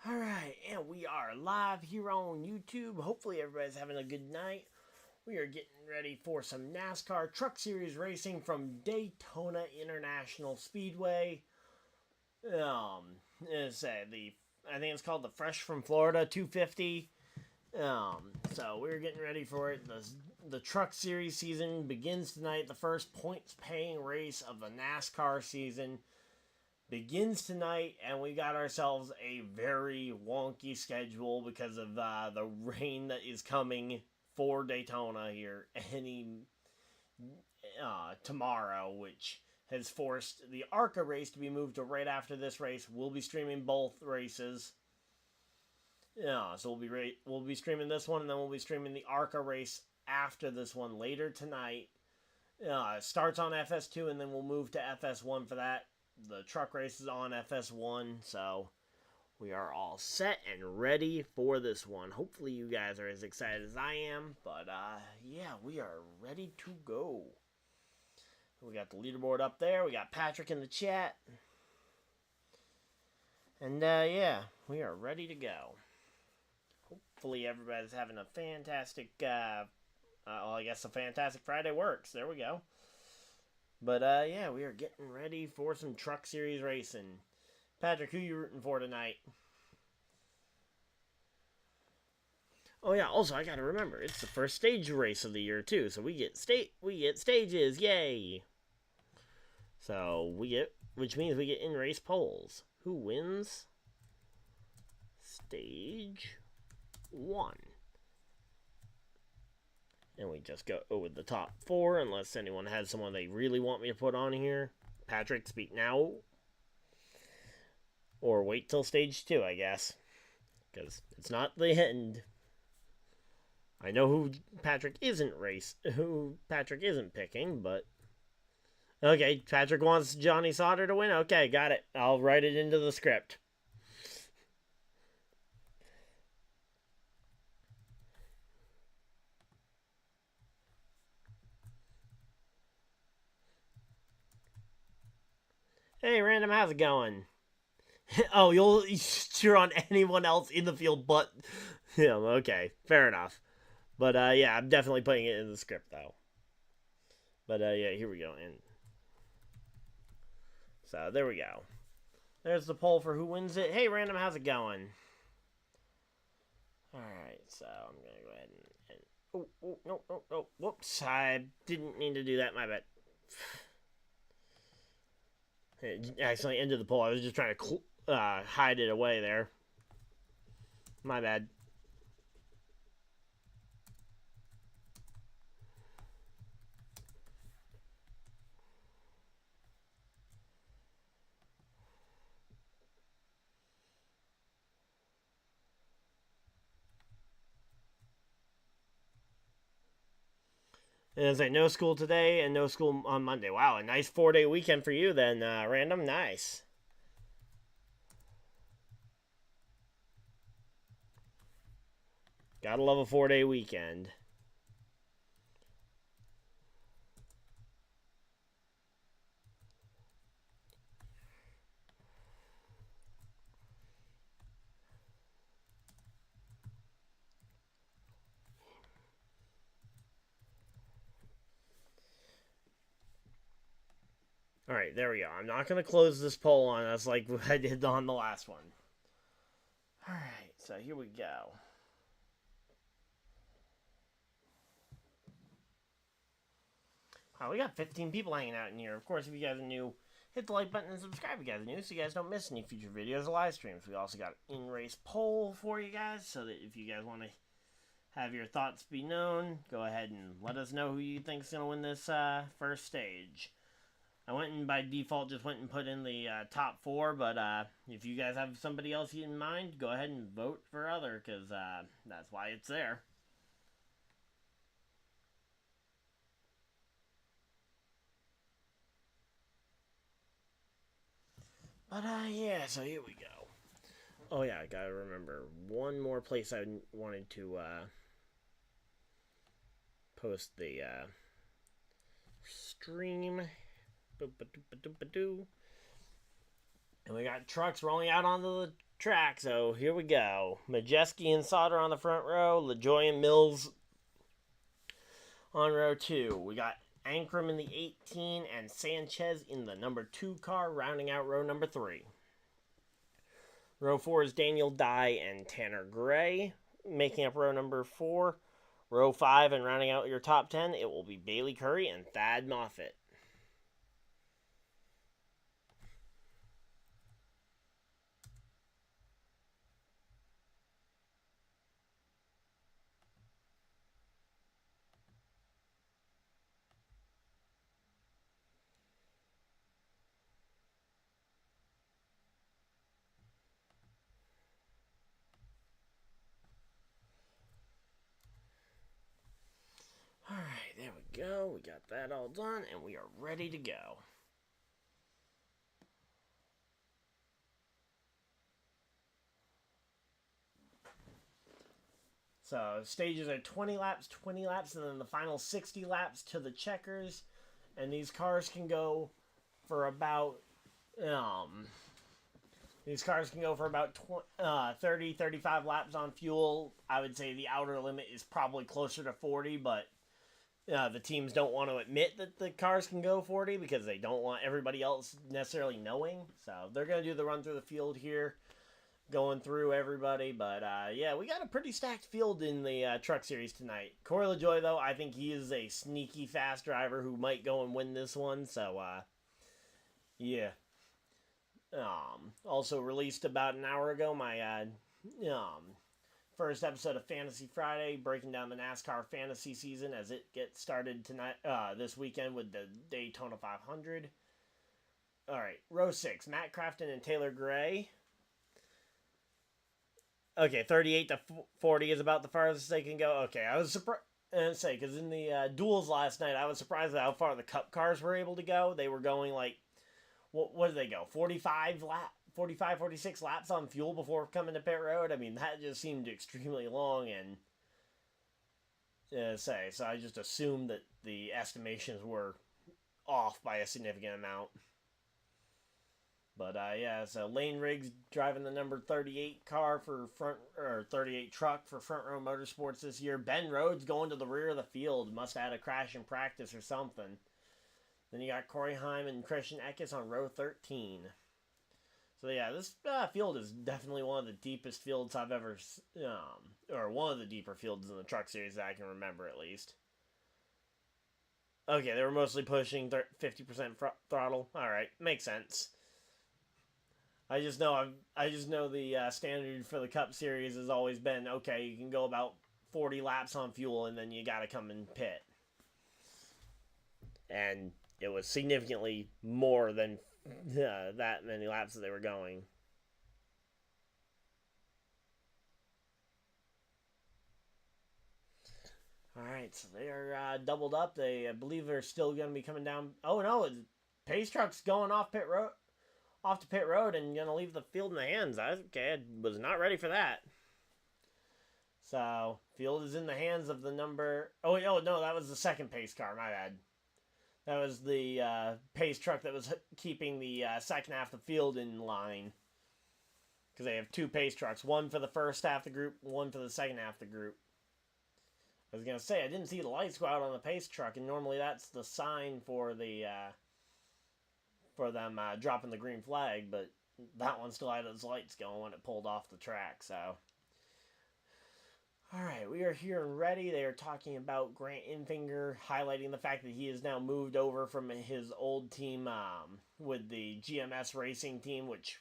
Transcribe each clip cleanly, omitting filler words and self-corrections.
Alright, and we are live here on YouTube. Hopefully everybody's having a good night. We are getting ready for some NASCAR Truck Series racing from Daytona International Speedway. I think it's called the Fresh from Florida 250. So we're getting ready for it. The Truck Series season begins tonight. The first points paying race of the NASCAR season begins tonight, and we got ourselves a very wonky schedule because of the rain that is coming for Daytona here tomorrow, which has forced the ARCA race to be moved to right after this race. We'll be streaming both races. So we'll be streaming this one, and then we'll be streaming the ARCA race after this one later tonight. It starts on FS2, and then we'll move to FS1 for that. The truck race is on FS1, so we are all set and ready for this one. Hopefully you guys are as excited as I am, but yeah, we are ready to go. We got the leaderboard up there. We got Patrick in the chat. And yeah, we are ready to go. Hopefully everybody's having a fantastic, I guess a fantastic Friday works. There we go. But, yeah, we are getting ready for some Truck Series racing. Patrick, who you rooting for tonight? Oh, yeah, also, I gotta remember, it's the first stage race of the year, too. So we get stages, yay! So, which means we get in-race polls. Who wins? Stage 1. And we just go with the top 4, unless anyone has someone they really want me to put on here. Patrick, speak now. Or wait till stage 2, I guess. Because it's not the end. I know who Patrick isn't picking, but... Okay, Patrick wants Johnny Sauter to win? Okay, got it. I'll write it into the script. Hey, Random, how's it going? Oh, you'll cheer on anyone else in the field but him. Okay, fair enough. But, yeah, I'm definitely putting it in the script, though. But, yeah, here we go. And so, there we go. There's the poll for who wins it. Hey, Random, how's it going? Alright, so I'm going to go ahead and... Oh, whoops. I didn't mean to do that, my bad. It accidentally ended the poll. I was just trying to hide it away there. My bad. And it's like no school today and no school on Monday. Wow, a nice 4-day weekend for you then, Random. Nice. Gotta love a 4-day weekend. Alright, there we go. I'm not going to close this poll on us like I did on the last one. Alright, so here we go. We got 15 people hanging out in here. Of course, if you guys are new, hit the like button and subscribe if you guys are new so you guys don't miss any future videos or live streams. We also got an in-race poll for you guys so that if you guys want to have your thoughts be known, go ahead and let us know who you think is going to win this first stage. I went and by default just went and put in the top 4, but if you guys have somebody else in mind, go ahead and vote for other, because that's why it's there. But yeah, so here we go. Oh yeah, I gotta remember one more place I wanted to post the stream. And we got trucks rolling out onto the track, so here we go. Majeski and Sauter on the front row, LaJoie and Mills on row 2. We got Ankrum in the 18 and Sanchez in the number 2 car, rounding out row number 3. Row 4 is Daniel Dye and tannergray, making up row number 4. Row 5 and rounding out your top 10, it will be Bailey Curry and Thad Moffitt. Alright, there we go. We got that all done, and we are ready to go. So, stages are 20 laps, and then the final 60 laps to the checkers. And these cars can go for about, 30, 35 laps on fuel. I would say the outer limit is probably closer to 40, but the teams don't want to admit that the cars can go 40 because they don't want everybody else necessarily knowing. So they're going to do the run through the field here, going through everybody. But yeah, we got a pretty stacked field in the Truck Series tonight. Corey LaJoie, though, I think he is a sneaky fast driver who might go and win this one. So yeah. Also released about an hour ago my first episode of Fantasy Friday, breaking down the NASCAR fantasy season as it gets started tonight, this weekend with the Daytona 500. All right, row 6, Matt Crafton and Taylor Gray. Okay, 38 to 40 is about the farthest they can go. Okay, I was surprised. And say, because in the duels last night, I was surprised at how far the Cup cars were able to go. They were going like, what did they go? 45, 46 laps on fuel before coming to pit road. I mean, that just seemed extremely long, and so I just assumed that the estimations were off by a significant amount. But yeah, so Lane Riggs driving the number 38 car for 38 truck for Front Row Motorsports this year. Ben Rhodes going to the rear of the field. Must have had a crash in practice or something. Then you got Corey Heim and Christian Eckes on row 13. So yeah, this field is definitely one of the deepest fields I've ever, or one of the deeper fields in the Truck Series that I can remember at least. Okay, they were mostly pushing 50% throttle. All right, makes sense. I just know the standard for the Cup Series has always been, okay, you can go about 40 laps on fuel and then you got to come and pit. And it was significantly more than that many laps that they were going. Alright, so they are doubled up. I believe they're still going to be coming down. Oh no, Pace Truck's going off to pit road and going to leave the field in the hands. I was not ready for that. So, field is in the hands of the number... Oh, no, that was the second Pace car, my bad. That was the Pace truck that was keeping the second half of the field in line. Because they have two Pace trucks. One for the first half of the group, one for the second half of the group. I was going to say, I didn't see the lights go out on the Pace truck, and normally that's the sign for the for them dropping the green flag, but that one still had its lights going when it pulled off the track, so... Alright, we are here and ready. They are talking about Grant Enfinger, highlighting the fact that he has now moved over from his old team with the GMS racing team, which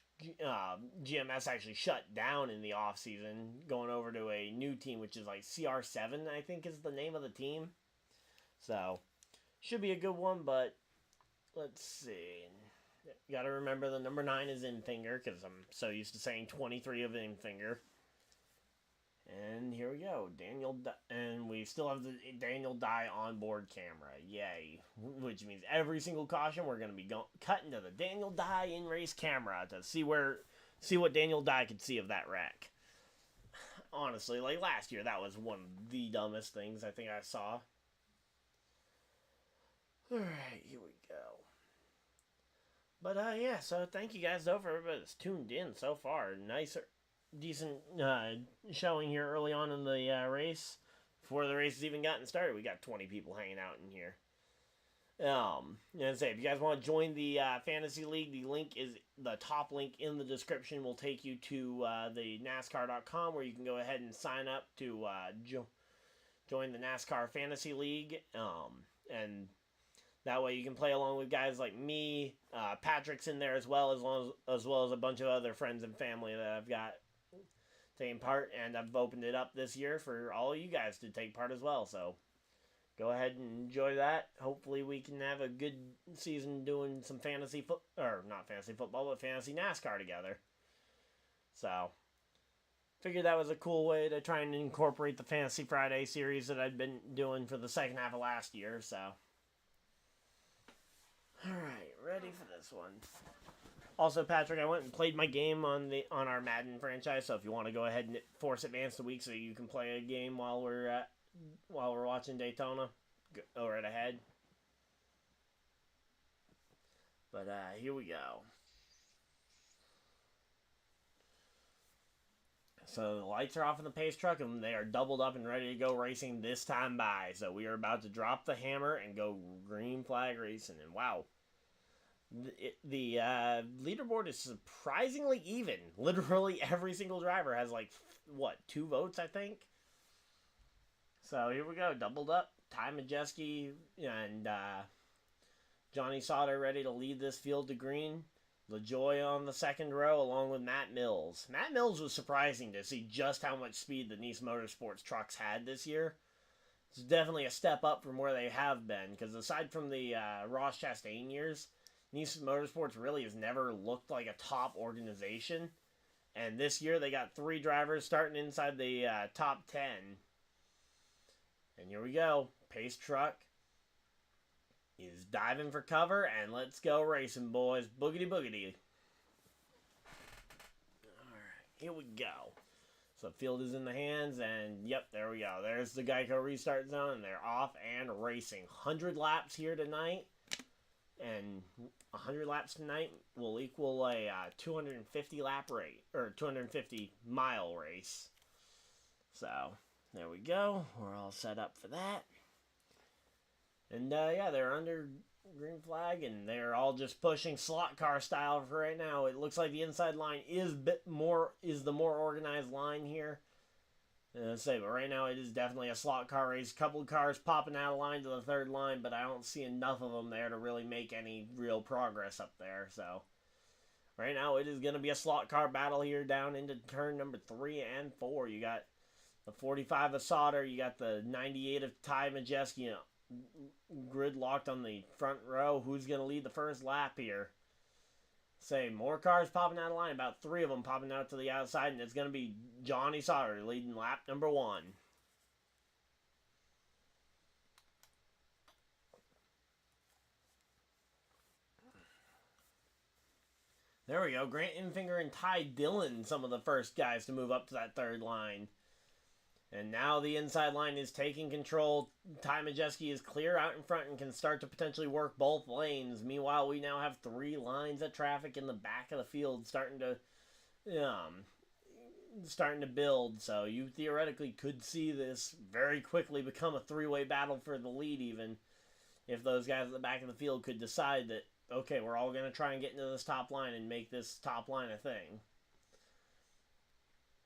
GMS actually shut down in the off-season, going over to a new team, which is like CR7, I think is the name of the team. So, should be a good one, but let's see. You gotta remember the number 9 is Enfinger, because I'm so used to saying 23 of Enfinger. And here we go, and we still have the Daniel Dye onboard camera, yay, which means every single caution we're going to be cutting to the Daniel Dye in-race camera to see what Daniel Dye could see of that wreck. Honestly, like last year, that was one of the dumbest things I think I saw. Alright, here we go. But yeah, so thank you guys though for everybody that's tuned in so far. Nice, decent showing here early on in the race. Before the race has even gotten started, we got 20 people hanging out in here. And say, if you guys want to join the fantasy league, the link is the top link in the description. Will take you to the NASCAR.com where you can go ahead and sign up to join the NASCAR Fantasy League. And that way you can play along with guys like me. Patrick's in there as well as a bunch of other friends and family that I've got taking part. And I've opened it up this year for all of you guys to take part as well. So go ahead and enjoy that. Hopefully we can have a good season doing some fantasy not fantasy football, but fantasy NASCAR together. So figured that was a cool way to try and incorporate the Fantasy Friday series that I'd been doing for the second half of last year. So alright, ready for this one. Also, Patrick, I went and played my game on our Madden franchise, so if you want to go ahead and force advance the week so you can play a game while we're watching Daytona, go right ahead. But here we go. So the lights are off in the pace truck, and they are doubled up and ready to go racing this time by. So we are about to drop the hammer and go green flag racing. And wow, the leaderboard is surprisingly even. Literally every single driver has like, what, 2 votes, I think? So here we go, doubled up. tymajeski and Johnny Sauter ready to lead this field to green. LaJoie on the second row along with mattmills. mattmills was surprising to see just how much speed the Nice Motorsports trucks had this year. It's definitely a step up from where they have been, because aside from the Ross Chastain years, Nice Motorsports really has never looked like a top organization. And this year they got 3 drivers starting inside the top 10. And here we go. Pace truck is diving for cover, and let's go racing, boys. Boogity boogity. Alright, here we go. So field is in the hands, and yep, there we go. There's the Geico restart zone, and they're off and racing. 100 laps here tonight, and 100 laps tonight will equal a 250 lap rate, or 250 mile race. So there we go. We're all set up for that. And yeah, they're under green flag, and they're all just pushing slot car style for right now. It looks like the inside line is the more organized line here. But right now it is definitely a slot car race. Couple of cars popping out of line to the third line, but I don't see enough of them there to really make any real progress up there. So right now it is going to be a slot car battle here down into turn number 3 and 4. You got the 45 of Sauter, you got the 98 of tymajeski, grid locked on the front row. Who's going to lead the first lap here? More cars popping out of line, about 3 of them popping out to the outside, and it's going to be Johnny Sauter leading lap number 1. There we go. Grant Infinger and Ty Dillon, some of the first guys to move up to that third line. And now the inside line is taking control. tymajeski is clear out in front and can start to potentially work both lanes. Meanwhile, we now have 3 lines of traffic in the back of the field starting to build. So you theoretically could see this very quickly become a 3-way battle for the lead, even if those guys at the back of the field could decide that, okay, we're all going to try and get into this top line and make this top line a thing.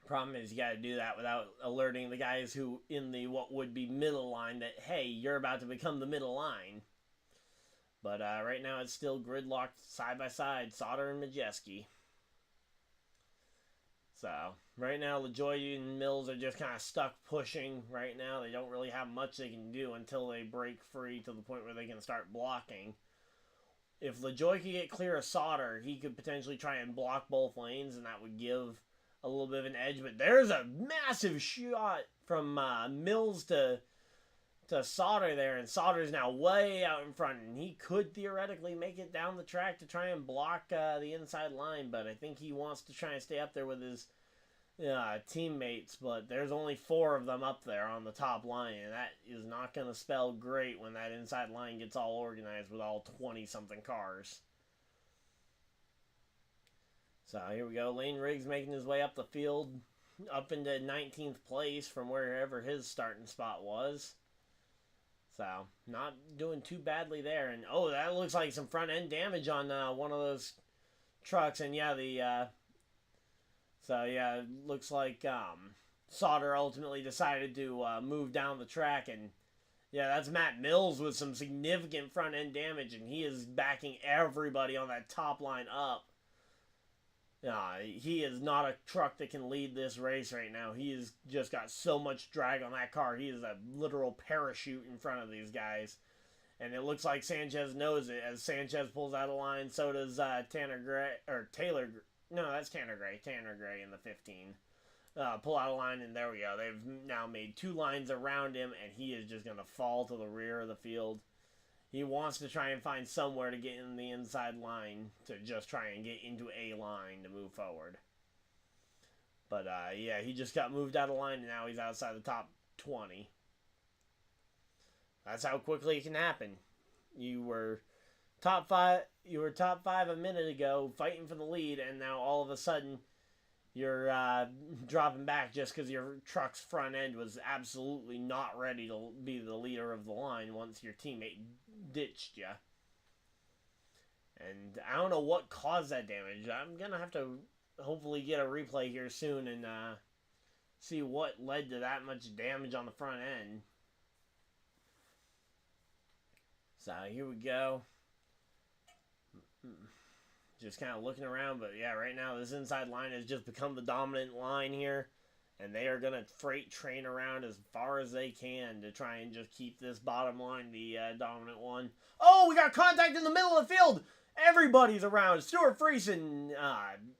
Problem is, you got to do that without alerting the guys who in the what would be middle line that, hey, you're about to become the middle line. But right now it's still gridlocked side by side, Sauter and Majeski. So right now LaJoie and Mills are just kind of stuck pushing right now. They don't really have much they can do until they break free to the point where they can start blocking. If LaJoie could get clear of Sauter, he could potentially try and block both lanes, and that would give a little bit of an edge. But there's a massive shot from Mills to Sauter there, and Sauter's now way out in front, and he could theoretically make it down the track to try and block the inside line, but I think he wants to try and stay up there with his teammates. But there's only 4 of them up there on the top line, and that is not going to spell great when that inside line gets all organized with all 20-something cars. So here we go. Lane Riggs making his way up the field, up into 19th place from wherever his starting spot was. So not doing too badly there. And oh, that looks like some front end damage on one of those trucks. And yeah, it looks like Sauter ultimately decided to move down the track, and yeah, that's mattmills with some significant front end damage, and he is backing everybody on that top line up. He is not a truck that can lead this race right now. He has just got so much drag on that car. He is a literal parachute in front of these guys. And it looks like Sanchez knows it. As Sanchez pulls out of line, so does Taylor. No, that's tannergray. Tannergray in the 15. Pull out of line, and there we go. They've now made 2 lines around him, and he is just going to fall to the rear of the field. He wants to try and find somewhere to get in the inside line to just try and get into a line to move forward. But, yeah, he just got moved out of line, and now he's outside the top 20. That's how quickly it can happen. You were top 5 a minute ago fighting for the lead, and now all of a sudden you're dropping back just because your truck's front end was absolutely not ready to be the leader of the line once your teammate ditched you. And I don't know what caused that damage. I'm going to have to hopefully get a replay here soon and see what led to that much damage on the front end. So here we go. Just kind of looking around, but yeah, right now this inside line has just become the dominant line here, and they are going to freight train around as far as they can to try and just keep this bottom line the dominant one. Oh, we got contact in the middle of the field. Everybody's around. Stuart Friesen,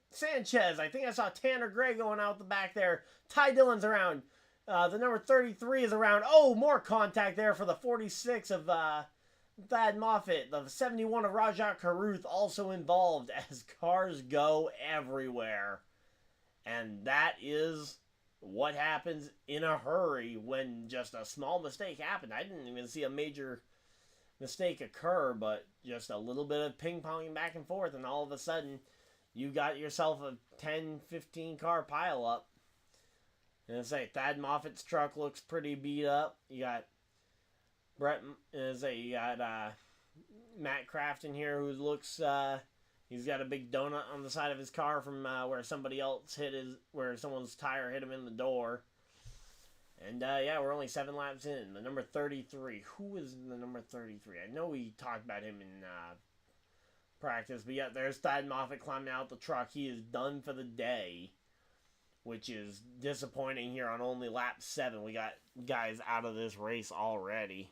Sanchez. I think I saw Tanner Gray going out the back there. Ty Dillon's around. The number 33 is around. Oh, more contact there for the 46 of Thad Moffitt. The 71 of Rajat Karuth also involved as cars go everywhere. And that is what happens in a hurry when just a small mistake happened. I didn't even see a major mistake occur, but just a little bit of ping-ponging back and forth, and all of a sudden you got yourself a 10-15 car pile-up. And I say, Thad Moffitt's truck looks pretty beat up. You got Matt Kraft in here who looks, he's got a big donut on the side of his car from where someone's tire hit him in the door. And yeah, we're only 7 laps in. The number 33. Who is the number 33? I know we talked about him in practice, but yeah, there's Thad Moffitt climbing out the truck. He is done for the day, which is disappointing here on only lap 7. We got guys out of this race already.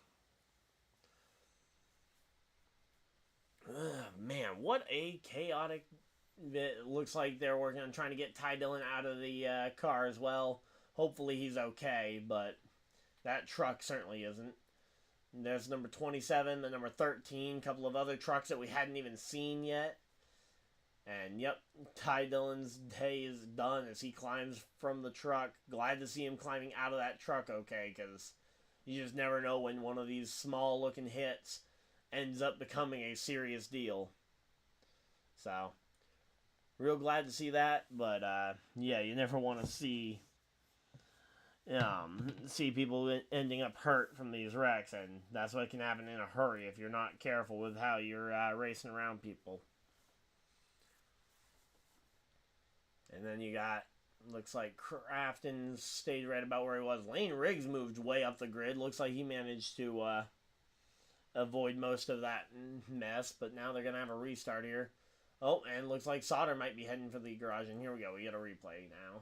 Man, what a chaotic... It looks like they're working on trying to get Ty Dillon out of the car as well. Hopefully he's okay, but that truck certainly isn't. And there's number 27, the number 13, a couple of other trucks that we hadn't even seen yet. And yep, Ty Dillon's day is done as he climbs from the truck. Glad to see him climbing out of that truck okay, because you just never know when one of these small-looking hits ends up becoming a serious deal. So, real glad to see that, but yeah, you never want to see people ending up hurt from these wrecks, and that's what can happen in a hurry if you're not careful with how you're racing around people. And then you got, looks like Crafton stayed right about where he was. Lane Riggs moved way up the grid. Looks like he managed to avoid most of that mess, but now they're going to have a restart here. Oh, and looks like Sauter might be heading for the garage, and here we go. We get a replay now.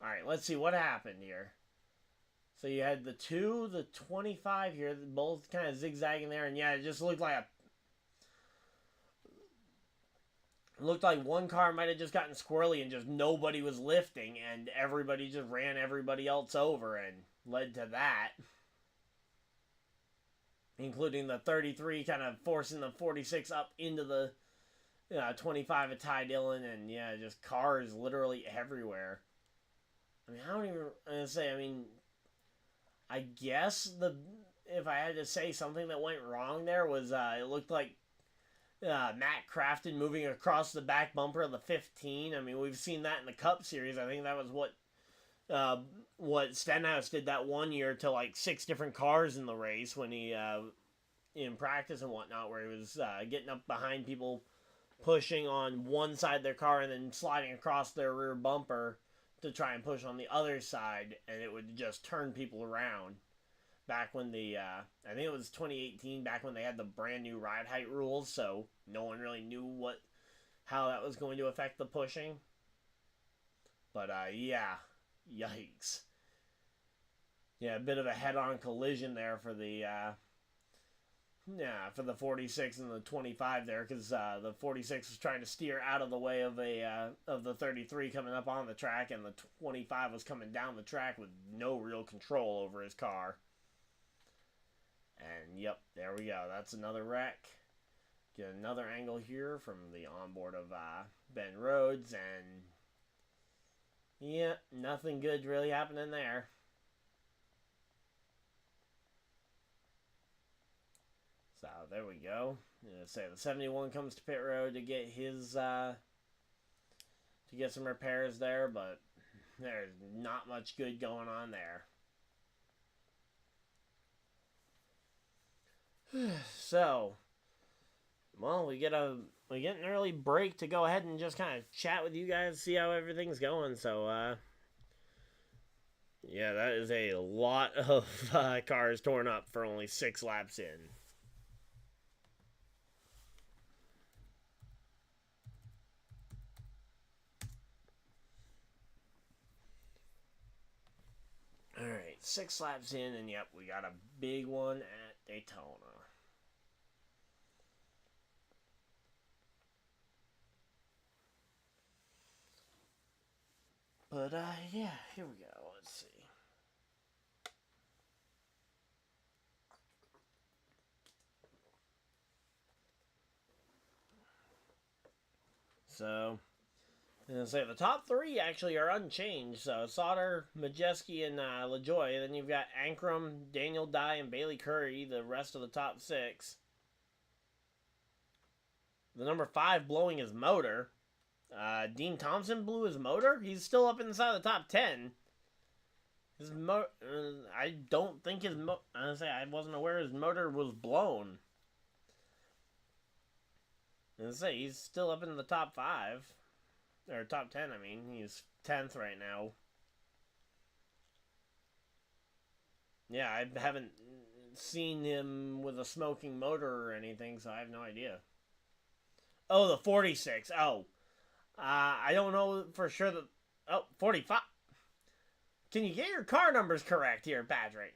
Alright, let's see what happened here. So you had the 2, the 25 here, both kind of zigzagging there, and yeah, it just looked like one car might have just gotten squirrely and just nobody was lifting, and everybody just ran everybody else over and led to that. Including the 33 kind of forcing the 46 up into the 25 of Ty Dillon, and yeah, just cars literally everywhere. I mean, I guess if I had to say something that went wrong there was, it looked like Matt Crafton moving across the back bumper of the 15. I mean, we've seen that in the Cup Series. I think that was what Stenhouse did that one year to like 6 different cars in the race when he in practice and whatnot, where he was getting up behind people, pushing on one side of their car and then sliding across their rear bumper to try and push on the other side, and it would just turn people around. Back when I think it was 2018, back when they had the brand new ride height rules, so no one really knew how that was going to affect the pushing. But yeah, yikes. Yeah, a bit of a head-on collision there for the 46 and the 25 there, because the 46 was trying to steer out of the way of the 33 coming up on the track, and the 25 was coming down the track with no real control over his car. And yep, there we go. That's another wreck. Get another angle here from the onboard of Ben Rhodes, and yeah, nothing good really happening there. So there we go. Say the 71 comes to pit road to get his to get some repairs there, but there's not much good going on there. So, well, we get an early break to go ahead and just kind of chat with you guys, see how everything's going. So, yeah, that is a lot of cars torn up for only 6 laps in. Alright, 6 laps in, and yep, we got a big one at Daytona. But, yeah, here we go. Let's see. So, and say the top 3 actually are unchanged. So, Sauter, Majeski, and LaJoie. Then you've got Ankrum, Daniel Dye, and Bailey Curry, the rest of the top 6. The number 5 blowing his motor. Dean Thompson blew his motor. He's still up inside the top 10. I don't think his I wasn't aware his motor was blown. He's still up in the top 5. Or top 10, I mean. He's 10th right now. Yeah, I haven't seen him with a smoking motor or anything, so I have no idea. Oh, the 46. Oh. I don't know for sure that... Oh, 45. Can you get your car numbers correct here, Patrick?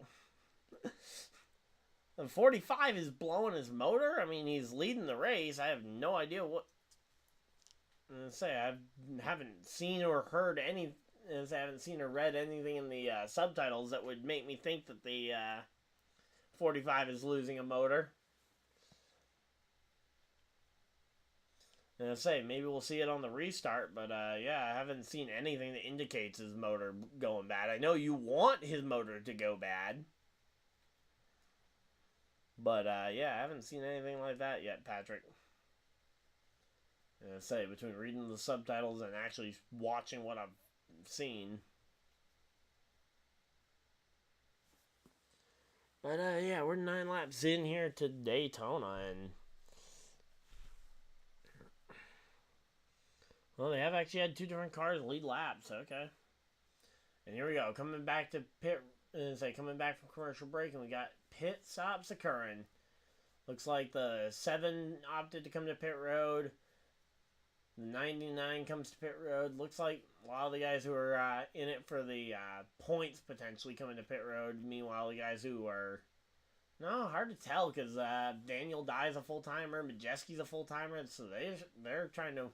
The 45 is blowing his motor? I mean, he's leading the race. I have no idea what... I haven't seen or heard any... I haven't seen or read anything in the subtitles that would make me think that the 45 is losing a motor. And maybe we'll see it on the restart, but yeah, I haven't seen anything that indicates his motor going bad. I know you want his motor to go bad, but yeah, I haven't seen anything like that yet, Patrick. And between reading the subtitles and actually watching what I've seen. But yeah, we're 9 laps in here to Daytona, and well, they have actually had 2 different cars lead laps. Okay. And here we go. Coming back to pit. Coming back from commercial break, and we got pit stops occurring. Looks like the 7 opted to come to pit road. The 99 comes to pit road. Looks like a lot of the guys who are in it for the points potentially coming to pit road. Meanwhile, the guys who are... No, hard to tell, because Daniel Dye's a full-timer. Majeski's a full-timer. So they're trying to...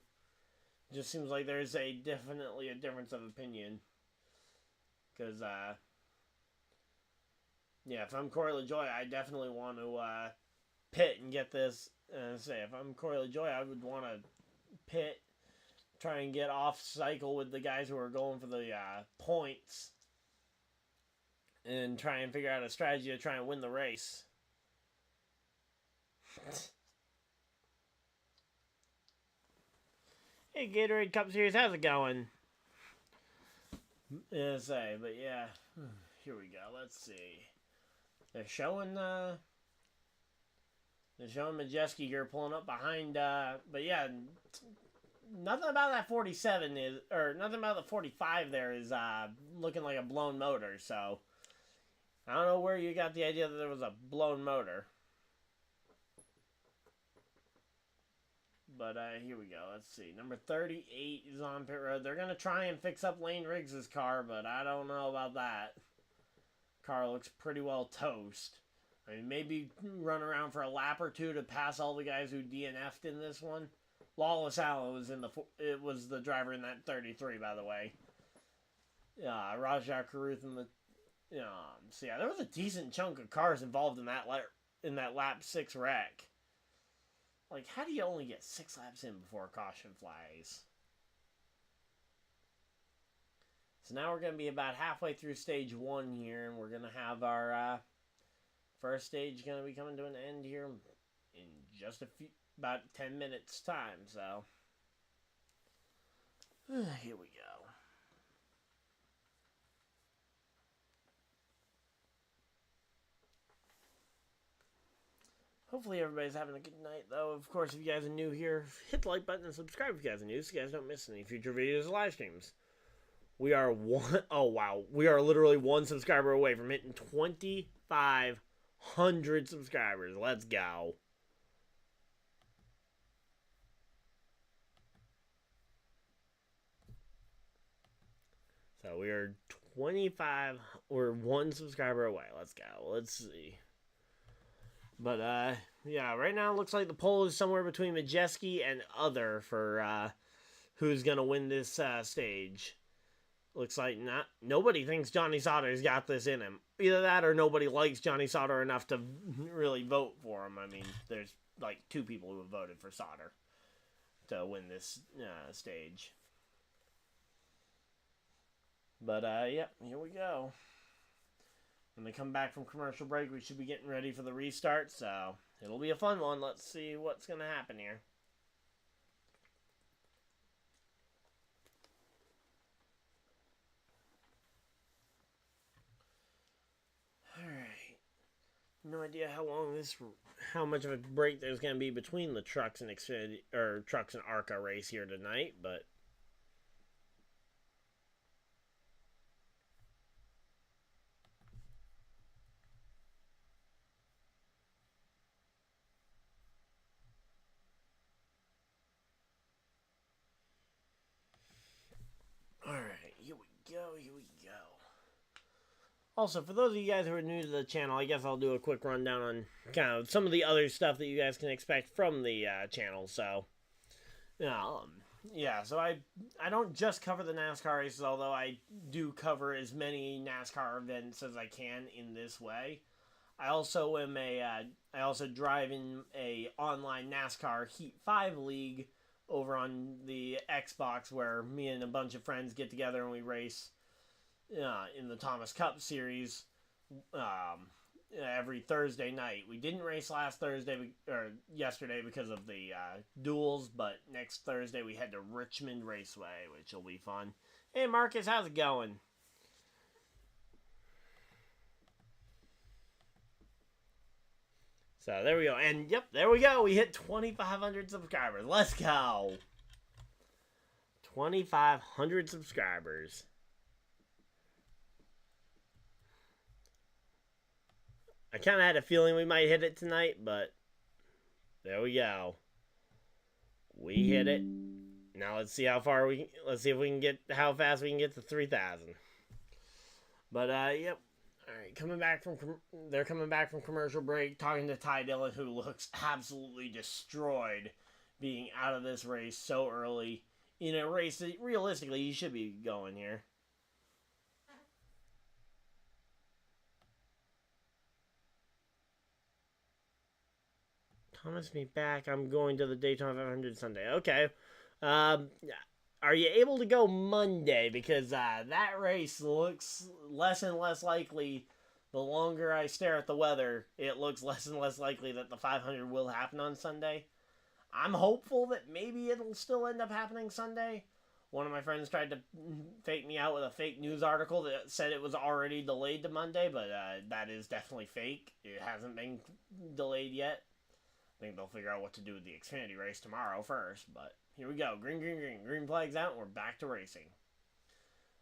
Just seems like there's definitely a difference of opinion. Because, yeah, if I'm Corey LaJoie, I definitely want to pit and get this. If I'm Corey LaJoie, I would want to pit, try and get off cycle with the guys who are going for the points, and try and figure out a strategy to try and win the race. Hey, Gatorade Cup Series, how's it going? Yeah, but yeah, here we go. Let's see. They're showing Majeski here pulling up behind. But yeah, nothing about that 47 is, or nothing about the 45 there is looking like a blown motor. So I don't know where you got the idea that there was a blown motor. But here we go. Let's see. Number 38 is on pit road. They're going to try and fix up Lane Riggs' car, but I don't know about that. Car looks pretty well toast. I mean, maybe run around for a lap or two to pass all the guys who DNF'd in this one. Lawless Allen was the driver in that 33, by the way. Rajah Caruth in the... so yeah, there was a decent chunk of cars involved in that lap 6 wreck. Like, how do you only get 6 laps in before caution flies? So now we're going to be about halfway through stage 1 here, and we're going to have our first stage going to be coming to an end here in just about 10 minutes time, so here we go. Hopefully everybody's having a good night, though. Of course, if you guys are new here, hit the like button and subscribe if you guys are new so you guys don't miss any future videos or live streams. We are we are literally 1 subscriber away from hitting 2,500 subscribers. Let's go. So we are 1 subscriber away. Let's go. Let's see. But, yeah, right now it looks like the poll is somewhere between Majeski and other for, who's going to win this, stage. Looks like nobody thinks Johnny Sauter's got this in him. Either that or nobody likes Johnny Sauter enough to really vote for him. I mean, there's, like, 2 people who have voted for Sauter to win this, stage. But, yep, here we go. When they come back from commercial break, we should be getting ready for the restart, so it'll be a fun one. Let's see what's going to happen here. Alright. No idea how much of a break there's going to be between the Trucks and Trucks and ARCA race here tonight, but here we go. Also, for those of you guys who are new to the channel, I guess I'll do a quick rundown on kind of some of the other stuff that you guys can expect from the channel. So, yeah, so I don't just cover the NASCAR races, although I do cover as many NASCAR events as I can in this way. I also am I also drive in a online NASCAR Heat 5 league over on the Xbox, where me and a bunch of friends get together and we race in the Thomas Cup Series every Thursday night. We didn't race yesterday because of the duels, but next Thursday we head to Richmond Raceway, which will be fun. Hey Marcus, how's it going? So there we go, and yep, there we go. We hit 2,500 subscribers. Let's go. 2,500 subscribers. I kind of had a feeling we might hit it tonight, but there we go. We hit it. Now let's see let's see if we can get, how fast we can get to 3,000. But, yep. Alright, they're coming back from commercial break, talking to Ty Dillon, who looks absolutely destroyed being out of this race so early. In a race that, realistically, you should be going here. Thomas me back. I'm going to the Daytona 500 Sunday. Okay. Are you able to go Monday? Because that race looks less and less likely. The longer I stare at the weather, it looks less and less likely that the 500 will happen on Sunday. I'm hopeful that maybe it'll still end up happening Sunday. One of my friends tried to fake me out with a fake news article that said it was already delayed to Monday, but that is definitely fake. It hasn't been delayed yet. I think they'll figure out what to do with the Xfinity race tomorrow first, but here we go. Green, green, green. Green flag's out, and we're back to racing.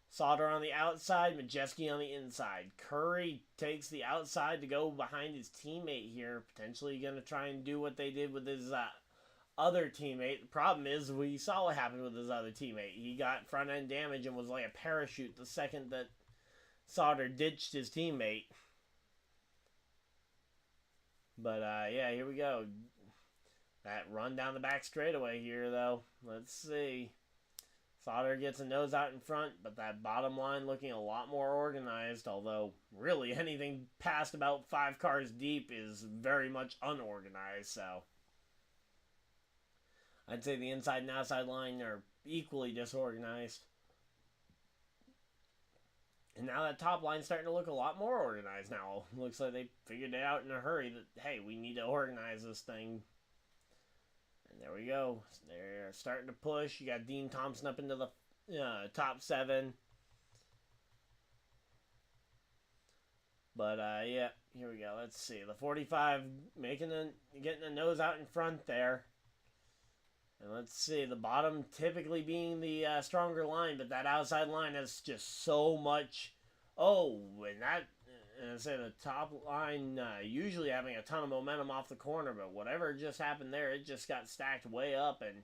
Sauter on the outside, Majeski on the inside. Curry takes the outside to go behind his teammate here. Potentially going to try and do what they did with his other teammate. The problem is we saw what happened with his other teammate. He got front end damage and was like a parachute the second that Sauter ditched his teammate. But yeah, here we go. That run down the back straightaway here, though. Let's see. Sauter gets a nose out in front, but that bottom line looking a lot more organized, although really anything past about 5 cars deep is very much unorganized, so I'd say the inside and outside line are equally disorganized. And now that top line's starting to look a lot more organized now. Looks like they figured it out in a hurry that, hey, we need to organize this thing. And there we go. They're starting to push. You got Dean Thompson up into the top 7. But, yeah, here we go. Let's see. The 45 getting a nose out in front there. And let's see. The bottom typically being the stronger line, but that outside line has just so much. Oh, and I say the top line usually having a ton of momentum off the corner, but whatever just happened there, it just got stacked way up, and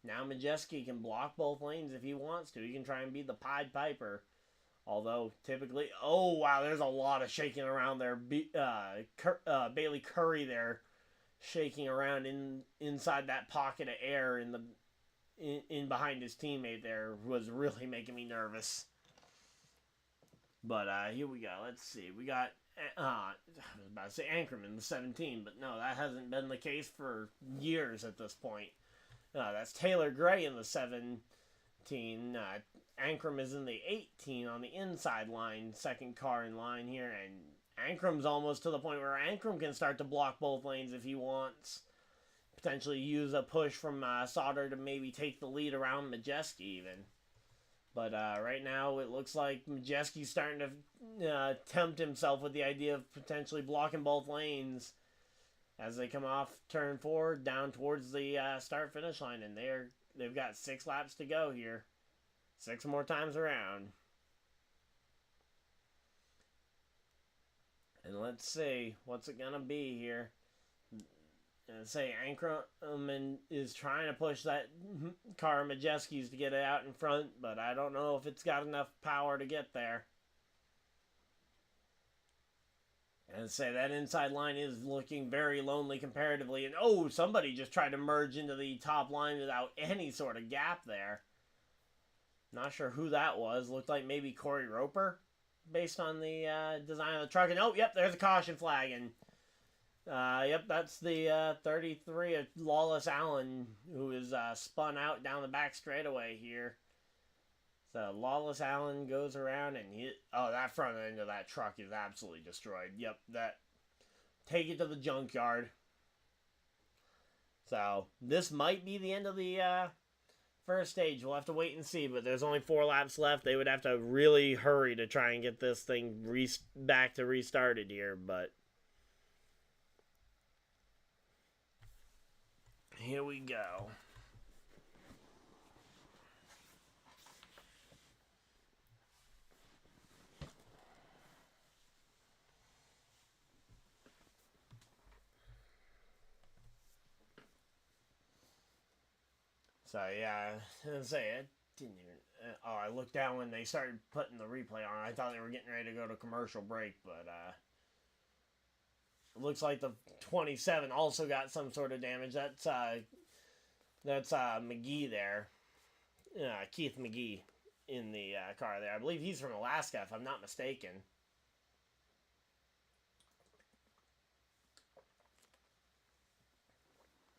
now Majeski can block both lanes if he wants to. He can try and be the Pied Piper, although typically, oh wow, there's a lot of shaking around there. Bailey Curry there, shaking around inside that pocket of air in behind his teammate there was really making me nervous. But here we go. Let's see. We got I was about to say Anchorman, the 17, but no, that hasn't been the case for years at this point. That's Taylor Gray in the 17. Ankrum is in the 18 on the inside line, second car in line here, and Ankrum's almost to the point where Ankrum can start to block both lanes if he wants. Potentially use a push from Sauter to maybe take the lead around Majeski even. But right now it looks like Majeski's starting to tempt himself with the idea of potentially blocking both lanes as they come off turn 4 down towards the start-finish line. And they've got 6 laps to go here. 6 more times around. And let's see, what's it going to be here? And say Ankrum is trying to push that car Majeski's to get it out in front, but I don't know if it's got enough power to get there. And say that inside line is looking very lonely comparatively, and oh, somebody just tried to merge into the top line without any sort of gap there. Not sure who that was. Looked like maybe Corey Roper, based on the design of the truck. And oh, yep, there's a caution flag, and yep, that's the 33 of Lawless Allen, who is spun out down the back straightaway here. So Lawless Allen goes around, and that front end of that truck is absolutely destroyed. Yep, take it to the junkyard. So this might be the end of the first stage. We'll have to wait and see, but there's only 4 laps left. They would have to really hurry to try and get this thing back to restarted here, but here we go. So yeah, I say it didn't even. I looked down when they started putting the replay on. I thought they were getting ready to go to commercial break, but it looks like the 27 also got some sort of damage. That's McGee there, Keith McGee in the car there. I believe he's from Alaska, if I'm not mistaken.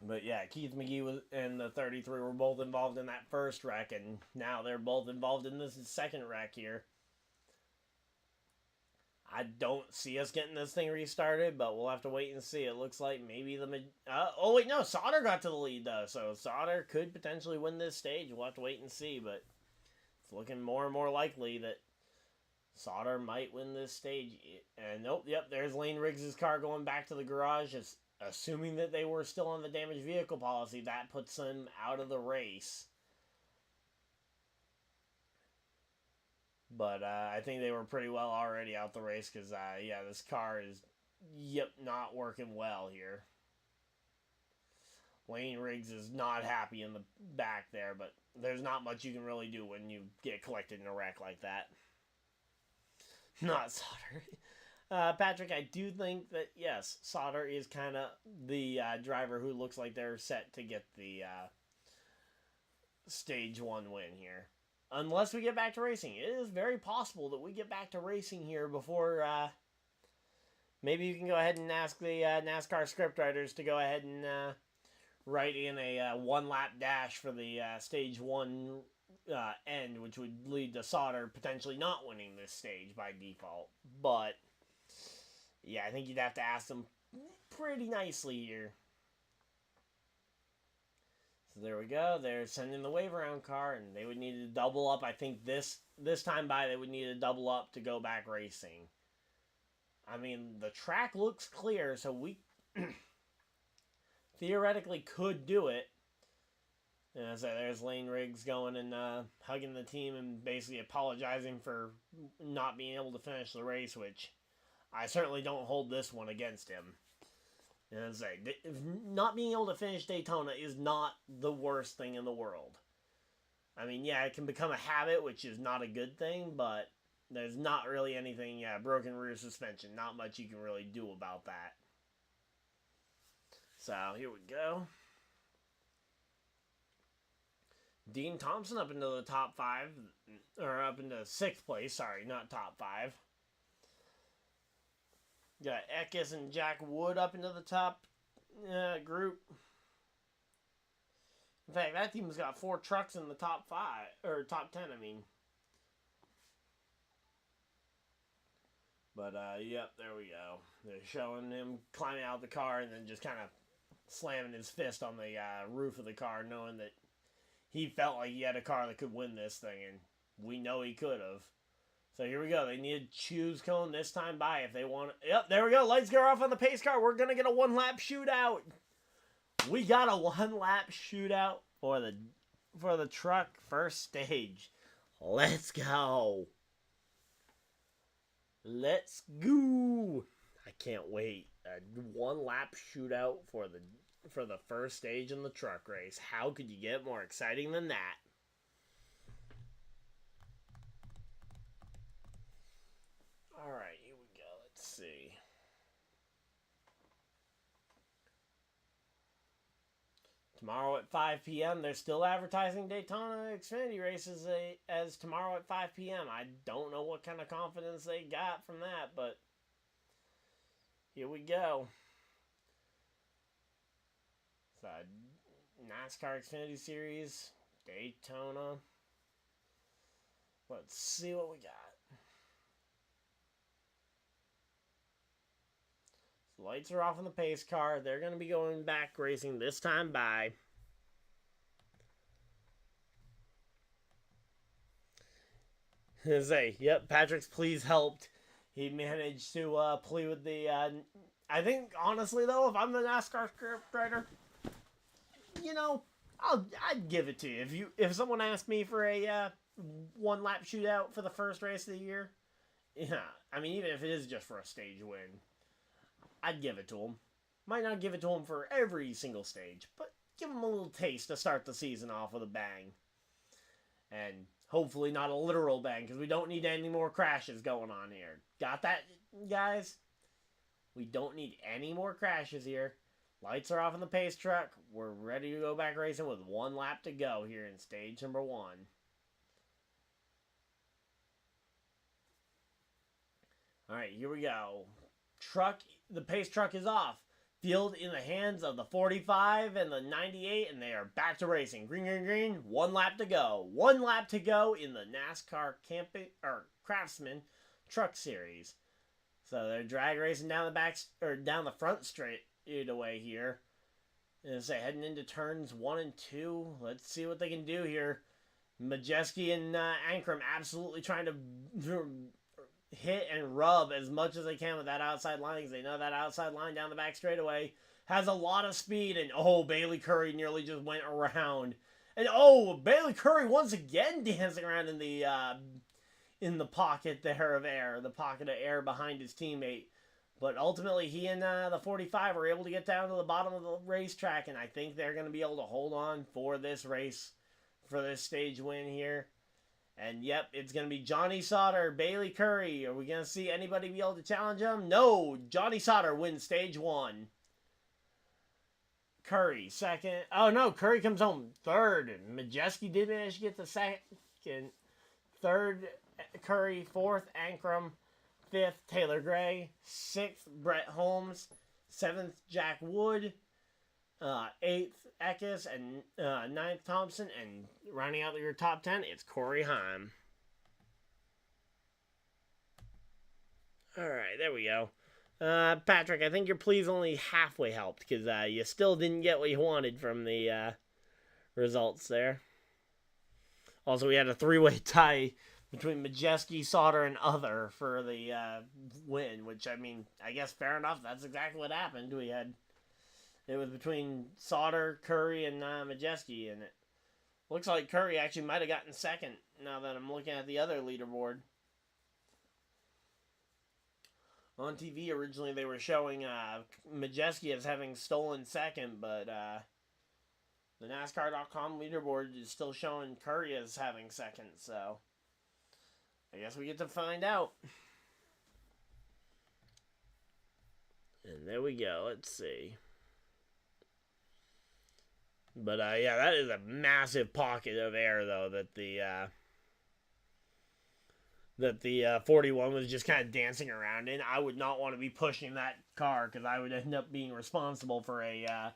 But yeah, Keith McGee and the 33 were both involved in that first wreck, and now they're both involved in this second wreck here. I don't see us getting this thing restarted, but we'll have to wait and see. It looks like maybe oh, wait, no. Sauter got to the lead, though. So Sauter could potentially win this stage. We'll have to wait and see, but it's looking more and more likely that Sauter might win this stage. And nope, yep, there's Lane Riggs' car going back to the garage. Just assuming that they were still on the damaged vehicle policy, that puts them out of the race. But I think they were pretty well already out the race because, yeah, this car is, not working well here. Lane Riggs is not happy in the back there, but there's not much you can really do when you get collected in a wreck like that. Not Sauter. Patrick, I do think that, yes, Sauter is kind of the driver who looks like they're set to get the Stage 1 win here. Unless we get back to racing. It is very possible that we get back to racing here before... maybe you can go ahead and ask the NASCAR scriptwriters to go ahead and write in a one-lap dash for the Stage 1 end, which would lead to Sauter potentially not winning this stage by default. But, yeah, I think you'd have to ask them pretty nicely here. So there we go. They're sending the wave around car, and they would need to double up. I think this time by they would need to double up to go back racing. I mean, the track looks clear, so we theoretically could do it. And so there's Lane Riggs going and hugging the team and basically apologizing for not being able to finish the race, which I certainly don't hold this one against him. And say, not being able to finish Daytona is not the worst thing in the world. I mean, yeah, it can become a habit, which is not a good thing, but there's not really anything, broken rear suspension. Not much you can really do about that. So, here we go. Dean Thompson up into the top 5, or up into 6th place, sorry, not top 5. Got Eckes and Jack Wood up into the top group. In fact, that team's got 4 trucks in the top 5, or top 10, I mean. But, yep, there we go. They're showing him climbing out of the car and then just kind of slamming his fist on the roof of the car, knowing that he felt like he had a car that could win this thing, and we know he could have. So here we go. They need to choose cone this time by if they want it. Yep, there we go. Lights go off on the pace car. We're going to get a one-lap shootout. We got a one-lap shootout for the truck first stage. Let's go. Let's go. I can't wait. A one-lap shootout for the first stage in the truck race. How could you get more exciting than that? Alright, here we go. Let's see. Tomorrow at 5 p.m. They're still advertising Daytona Xfinity races as tomorrow at 5 p.m. I don't know what kind of confidence they got from that, but here we go. So, NASCAR Xfinity Series, Daytona. Let's see what we got. Lights are off on the pace car. They're going to be going back racing this time by. Say, yep, Patrick's pleas helped. He managed to plea with the. I think, honestly, though, if I'm the NASCAR scriptwriter, I'd give it to you. If someone asked me for a one-lap shootout for the first race of the year, yeah, I mean, even if it is just for a stage win, I'd give it to him. Might not give it to him for every single stage, but give him a little taste to start the season off with a bang. And hopefully not a literal bang, because we don't need any more crashes going on here. Got that, guys? We don't need any more crashes here. Lights are off on the pace truck. We're ready to go back racing with one lap to go here in stage number 1. Alright, here we go. The pace truck is off. Field in the hands of the 45 and the 98, and they are back to racing. Green, green, green. 1 lap to go. 1 lap to go in the NASCAR Craftsman Truck Series. So they're drag racing down the back or down the front straightaway here. As they heading into turns 1 and 2. Let's see what they can do here. Majeski and Ankrum absolutely trying to hit and rub as much as they can with that outside line, because they know that outside line down the back straightaway has a lot of speed. And oh, Bailey Curry nearly just went around. And oh, Bailey Curry once again dancing around in the pocket there of air, the pocket of air behind his teammate. But ultimately, he and the 45 were able to get down to the bottom of the racetrack, and I think they're going to be able to hold on for this race, for this stage win here. And yep, it's going to be Johnny Sauter, Bailey Curry. Are we going to see anybody be able to challenge him? No, Johnny Sauter wins stage 1. Curry second. Oh no, Curry comes home third. Majeski did manage to get the second. Third, Curry. Fourth, Ankrum. 5th, Taylor Gray. 6th, Brett Holmes. 7th, Jack Wood. 8th, Eckes. And 9th, Thompson. And rounding out your top 10, it's Corey Heim. Alright, there we go. Patrick, I think your pleas only halfway helped, because you still didn't get what you wanted from the results there. Also, we had a 3-way tie between Majeski, Sauter, and Other for the win, which, I mean, I guess fair enough. That's exactly what happened. It was between Sauter, Curry, and Majeski, and it looks like Curry actually might have gotten second, now that I'm looking at the other leaderboard. On TV, originally, they were showing Majeski as having stolen second, but the NASCAR.com leaderboard is still showing Curry as having second, so I guess we get to find out. And there we go. Let's see. But, yeah, that is a massive pocket of air, though, that the 41 was just kind of dancing around in. I would not want to be pushing that car, because I would end up being responsible for a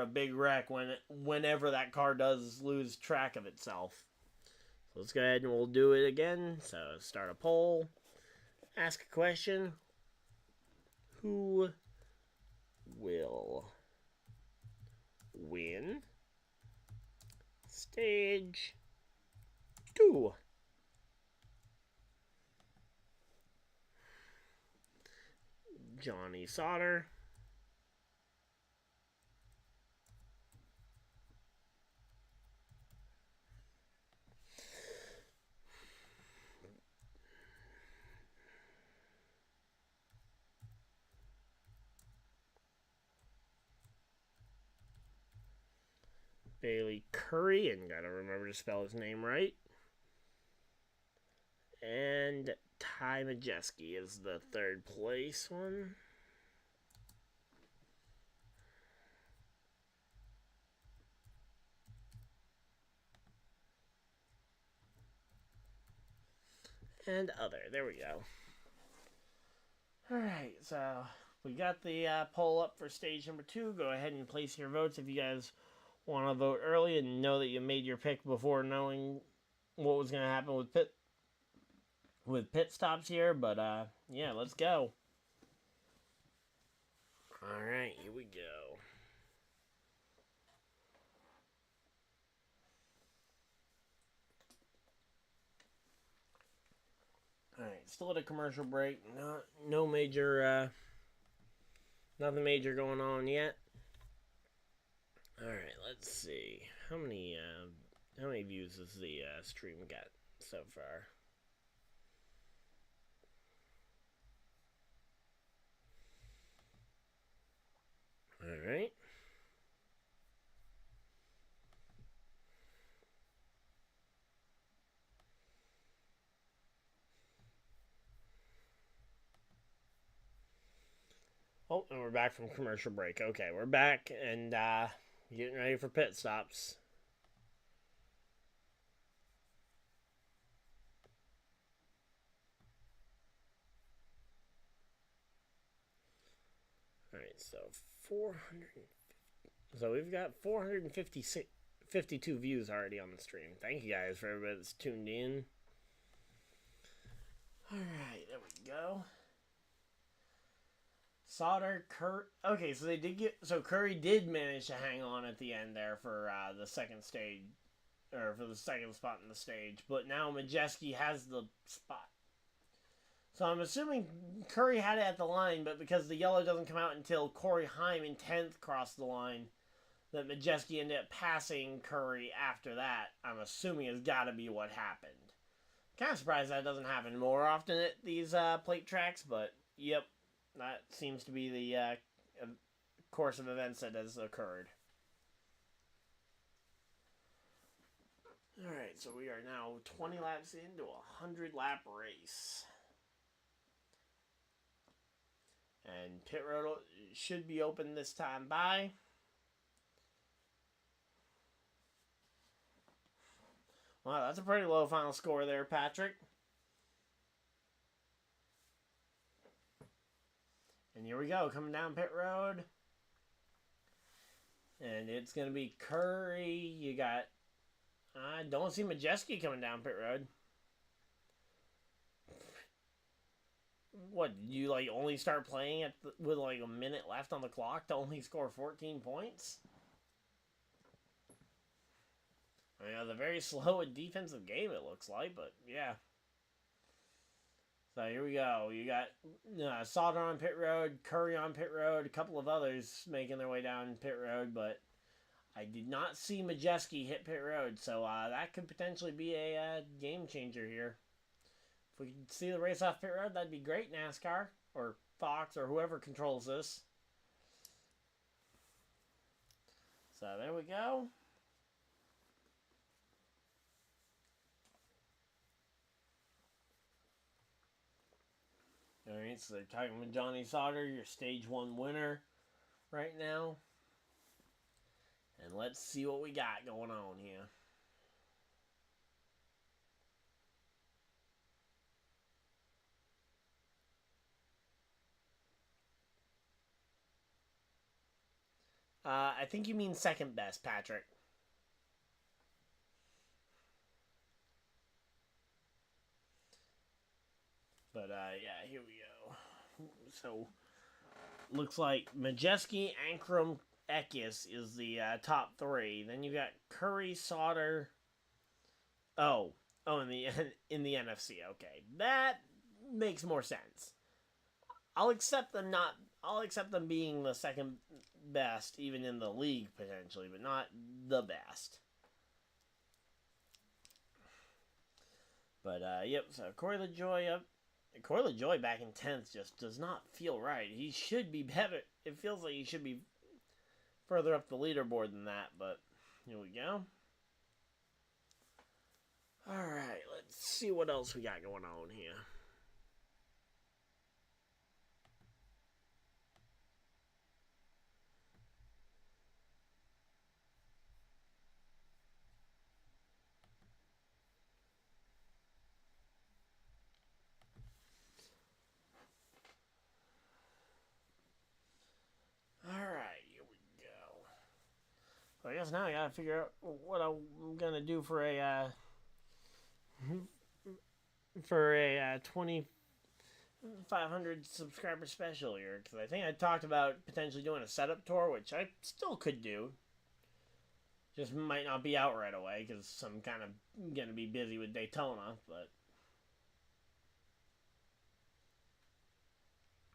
big wreck whenever that car does lose track of itself. So let's go ahead and we'll do it again. So start a poll, ask a question. Who will win stage 2? Johnny Sauter. Bailey Curry, and gotta remember to spell his name right. And Tymajeski is the third place one. And Other. There we go. Alright, so we got the poll up for stage number 2. Go ahead and place your votes if you guys want to vote early and know that you made your pick before knowing what was going to happen with pit stops here. But yeah, let's go. Alright, here we go. Alright, still at a commercial break. No major, nothing major going on yet. Alright, let's see. How many views has the stream got so far? Alright. Oh, and we're back from commercial break. Okay, we're back and getting ready for pit stops. Alright, so 400. So we've got 452 views already on the stream. Thank you guys for everybody that's tuned in. Alright, there we go. Sauter, Okay, so they did get. So Curry did manage to hang on at the end there for the second stage, or for the second spot in the stage. But now Majeski has the spot. So I'm assuming Curry had it at the line, but because the yellow doesn't come out until Corey Heim in 10th crossed the line, that Majeski ended up passing Curry after that, I'm assuming has got to be what happened. Kind of surprised that doesn't happen more often at these plate tracks, but yep, that seems to be the course of events that has occurred. Alright, so we are now 20 laps into a 100-lap race. And pit road should be open this time by. Wow, that's a pretty low final score there, Patrick. And here we go, coming down pit road. And it's going to be Curry. You got... I don't see Majeski coming down pit road. What, you like only start playing with like a minute left on the clock to only score 14 points? I mean, it's a very slow and defensive game, it looks like, but yeah. So here we go. You got Sauter on pit road, Curry on pit road, a couple of others making their way down pit road, but I did not see Majeski hit pit road, so that could potentially be a game changer here. If we could see the race off pit road, that'd be great, NASCAR, or Fox, or whoever controls this. So there we go. Alright, so they're talking with Johnny Sauter, your stage 1 winner right now. And let's see what we got going on here. I think you mean second best, Patrick. But, yeah, here we go. So, looks like Majeski, Ankrum, Eckes is the top 3. Then you got Curry, Sauter. Oh, in the NFC. Okay, that makes more sense. I'll accept them being the second best, even in the league potentially, but not the best. But yep. So Corey LaJoie up. Corey LaJoie back in 10th just does not feel right. He should be better. It feels like he should be further up the leaderboard than that, but here we go. Alright, let's see what else we got going on here. I guess now I gotta figure out what I'm gonna do for a 2,500 subscriber special here, because I think I talked about potentially doing a setup tour, which I still could do. Just might not be out right away because I'm kind of gonna be busy with Daytona, but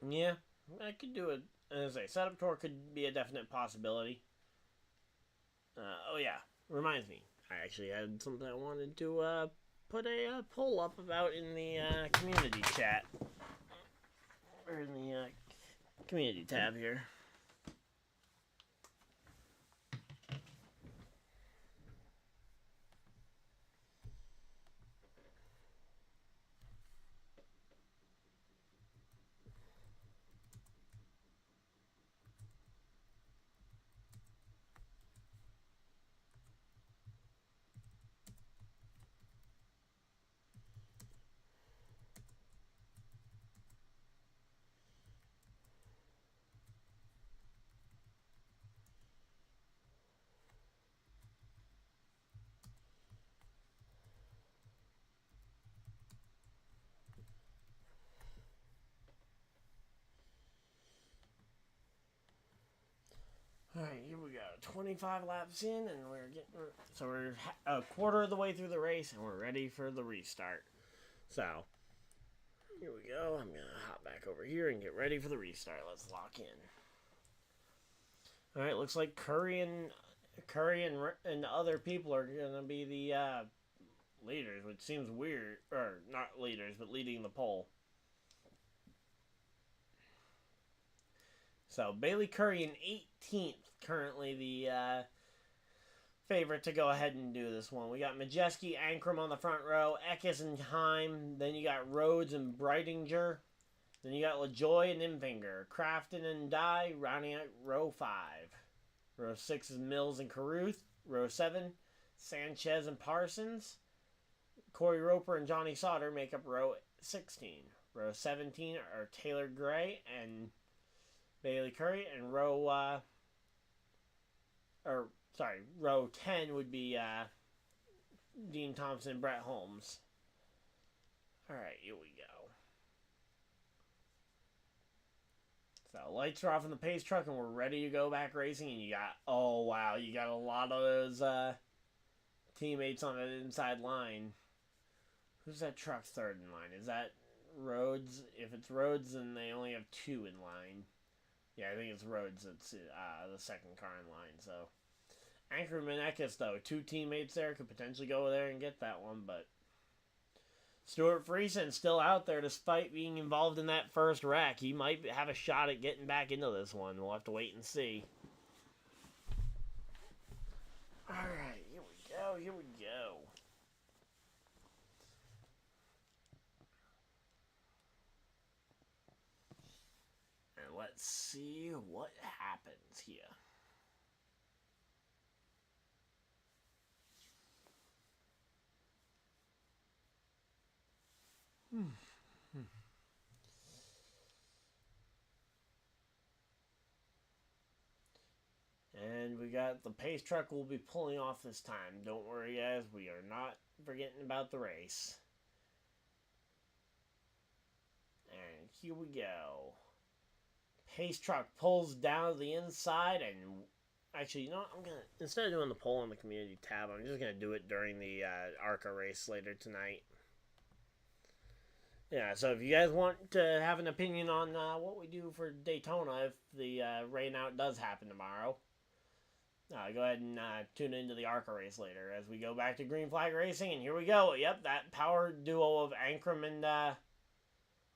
yeah, I could do it. As I say, setup tour could be a definite possibility. Oh yeah, reminds me. I actually had something I wanted to put a poll up about in the community chat. Or in the community tab here. 25 laps in, and we're a quarter of the way through the race, and we're ready for the restart. So here we go. I'm gonna hop back over here and get ready for the restart. Let's lock in. All right, looks like Curry and other people are gonna be the leaders, which seems weird, or not leaders, but leading the poll. So Bailey Curry in 18th, currently the favorite to go ahead and do this one. We got Majeski, Ankrum on the front row, Eckes and Heim. Then you got Rhodes and Breitinger. Then you got LaJoie and Imfinger, Crafton and Dye, rounding out row 5. Row 6 is Mills and Carruth. Row 7, Sanchez and Parsons. Corey Roper and Johnny Sauter make up row 16. Row 17 are Taylor Gray and Bailey Curry, and row 10 would be Dean Thompson and Brett Holmes. Alright, here we go. So, lights are off in the pace truck, and we're ready to go back racing, and you got a lot of those teammates on the inside line. Who's that truck's third in line? Is that Rhodes? If it's Rhodes, then they only have 2 in line. Yeah, I think it's Rhodes that's the second car in line. So, Ankrum and Eckes, though, 2 teammates there, could potentially go there and get that one. But Stuart Friesen still out there despite being involved in that first wreck. He might have a shot at getting back into this one. We'll have to wait and see. Alright, here we go. Let's see what happens here. And we got the pace truck will be pulling off this time. Don't worry, guys. We are not forgetting about the race. And here we go. Pace truck pulls down to the inside, and actually, you know what? I'm gonna, instead of doing the poll on the community tab, I'm just gonna do it during the ARCA race later tonight. Yeah, so if you guys want to have an opinion on what we do for Daytona if the rain out does happen tomorrow, go ahead and tune into the ARCA race later as we go back to green flag racing. And here we go. Yep, that power duo of Ankrum and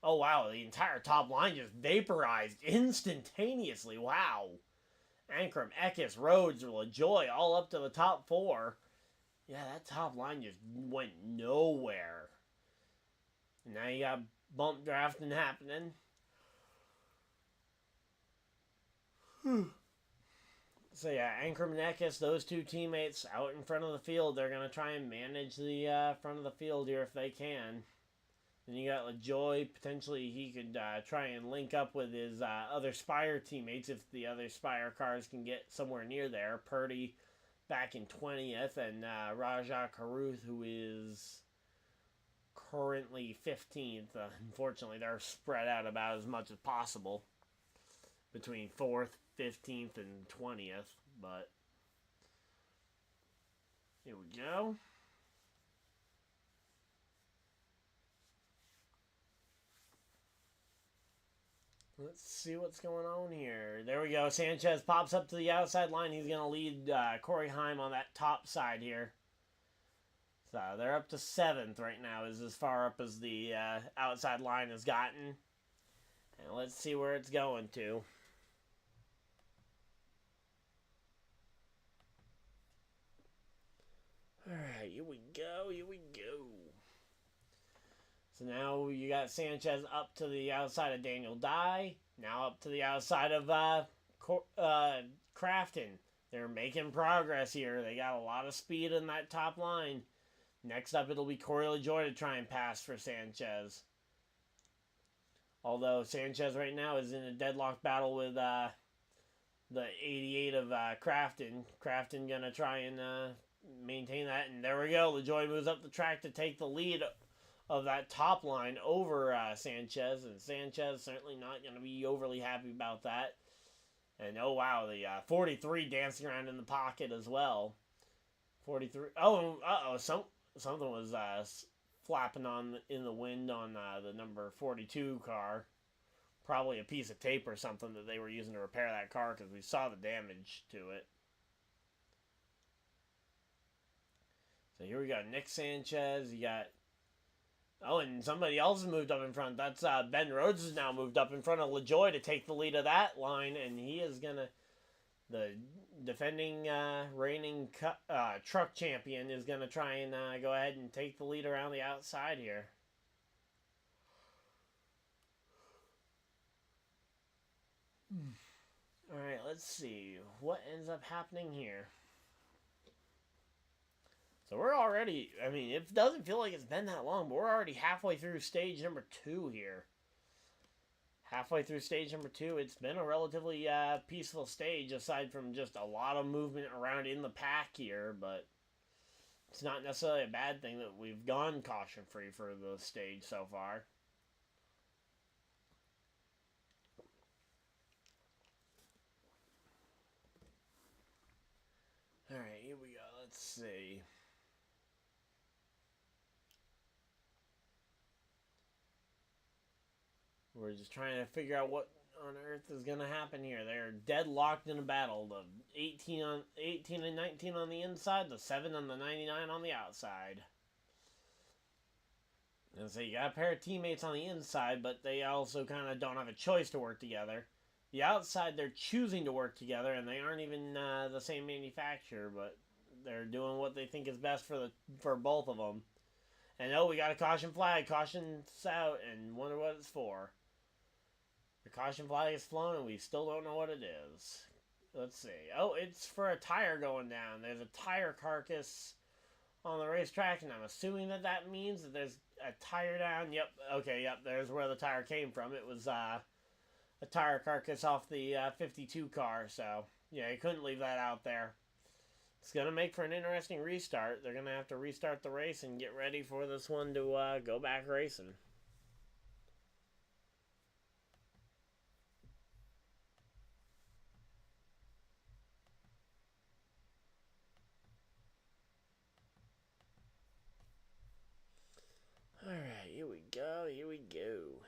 oh, wow, the entire top line just vaporized instantaneously. Wow. Ankrum, Eckes, Rhodes, LaJoie, all up to the top 4. Yeah, that top line just went nowhere. And now you got bump drafting happening. So yeah, Ankrum and Eckes, those 2 teammates out in front of the field. They're going to try and manage the front of the field here if they can. Then you got LaJoie. Potentially he could try and link up with his other Spire teammates if the other Spire cars can get somewhere near there. Purdy back in 20th, and Rajah Carruth, who is currently 15th. Unfortunately, they're spread out about as much as possible between 4th, 15th, and 20th. But here we go. Let's see what's going on here. There we go. Sanchez pops up to the outside line. He's going to lead Corey Heim on that top side here. So they're up to 7th right now, is as far up as the outside line has gotten. And let's see where it's going to. Alright, here we go. So now you got Sanchez up to the outside of Daniel Dye. Now up to the outside of Crafton. They're making progress here. They got a lot of speed in that top line. Next up, it'll be Corey LaJoie to try and pass for Sanchez. Although Sanchez right now is in a deadlock battle with the 88 of Crafton. Crafton going to try and maintain that. And there we go. LaJoie moves up the track to take the lead of that top line over Sanchez, and Sanchez certainly not going to be overly happy about that. And oh wow, the 43 dancing around in the pocket as well. 43. Oh, something was flapping on in the wind on the number 42 car. Probably a piece of tape or something that they were using to repair that car, because we saw the damage to it. So here we got Nick Sanchez. You got... Oh, and somebody else has moved up in front. That's Ben Rhodes has now moved up in front of LaJoie to take the lead of that line, and he is going to... The defending reigning truck champion is going to try and go ahead and take the lead around the outside here. Alright, let's see what ends up happening here. So we're already, I mean, it doesn't feel like it's been that long, but we're already halfway through stage number 2 here. Halfway through stage number 2, it's been a relatively peaceful stage, aside from just a lot of movement around in the pack here, but it's not necessarily a bad thing that we've gone caution-free for the stage so far. Alright, here we go. Let's see. We're just trying to figure out what on earth is going to happen here. They're deadlocked in a battle. The 18 and 19 on the inside, the 7 and the 99 on the outside. And so you got a pair of teammates on the inside, but they also kind of don't have a choice to work together. The outside, they're choosing to work together, and they aren't even the same manufacturer, but they're doing what they think is best for both of them. And oh, we got a caution flag. Caution's out, and wonder what it's for. The caution flag is flown, and we still don't know what it is. Let's see. Oh, it's for a tire going down. There's a tire carcass on the racetrack, and I'm assuming that that means that there's a tire down. Yep, okay, yep, there's where the tire came from. It was a tire carcass off the 52 car, so yeah, you couldn't leave that out there. It's going to make for an interesting restart. They're going to have to restart the race and get ready for this one to go back racing. Alright, here we go, here we go.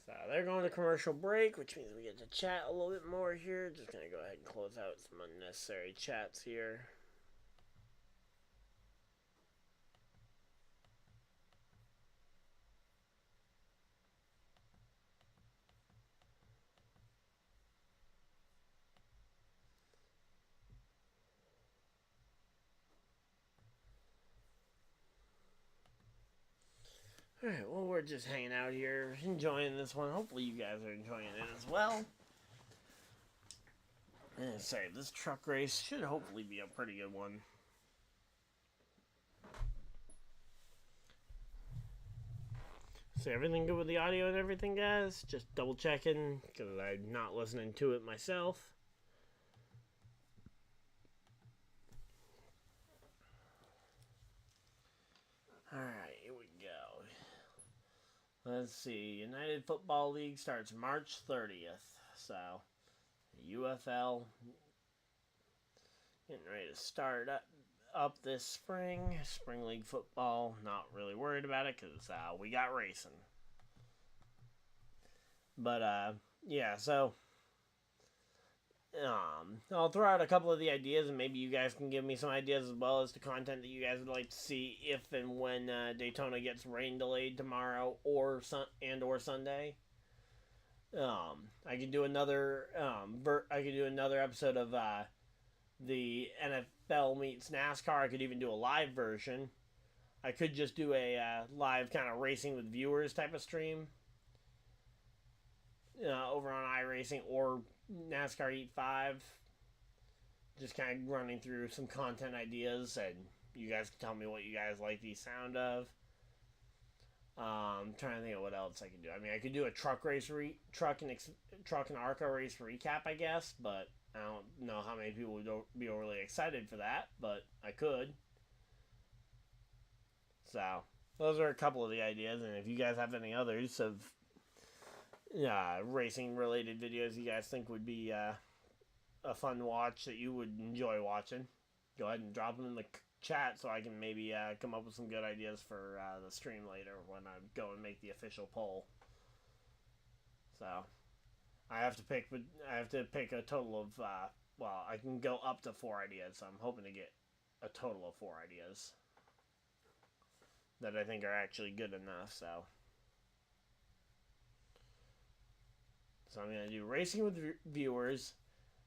So they're going to commercial break, which means we get to chat a little bit more here. Just going to go ahead and close out some unnecessary chats here. Alright, well, we're just hanging out here, enjoying this one. Hopefully you guys are enjoying it as well. And say, this truck race should hopefully be a pretty good one. So everything good with the audio and everything, guys? Just double checking, because I'm not listening to it myself. Alright. Let's see. United Football League starts March 30th. So, UFL getting ready to start up this spring. Spring League football, not really worried about it because we got racing. But, yeah, so I'll throw out a couple of the ideas, and maybe you guys can give me some ideas as well as to content that you guys would like to see if and when Daytona gets rain delayed tomorrow or Sunday. I could do another episode of the NFL meets NASCAR. I could even do a live version. I could just do a live kind of racing with viewers type of stream over on iRacing or NASCAR Heat 5, just kind of running through some content ideas, and you guys can tell me what you guys like the sound of. I'm trying to think of what else I could do. I mean, I could do a truck and ARCA race recap, I guess, but I don't know how many people would be overly excited for that, but I could. So, those are a couple of the ideas, and if you guys have any others of racing related videos you guys think would be a fun watch that you would enjoy watching, go ahead and drop them in the chat so I can maybe come up with some good ideas for the stream later when I go and make the official poll. So I have to pick a total of well, I can go up to 4 ideas, so I'm hoping to get a total of 4 ideas that I think are actually good enough. So I'm going to do Racing with Viewers,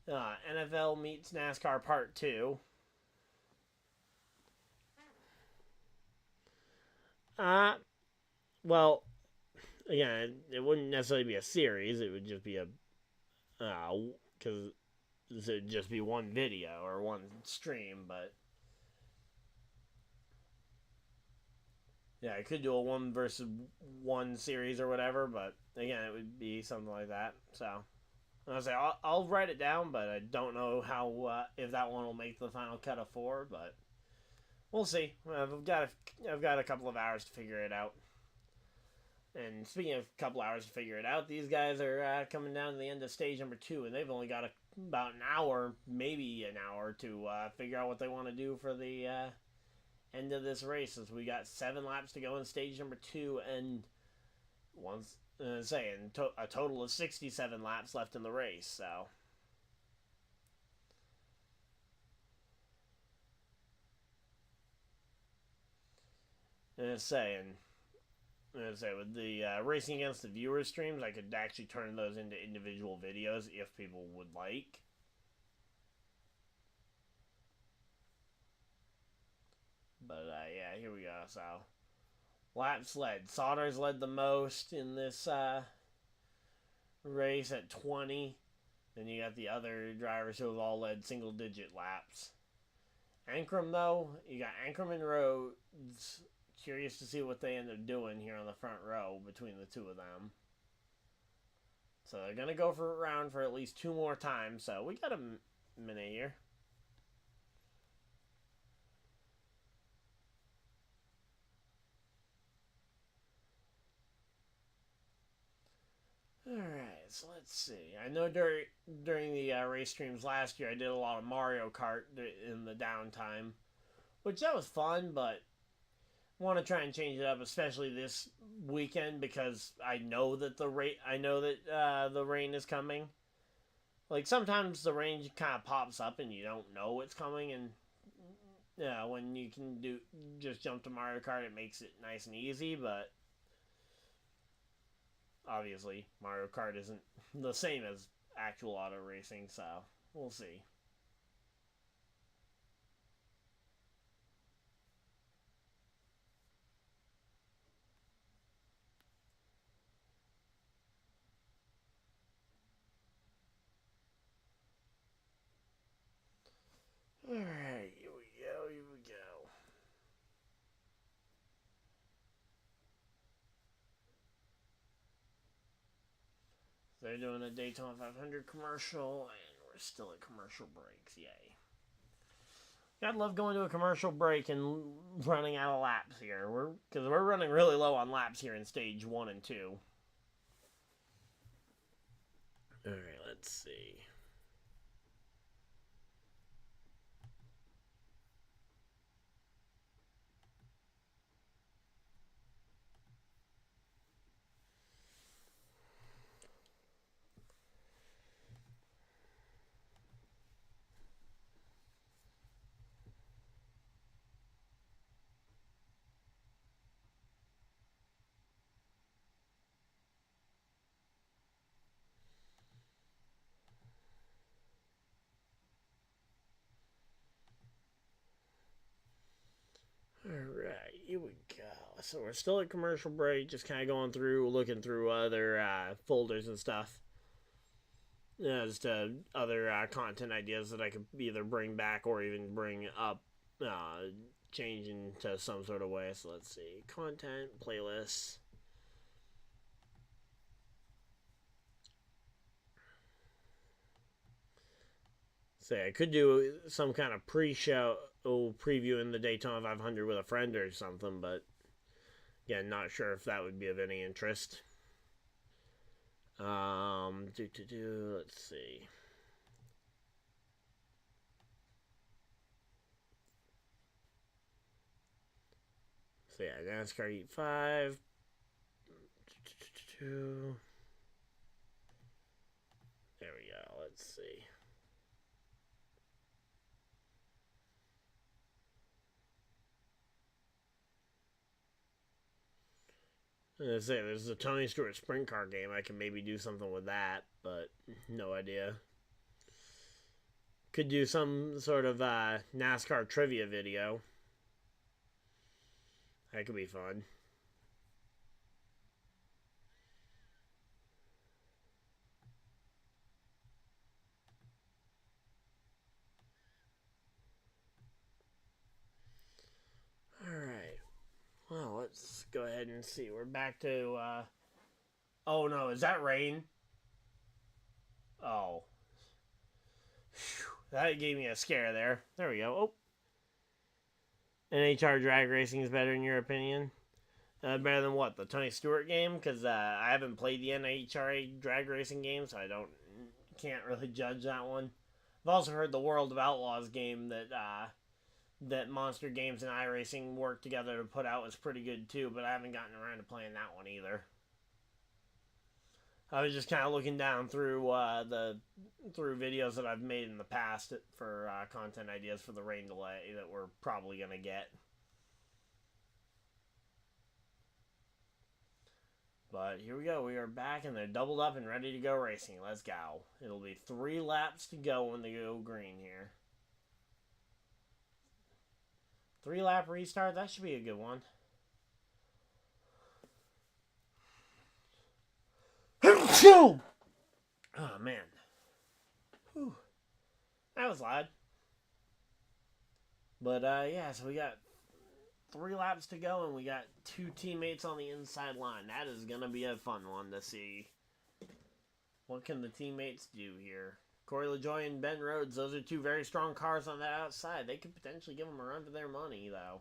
NFL meets NASCAR Part 2. Well, again, it wouldn't necessarily be a series. It would just be a, because it would just be one video or one stream, but yeah, I could do a 1 versus 1 series or whatever, but again, it would be something like that. So I'll say I'll write it down, but I don't know how if that one will make the final cut of 4, but we'll see. I've got a couple of hours to figure it out. And speaking of a couple hours to figure it out, these guys are coming down to the end of stage number 2, and they've only got about an hour, maybe an hour, to figure out what they want to do for the end of this race. As we got 7 laps to go in stage number 2, and a total of 67 laps left in the race. So with the Racing Against the Viewers streams, I could actually turn those into individual videos if people would like. But yeah, here we go. So laps led. Sauter's led the most in this race at 20. Then you got the other drivers who have all led single-digit laps. Ankrum, though, you got Ankrum and Rhodes. Curious to see what they end up doing here on the front row between the two of them. So they're going to go for a round for at least 2 more times. So we got a minute here. Alright, so let's see. I know during the race streams last year, I did a lot of Mario Kart in the downtime, which that was fun, but want to try and change it up, especially this weekend, because I know that the rain is coming. Like, sometimes the rain kind of pops up and you don't know it's coming, and yeah, when you can just jump to Mario Kart, it makes it nice and easy, but obviously Mario Kart isn't the same as actual auto racing, so we'll see. Alright, here we go. They're doing a Daytona 500 commercial, and we're still at commercial breaks, yay. I'd love going to a commercial break and running out of laps here, because we're running really low on laps here in stage 1 and 2. Alright, let's see. Alright, here we go. So we're still at commercial break, just kind of going through, looking through other folders and stuff. As to other content ideas that I could either bring back or even bring up, change into some sort of way. So let's see. Content, playlists. Say I could do some kind of pre-show previewing the Daytona 500 with a friend or something, but again, not sure if that would be of any interest. Let's see. So yeah, NASCAR Heat 5. There we go. Let's see. There's a Tony Stewart sprint car game. I can maybe do something with that, but no idea. Could do some sort of NASCAR trivia video. That could be fun. Alright. Well, let's go ahead and see. We're back to... Oh, no. Is that rain? Oh. Whew. That gave me a scare there. There we go. Oh. NHR drag racing is better in your opinion? Better than what? The Tony Stewart game? Because I haven't played the NHRA drag racing game, so I can't really judge that one. I've also heard the World of Outlaws game that Monster Games and iRacing worked together to put out was pretty good too, but I haven't gotten around to playing that one either. I was just kind of looking down through through videos that I've made in the past for content ideas for the rain delay that we're probably going to get. But here we go. We are back, and they're doubled up and ready to go racing. Let's go. It'll be 3 laps to go when they go green here. 3-lap restart. That should be a good one. Oh, man. Whew. That was loud. But, yeah, so we got 3 laps to go, and we got 2 teammates on the inside line. That is going to be a fun one to see. What can the teammates do here? Corey LaJoie and Ben Rhodes, those are 2 very strong cars on the outside. They could potentially give them a run for their money, though.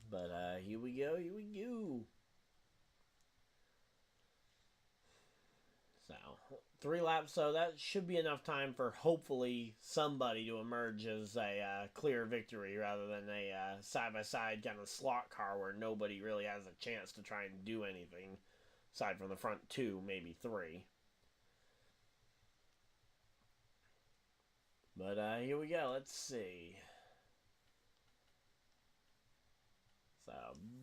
But, here we go, here we go. So, 3 laps, so that should be enough time for hopefully somebody to emerge as a clear victory rather than a side-by-side kind of slot car where nobody really has a chance to try and do anything aside from the front 2, maybe 3. But here we go, let's see. So,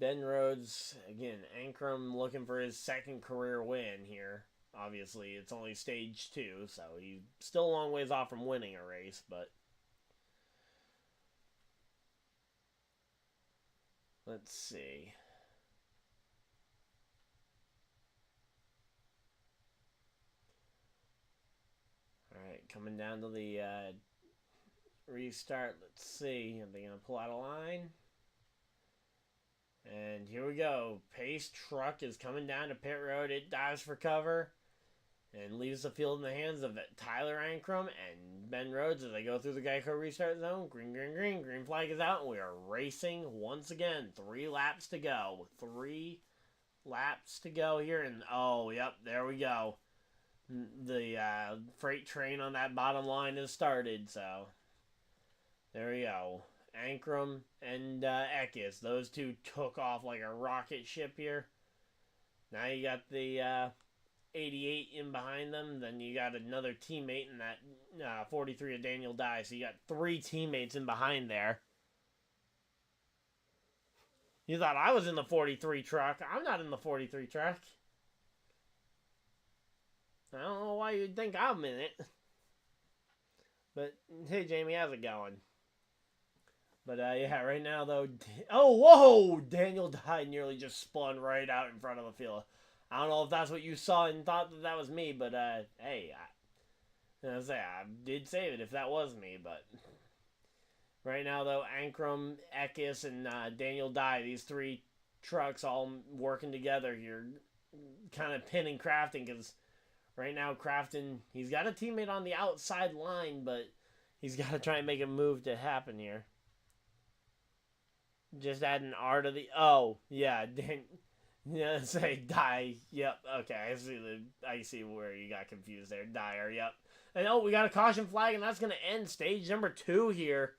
Ben Rhodes, again, Ankrum looking for his 2nd career win here. Obviously, it's only stage 2, so he's still a long ways off from winning a race, but let's see. Alright, coming down to the restart. Let's see. Are they going to pull out a line? And here we go. Pace truck is coming down to pit road. It dives for cover and leaves the field in the hands of Tyler Ankrum and Ben Rhodes as they go through the Geico restart zone. Green, green, green. Green flag is out, and we are racing once again. 3 laps to go. 3 laps to go here. And, oh, yep, there we go. The freight train on that bottom line has started, so there we go. Ankrum and Eckes, those 2 took off like a rocket ship here. Now you got the 88 in behind them. Then you got another teammate in that 43 of Daniel Dye. So you got 3 teammates in behind there. You thought I was in the 43 truck. I'm not in the 43 truck. I don't know why you'd think I'm in it. But, hey, Jamie, how's it going? But, yeah, right now, though... Oh, whoa! Daniel Dye nearly just spun right out in front of the field. I don't know if that's what you saw and thought that was me, but, hey, I did save it if that was me, but... Right now, though, Ankrum, Eckes, and Daniel Dye, these 3 trucks all working together here, kind of pinning Crafton, because right now, Crafton, he's got a teammate on the outside line, but he's got to try and make a move to happen here. Just add an R to the... Oh, yeah. Yeah, say die. Yep. Okay, I see where you got confused there. Dyer. Yep. And oh, we got a caution flag, and that's gonna end stage number 2 here.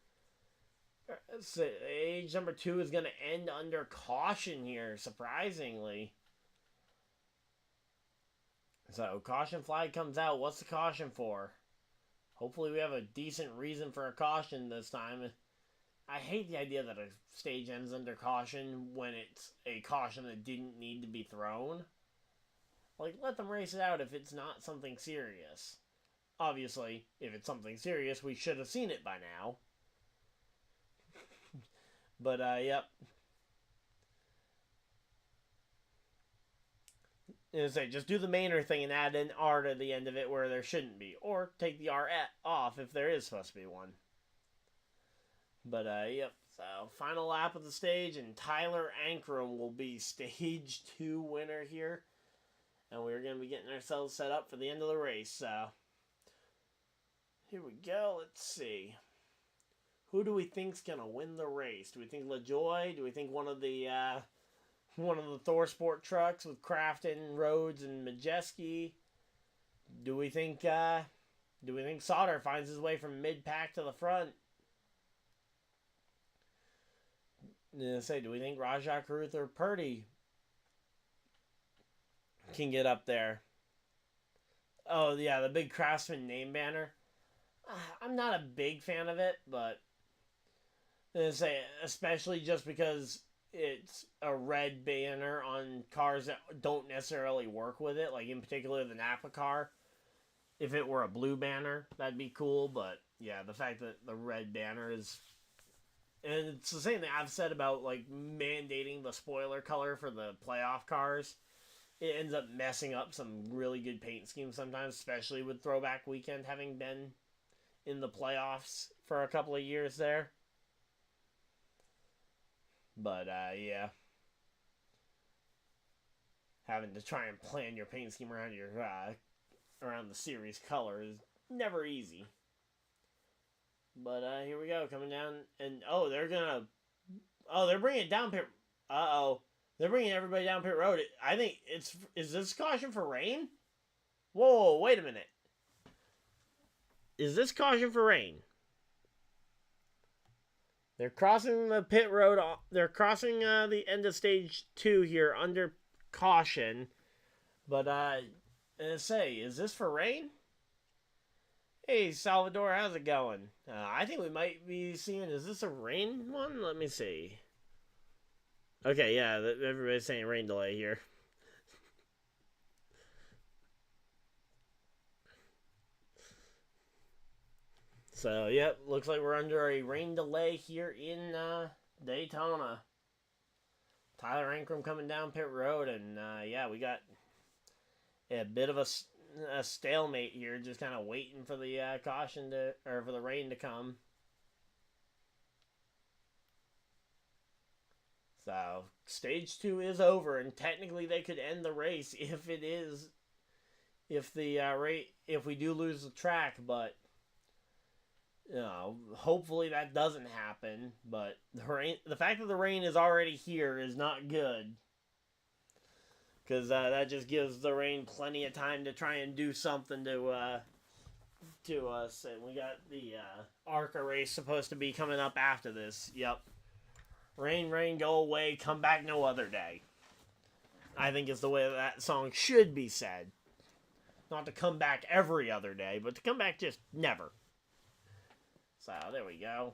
Stage number 2 is gonna end under caution here, surprisingly. So caution flag comes out. What's the caution for? Hopefully we have a decent reason for a caution this time. I hate the idea that a stage ends under caution when it's a caution that didn't need to be thrown. Like, let them race it out if it's not something serious. Obviously, if it's something serious, we should have seen it by now. But, yep. And say, just do the mainer thing and add an R to the end of it where there shouldn't be. Or take the R off if there is supposed to be one. But, yep. So, final lap of the stage, and Tyler Ankrum will be stage 2 winner here. And we're going to be getting ourselves set up for the end of the race. So, here we go. Let's see. Who do we think's going to win the race? Do we think LaJoie? Do we think one of the Thor Sport trucks with Crafton, Rhodes, and Majeski? Do we think Sauter finds his way from mid-pack to the front? Do we think Rajah Caruth or Purdy can get up there? Oh, yeah, the big Craftsman name banner. I'm not a big fan of it, but especially just because it's a red banner on cars that don't necessarily work with it, like in particular the Napa car. If it were a blue banner, that'd be cool, but yeah, the fact that the red banner is... And it's the same thing I've said about, like, mandating the spoiler color for the playoff cars. It ends up messing up some really good paint schemes sometimes, especially with Throwback Weekend having been in the playoffs for a couple of years there. But, yeah. Having to try and plan your paint scheme around your, around the series color is never easy. But, here we go, coming down, and, they're bringing it down pit, they're bringing everybody down pit road. I think is this caution for rain? Whoa, wait a minute. Is this caution for rain? They're crossing the pit road, they're crossing, the end of stage 2 here under caution, but, is this for rain? Hey, Salvador, how's it going? I think we might be seeing... Is this a rain one? Let me see. Okay, yeah, everybody's saying rain delay here. So, yep, looks like we're under a rain delay here in Daytona. Tyler Ankrum coming down pit road, and, yeah, we got a bit of a stalemate here, just kind of waiting for the for the rain to come. So stage 2 is over, and technically they could end the race if we do lose the track, but hopefully that doesn't happen. But the fact that the rain is already here is not good. Because that just gives the rain plenty of time to try and do something to us. And we got the ARCA race supposed to be coming up after this. Yep. Rain, rain, go away, come back no other day. I think is the way that song should be said. Not to come back every other day, but to come back just never. So, there we go.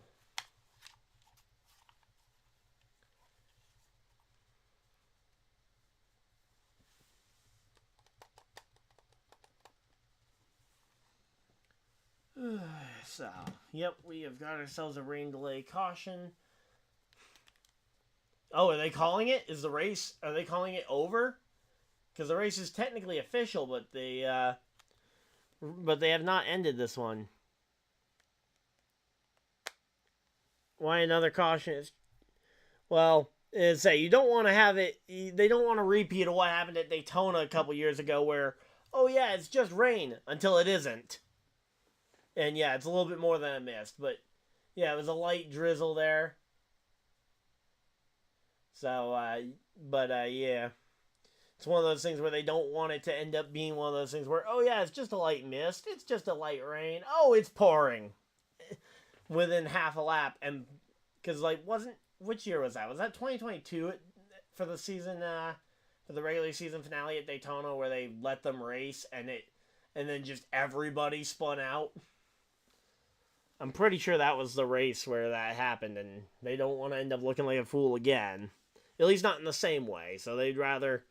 So, yep, we have got ourselves a rain delay caution. Oh, are they calling it? Are they calling it over? Because the race is technically official, but they have not ended this one. Why another caution? Well, you don't want to have it, they don't want to repeat of what happened at Daytona a couple years ago where, oh yeah, it's just rain, until it isn't. And yeah, it's a little bit more than I missed, but yeah, it was a light drizzle there. So, yeah. It's one of those things where they don't want it to end up being one of those things where, oh yeah, it's just a light mist, it's just a light rain, oh, it's pouring within half a lap. And because, like, which year was that? Was that 2022 for the season, for the regular season finale at Daytona, where they let them race and then just everybody spun out? I'm pretty sure that was the race where that happened, and they don't want to end up looking like a fool again. At least not in the same way, so they'd rather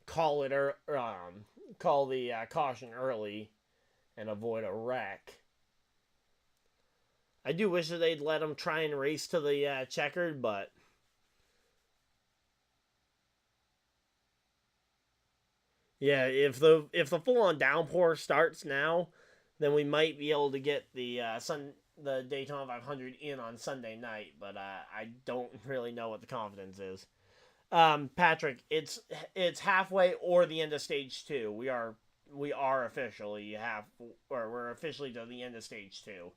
call the caution early and avoid a wreck. I do wish that they'd let them try and race to the checkered, but yeah, if the full-on downpour starts now, then we might be able to get the Daytona 500 in on Sunday night, but I don't really know what the confidence is. Patrick, it's halfway or the end of stage 2. We are officially we're officially to the end of stage 2.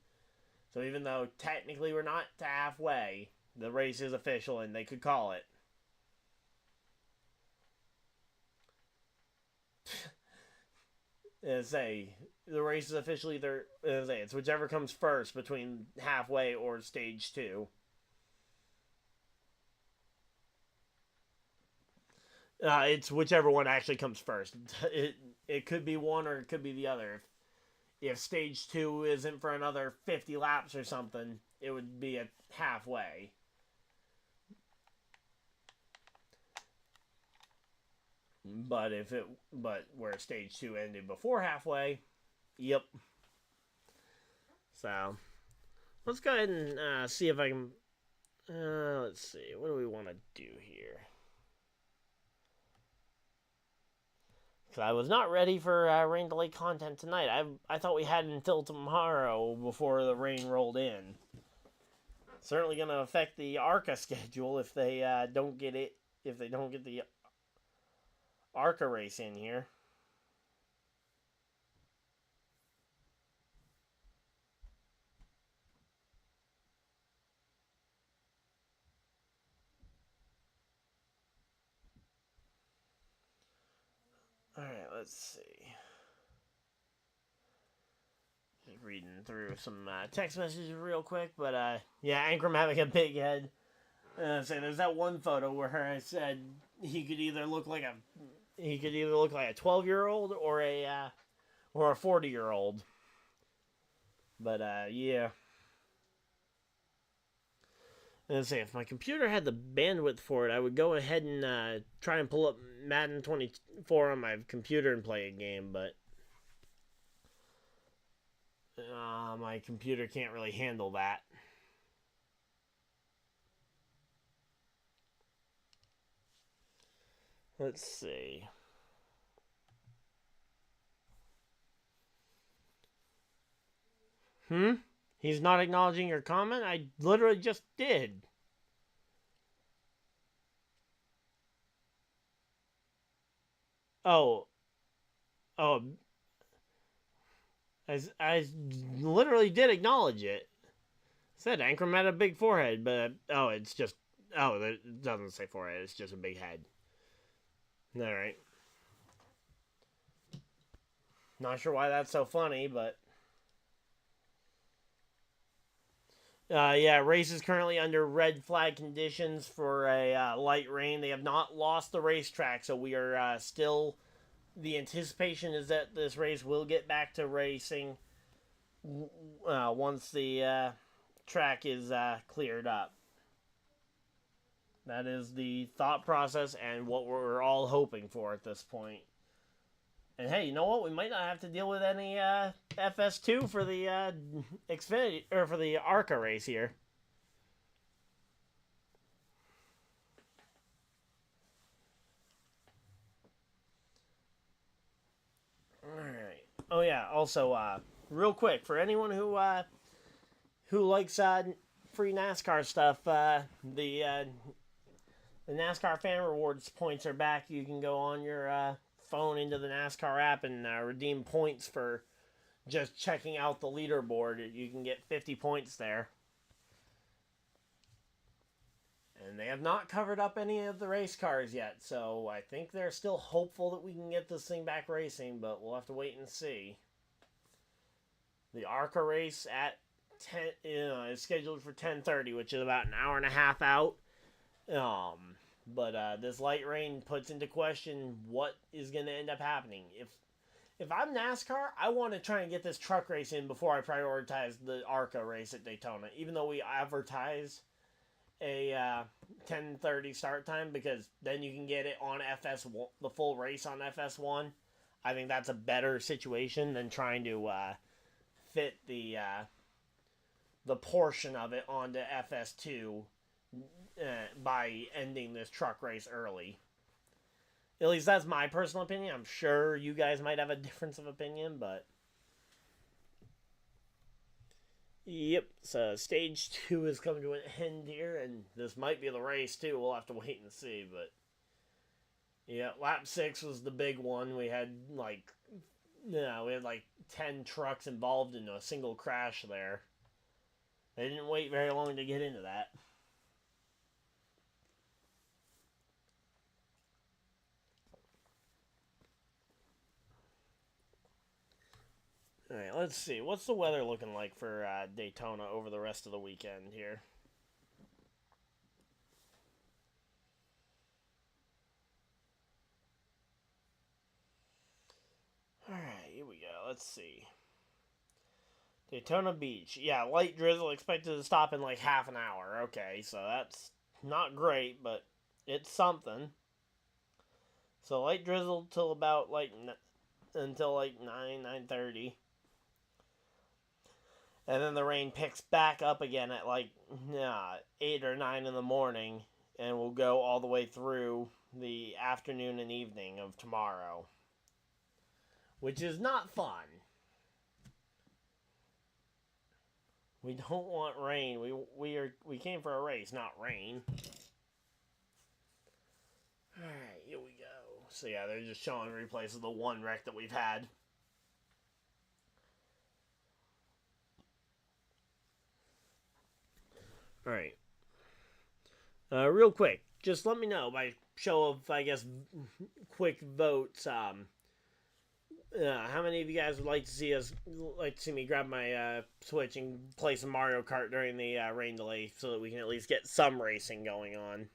So even though technically we're not to halfway, the race is official and they could call it. The race is officially it's whichever comes first between halfway or stage 2. It's whichever one actually comes first. It could be one or it could be the other. If stage 2 isn't for another 50 laps or something, it would be at halfway. But where stage 2 ended before halfway, yep. So let's go ahead and see if I can. Let's see. What do we want to do here? Because I was not ready for rain delay content tonight. I thought we had until tomorrow before the rain rolled in. Certainly going to affect the ARCA schedule if they don't get it. If they don't get the ARCA race in here. Alright, let's see. Just reading through some text messages real quick, but yeah, Ankrum having a big head. So there's that one photo where I said he could either look like a 12-year-old or a 40-year-old. But yeah. And say if my computer had the bandwidth for it, I would go ahead and try and pull up Madden 24 on my computer and play a game, but my computer can't really handle that. Let's see. He's not acknowledging your comment? I literally just did. Oh. I literally did acknowledge it. Said Ankrum had a big forehead, but it doesn't say forehead. It's just a big head. All right. Not sure why that's so funny, but yeah, race is currently under red flag conditions for a light rain. They have not lost the racetrack, so we are still. The anticipation is that this race will get back to racing once the track is cleared up. That is the thought process and what we're all hoping for at this point. And hey, you know what? We might not have to deal with any FS2 for the Xfinity or for the ARCA race here. All right. Oh yeah. Also, real quick for anyone who likes free NASCAR stuff, the NASCAR fan rewards points are back. You can go on your phone into the NASCAR app and redeem points for just checking out the leaderboard. You can get 50 points there. And they have not covered up any of the race cars yet, so I think they're still hopeful that we can get this thing back racing, but we'll have to wait and see. The ARCA race at 10 is scheduled for 10:30, which is about an hour and a half out. But this light rain puts into question what is going to end up happening. If I'm NASCAR, I want to try and get this truck race in before I prioritize the ARCA race at Daytona, even though we advertise a 10:30 start time, because then you can get it on FS1, the full race on FS1. I think that's a better situation than trying to fit the portion of it onto FS2 by ending this truck race early. At least that's my personal opinion. I'm sure you guys might have a difference of opinion, but yep, so stage 2 is coming to an end here, and this might be the race too. We'll have to wait and see, but yeah, lap 6 was the big one. We had like 10 trucks involved in a single crash there. They didn't wait very long to get into that. Alright, let's see. What's the weather looking like for Daytona over the rest of the weekend here? Alright, here we go. Let's see. Daytona Beach. Yeah, light drizzle expected to stop in like half an hour. Okay, so that's not great, but it's something. So light drizzle till about until 9:30. And then the rain picks back up again at 8 or 9 in the morning, and will go all the way through the afternoon and evening of tomorrow, which is not fun. We don't want rain. We came for a race, not rain. Alright, here we go. So yeah, they're just showing replays of the one wreck that we've had. Alright. Real quick, just let me know by show of, I guess, quick votes. How many of you guys would like to see me grab my Switch and play some Mario Kart during the rain delay, so that we can at least get some racing going on?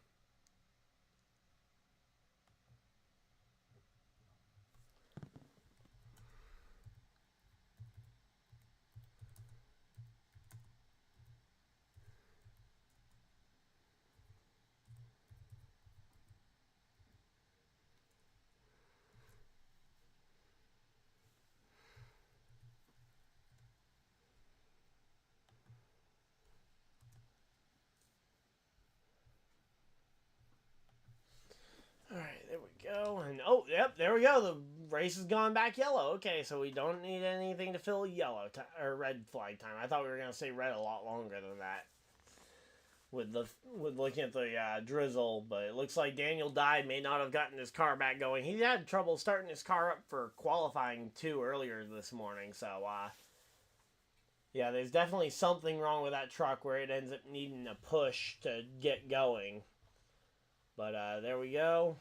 Alright, there we go. And oh, yep, there we go. The race has gone back yellow. Okay, so we don't need anything to fill yellow or red flag time. I thought we were going to say red a lot longer than that with looking at the drizzle, but it looks like Daniel Dye may not have gotten his car back going. He had trouble starting his car up for qualifying too earlier this morning, so yeah, there's definitely something wrong with that truck where it ends up needing a push to get going. But there we go.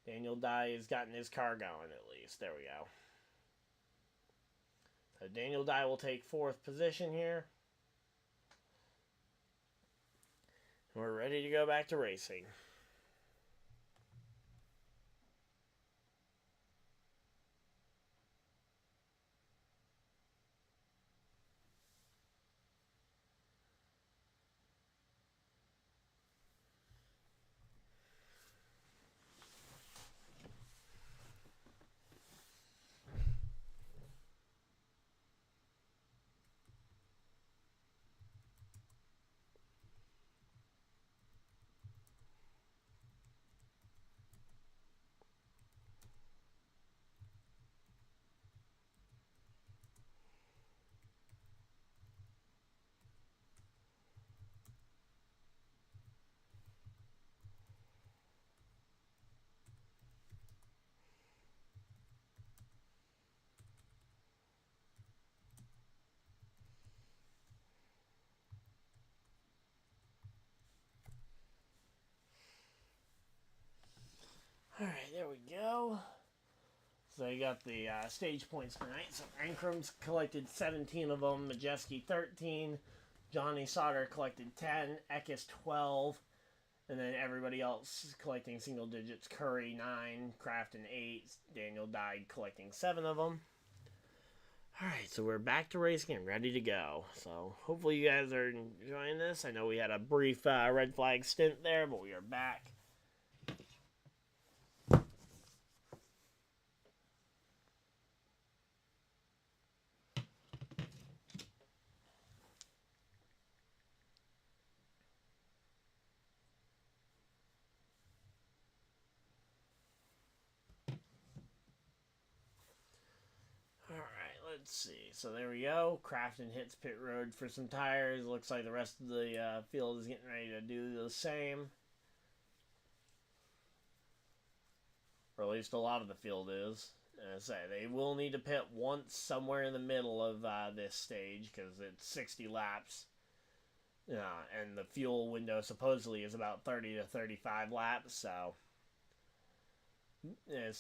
Daniel Dye has gotten his car going at least. There we go. So Daniel Dye will take 4th position here. We're ready to go back to racing. Alright, there we go. So you got the stage points tonight. So Ankram's collected 17 of them, Majeski 13, Johnny Sauter collected 10, Ekis 12, and then everybody else collecting single digits. Curry 9, Crafton 8, Daniel died collecting 7 of them. Alright, so we're back to racing and ready to go. So hopefully you guys are enjoying this. I know we had a brief red flag stint there, but we are back. Let's see. So there we go. Crafton hits pit road for some tires. Looks like the rest of the field is getting ready to do the same. Or at least a lot of the field is. As I say, they will need to pit once somewhere in the middle of this stage because it's 60 laps. And the fuel window supposedly is about 30 to 35 laps. So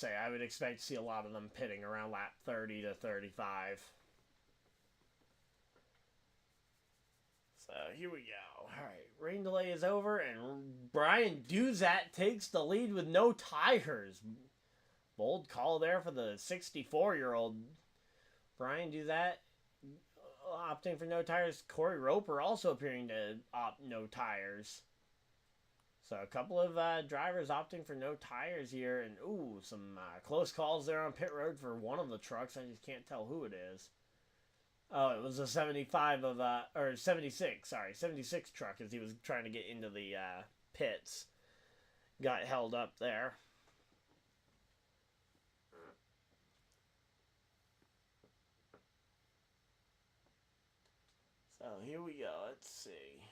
I would expect to see a lot of them pitting around lap 30 to 35. So here we go. Alright, rain delay is over, and Brian Duzat takes the lead with no tires. Bold call there for the 64-year-old. Brian Duzat opting for no tires. Corey Roper also appearing to opt no tires. So a couple of drivers opting for no tires here, and ooh, some close calls there on pit road for one of the trucks. I just can't tell who it is. Oh, it was a 75 of or 76. Sorry, 76 truck as he was trying to get into the pits. Got held up there. So here we go. Let's see.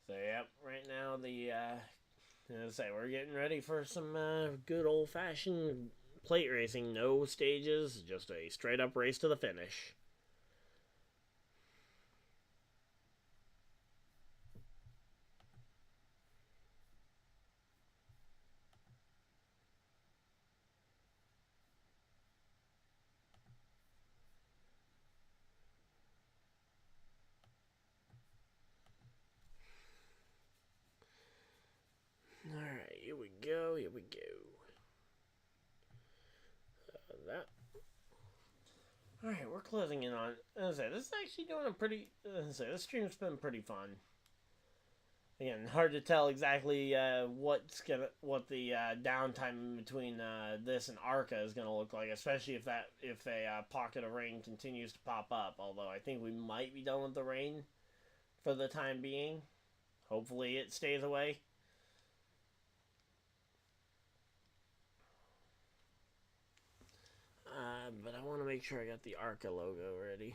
So, yep, right now we're getting ready for some good old-fashioned plate racing. No stages, just a straight-up race to the finish. Alright, here we go. Alright, we're closing in on... This is actually doing a pretty... this stream's been pretty fun. Again, hard to tell exactly what the downtime between this and ARCA is going to look like, especially if a pocket of rain continues to pop up. Although I think we might be done with the rain for the time being. Hopefully it stays away. But I want to make sure I got the ARCA logo ready.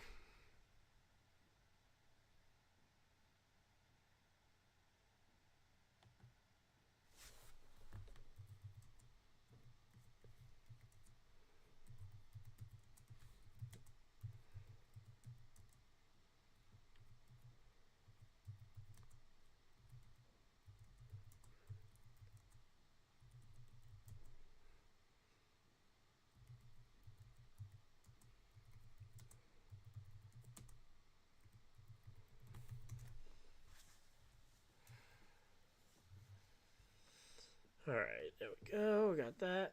Alright, there we go. Got that.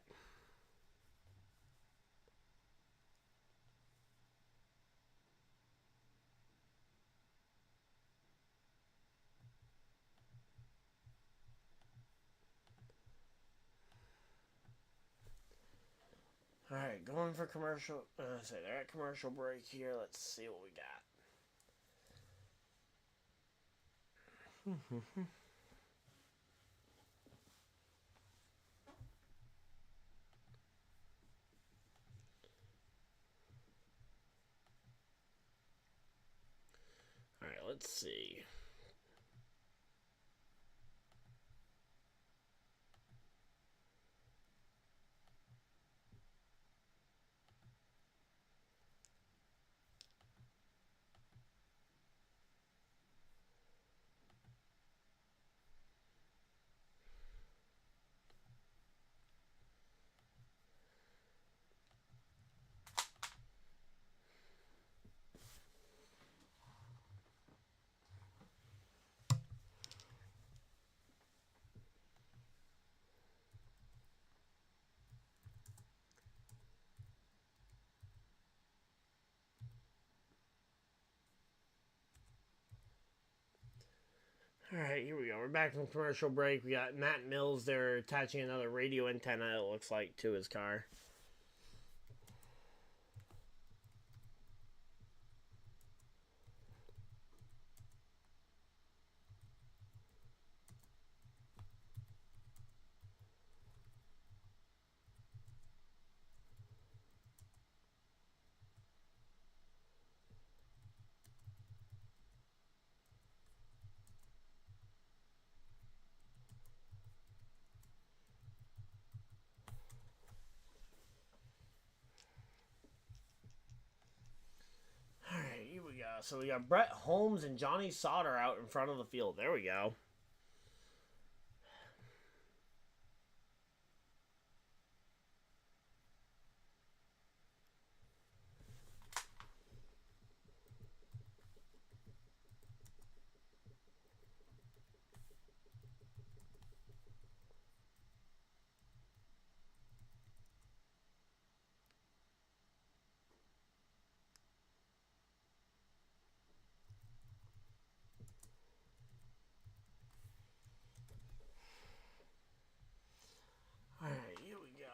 Alright, going for commercial. They're at commercial break here. Let's see what we got. Alright, let's see. Alright, here we go. We're back from commercial break. We got Matt Mills there attaching another radio antenna, it looks like, to his car. So we got Brett Holmes and Johnny Sauter out in front of the field. There we go. Alright, here we go.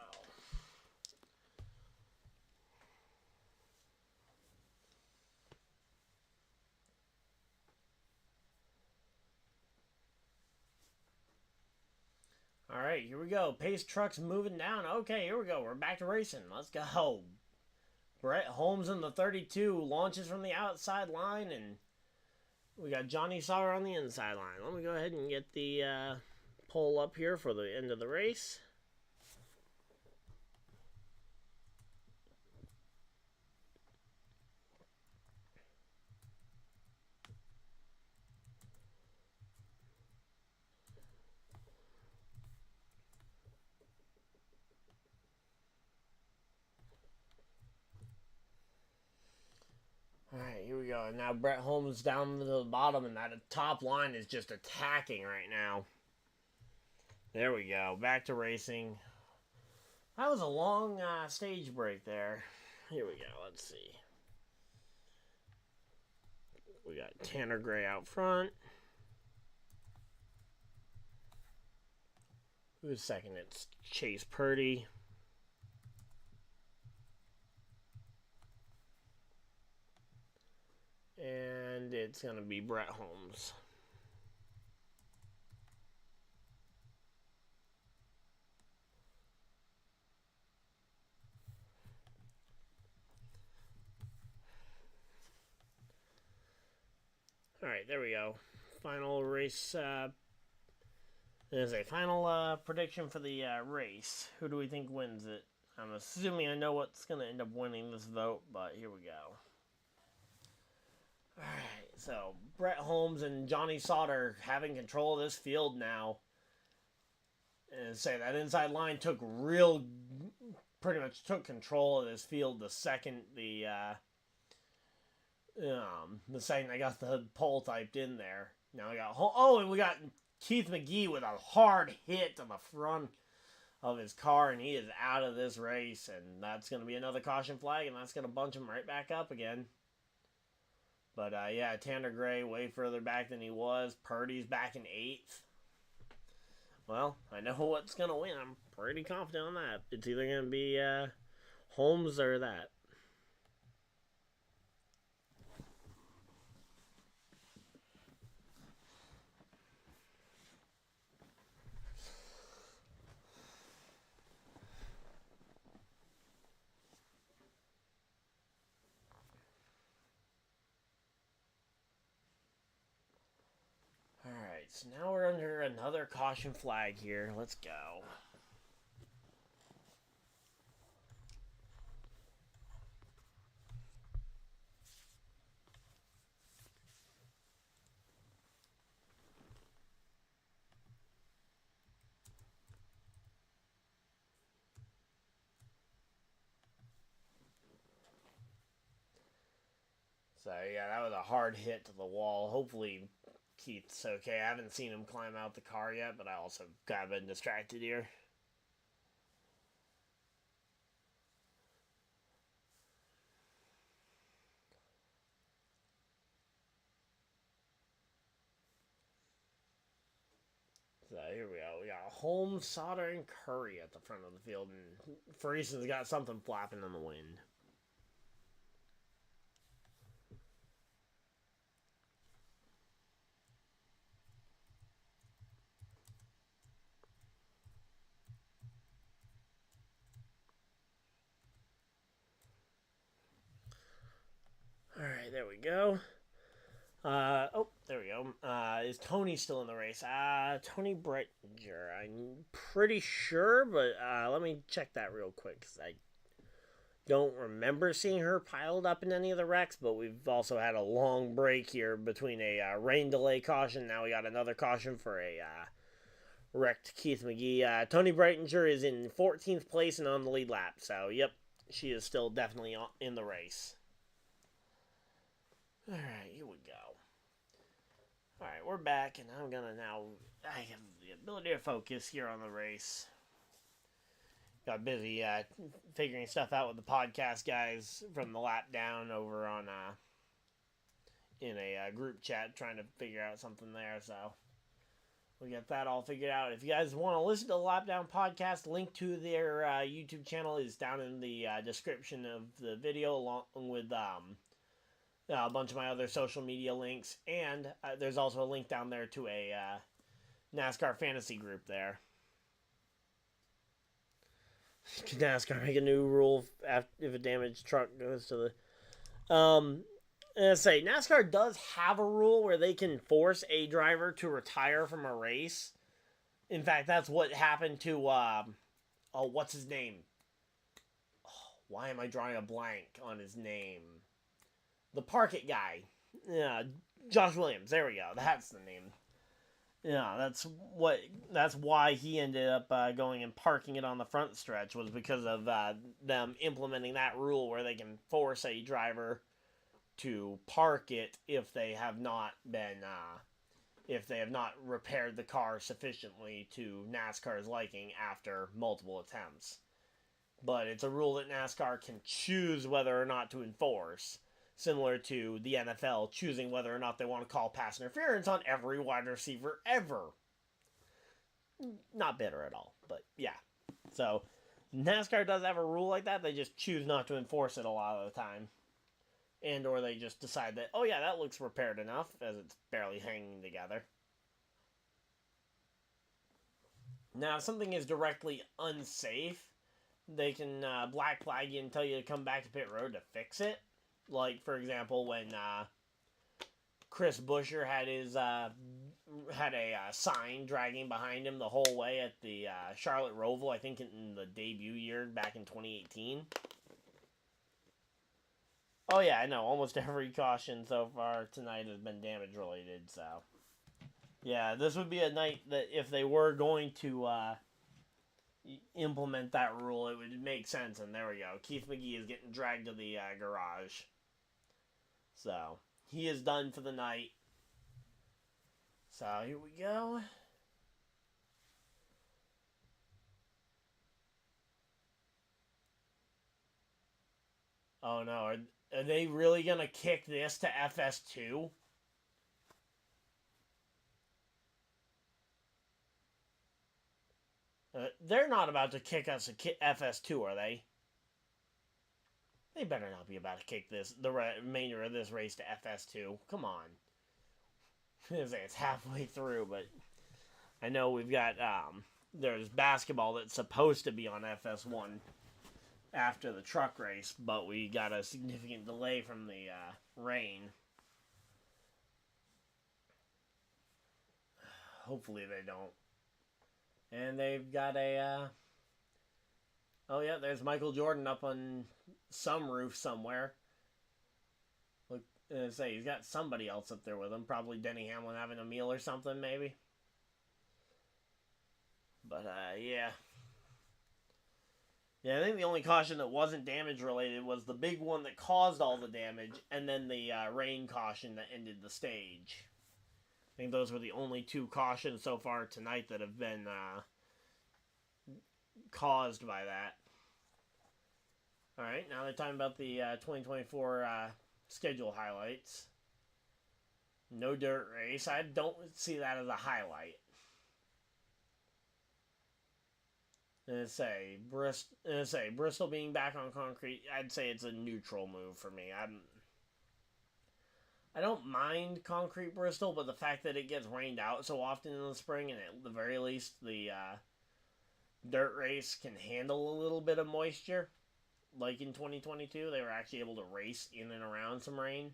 Alright, here we go. Pace trucks moving down. Okay, here we go. We're back to racing. Let's go. Brett Holmes in the 32 launches from the outside line, and we got Johnny Sauter on the inside line. Let me go ahead and get the poll up here for the end of the race. Alright, here we go. Now Brett Holmes down to the bottom, and that top line is just attacking right now. There we go. Back to racing. That was a long stage break there. Here we go. Let's see. We got tannergray out front. Who's second? It's Chase Purdy. And it's going to be Brett Holmes. Alright, there we go. Final race. There's a final prediction for the race. Who do we think wins it? I'm assuming I know what's going to end up winning this vote, but here we go. Alright, so Brett Holmes and Johnny Sauter having control of this field now. And say that inside line pretty much took control of this field the second the second I got the poll typed in there. Now we got, and we got Keith McGee with a hard hit to the front of his car, and he is out of this race, and that's going to be another caution flag, and that's going to bunch him right back up again. But, yeah, tannergray way further back than he was. Purdy's back in 8th. Well, I know what's going to win. I'm pretty confident on that. It's either going to be Holmes or that. Alright, so now we're under another caution flag here. Let's go. So, yeah, that was a hard hit to the wall. Hopefully Keith's okay. I haven't seen him climb out the car yet, but I also got been distracted here. Holmes, Sauter, and Curry at the front of the field. And Frieson's got something flapping in the wind. Alright, there we go. Oh, there we go. Is Tony still in the race? Tony Brettinger. I'm pretty sure, but let me check that real quick, because I don't remember seeing her piled up in any of the wrecks, but we've also had a long break here between a rain delay caution. Now we got another caution for a wrecked Keith McGee. Tony Brettinger is in 14th place and on the lead lap, so yep, she is still definitely in the race. Alright, here we go. Alright, we're back, and I'm gonna now... I have the ability to focus here on the race. Got busy figuring stuff out with the podcast guys from the lap down over on... in a group chat, trying to figure out something there, so... we got that all figured out. If you guys want to listen to the Lap Down podcast, link to their YouTube channel is down in the description of the video, along with... a bunch of my other social media links, and there's also a link down there to a NASCAR fantasy group there. Can NASCAR make a new rule if a damaged truck goes to the... I say, NASCAR does have a rule where they can force a driver to retire from a race. In fact, that's what happened to, what's his name? Oh, why am I drawing a blank on his name? The Park It guy. Yeah, Josh Williams. There we go. That's the name. Yeah, that's why he ended up going and parking it on the front stretch, was because of them implementing that rule where they can force a driver to park it if they have not been if they have not repaired the car sufficiently to NASCAR's liking after multiple attempts. But it's a rule that NASCAR can choose whether or not to enforce. Similar to the NFL choosing whether or not they want to call pass interference on every wide receiver ever. Not bitter at all, but yeah. So, NASCAR does have a rule like that. They just choose not to enforce it a lot of the time. And or they just decide that, oh yeah, that looks repaired enough, as it's barely hanging together. Now, if something is directly unsafe, they can black flag you and tell you to come back to pit road to fix it. Like, for example, when Chris Buescher had his had a sign dragging behind him the whole way at the Charlotte Roval, I think in the debut year back in 2018. Oh yeah, I know. Almost every caution so far tonight has been damage related, so... yeah, this would be a night that if they were going to implement that rule, it would make sense, and there we go. Keith McGee is getting dragged to the garage. So, he is done for the night. So, here we go. Oh no, are they really going to kick this to FS2? They're not about to kick us to FS2, are they? They better not be about to kick the remainder of this race to FS2. Come on. It's halfway through, but I know we've got, there's basketball that's supposed to be on FS1 after the truck race, but we got a significant delay from the rain. Hopefully they don't. And they've got a, oh yeah, there's Michael Jordan up on some roof somewhere. Look, say he's got somebody else up there with him. Probably Denny Hamlin having a meal or something, maybe. But, yeah. Yeah, I think the only caution that wasn't damage related was the big one that caused all the damage, and then the rain caution that ended the stage. I think those were the only two cautions so far tonight that have been caused by that. Alright, now they're talking about the 2024 schedule highlights. No dirt race. I don't see that as a highlight. Bristol being back on concrete, I'd say it's a neutral move for me. I don't mind concrete Bristol, but the fact that it gets rained out so often in the spring, and at the very least the dirt race can handle a little bit of moisture, like in 2022, they were actually able to race in and around some rain,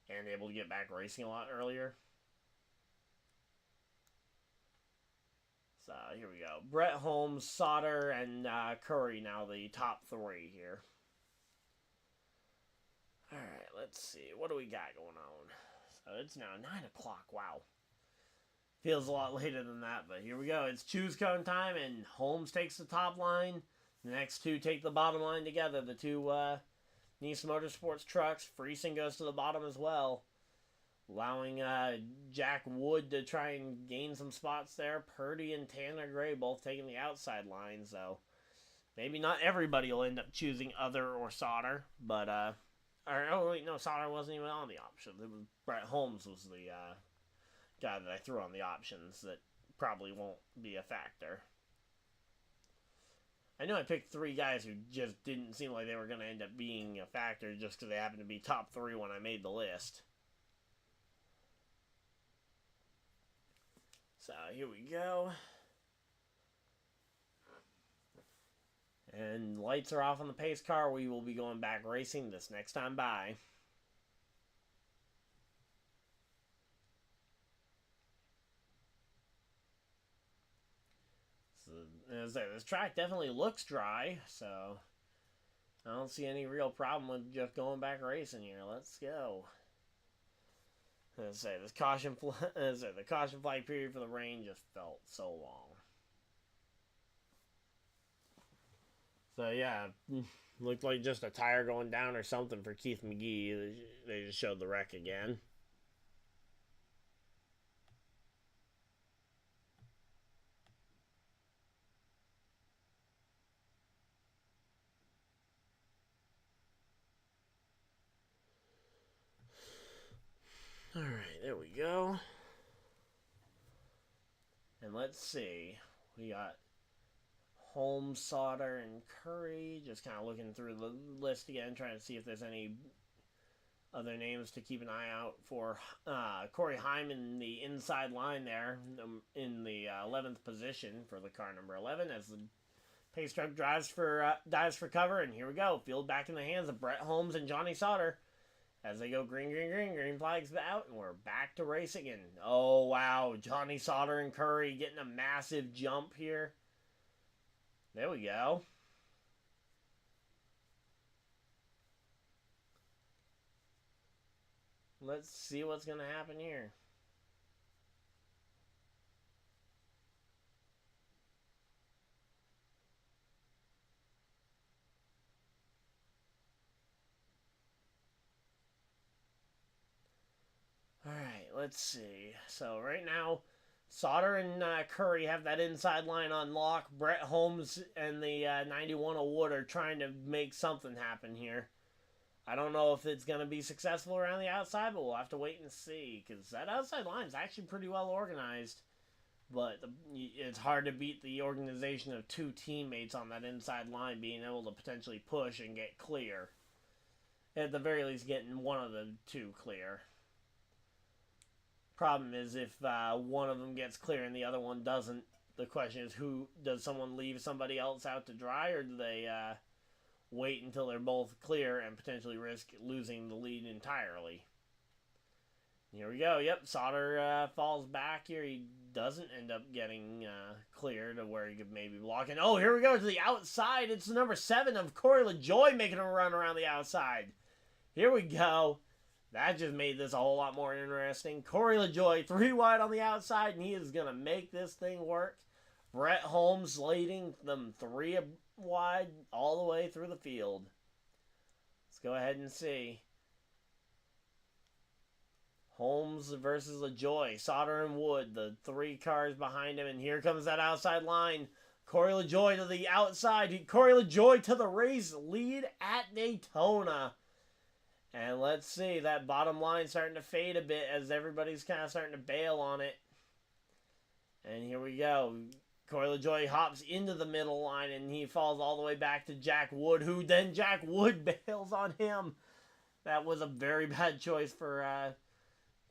and able to get back racing a lot earlier. So here we go. Brett Holmes, Sauter, and Curry now the top three here. Alright, let's see. What do we got going on? So it's now 9 o'clock. Wow. Feels a lot later than that, but here we go. It's choose cone time, and Holmes takes the top line. The next two take the bottom line together. The two Nice Motorsports trucks. Friesen goes to the bottom as well, allowing Jack Wood to try and gain some spots there. Purdy and tannergray both taking the outside line, so maybe not everybody will end up choosing Other or Sauter, but oh wait, no, Sauter wasn't even on the option. It was Brett Holmes was the guy that I threw on the options that probably won't be a factor. I know I picked three guys who just didn't seem like they were going to end up being a factor just because they happened to be top three when I made the list. So here we go. And lights are off on the pace car. We will be going back racing this next time by. So, as I say, this track definitely looks dry, so I don't see any real problem with just going back racing here. Let's go. As I say, the caution flag period for the rain just felt so long. So yeah, looked like just a tire going down or something for Keith McGee. They just showed the wreck again. Alright, there we go. And let's see. We got Holmes, Sauter, and Curry. Just kind of looking through the list again, trying to see if there's any other names to keep an eye out for. Corey Hyman, the inside line there, in the 11th position for the car number 11, as the pace truck dives for cover. And here we go. Field back in the hands of Brett Holmes and Johnny Sauter. As they go green, green, green, green flags out, and we're back to racing. And oh wow, Johnny Sauter and Curry getting a massive jump here. There we go. Let's see what's going to happen here. Alright, let's see. So right now, Sauter and Curry have that inside line on lock. Brett Holmes and the 91 of Wood are trying to make something happen here. I don't know if it's going to be successful around the outside, but we'll have to wait and see, because that outside line is actually pretty well organized. But it's hard to beat the organization of two teammates on that inside line being able to potentially push and get clear. At the very least, getting one of the two clear. Problem is, if one of them gets clear and the other one doesn't, the question is, who does someone leave somebody else out to dry, or do they wait until they're both clear and potentially risk losing the lead entirely? Here we go. Yep, Sauter falls back here. He doesn't end up getting clear to where he could maybe block. And oh, here we go to the outside. It's the number 7 of Corey LaJoie making a run around the outside. Here we go. That just made this a whole lot more interesting. Corey LaJoie, 3 wide on the outside, and he is going to make this thing work. Brett Holmes leading them 3 wide all the way through the field. Let's go ahead and see. Holmes versus LaJoie. Sauter and Wood, the 3 cars behind him, and here comes that outside line. Corey LaJoie to the outside. Corey LaJoie to the race lead at Daytona. And let's see, that bottom line starting to fade a bit as everybody's kind of starting to bail on it. And here we go. Corey LaJoie hops into the middle line, and he falls all the way back to Jack Wood, who then Jack Wood bails on him. That was a very bad choice for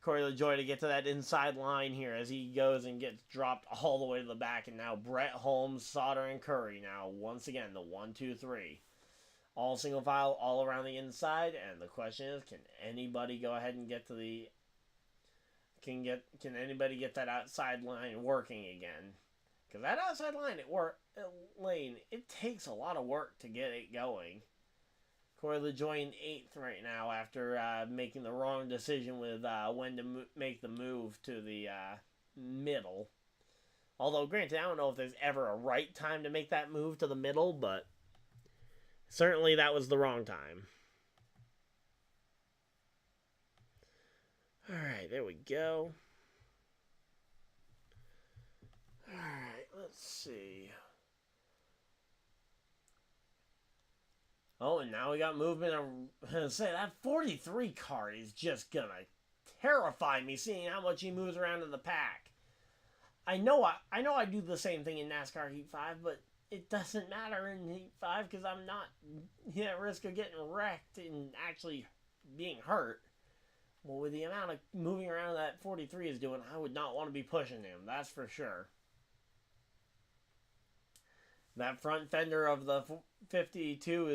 Corey LaJoie to get to that inside line here as he goes and gets dropped all the way to the back. And now Brett Holmes, Sauter, and Curry. Now, once again, the 1, 2, 3. All single file, all around the inside. And the question is, can anybody go ahead and get to the... Can anybody get that outside line working again? Because that outside lane, it takes a lot of work to get it going. Corey LaJoie in 8th right now after making the wrong decision with when to make the move to the middle. Although, granted, I don't know if there's ever a right time to make that move to the middle, but certainly that was the wrong time. Alright, there we go. Alright, let's see. Oh, and now we got movement. I'm gonna say that 43 car is just gonna terrify me, seeing how much he moves around in the pack. I know I do the same thing in NASCAR Heat 5, but it doesn't matter in Heat 5 because I'm not at risk of getting wrecked and actually being hurt. Well, with the amount of moving around that 43 is doing, I would not want to be pushing him. That's for sure. That front fender of the 52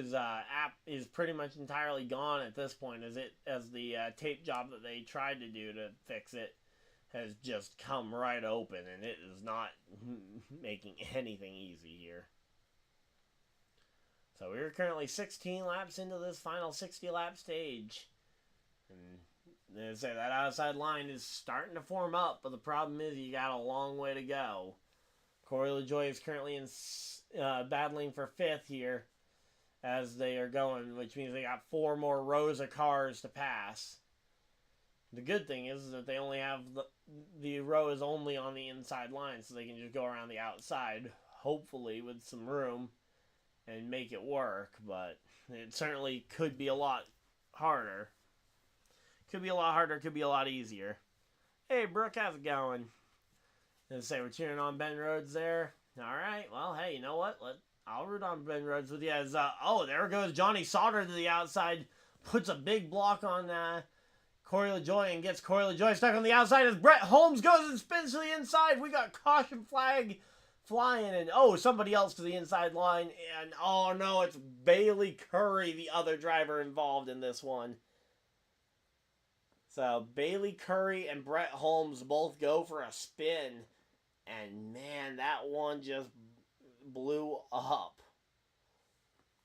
is pretty much entirely gone at this point, as the tape job that they tried to do to fix it has just come right open, and it is not making anything easy here. So we're currently 16 laps into this final 60-lap stage, and they say that outside line is starting to form up, but the problem is you got a long way to go. Corey LaJoie is currently battling for 5th here as they are going, which means they got 4 more rows of cars to pass. The good thing is that they only have the row is only on the inside line, so they can just go around the outside, hopefully with some room, and make it work. But it certainly could be a lot harder. Could be a lot harder, could be a lot easier. Hey, Brooke, how's it going? Let's say we're cheering on Ben Rhodes there. Alright, well, hey, you know what? I'll root on Ben Rhodes with you as, oh, there goes Johnny Sauter to the outside. Puts a big block on Corey LaJoie and gets Corey LaJoie stuck on the outside as Brett Holmes goes and spins to the inside. We got caution flag flying, and oh, somebody else to the inside line. And oh no, it's Bailey Curry, the other driver involved in this one. So Bailey Curry and Brett Holmes both go for a spin. And man, that one just blew up.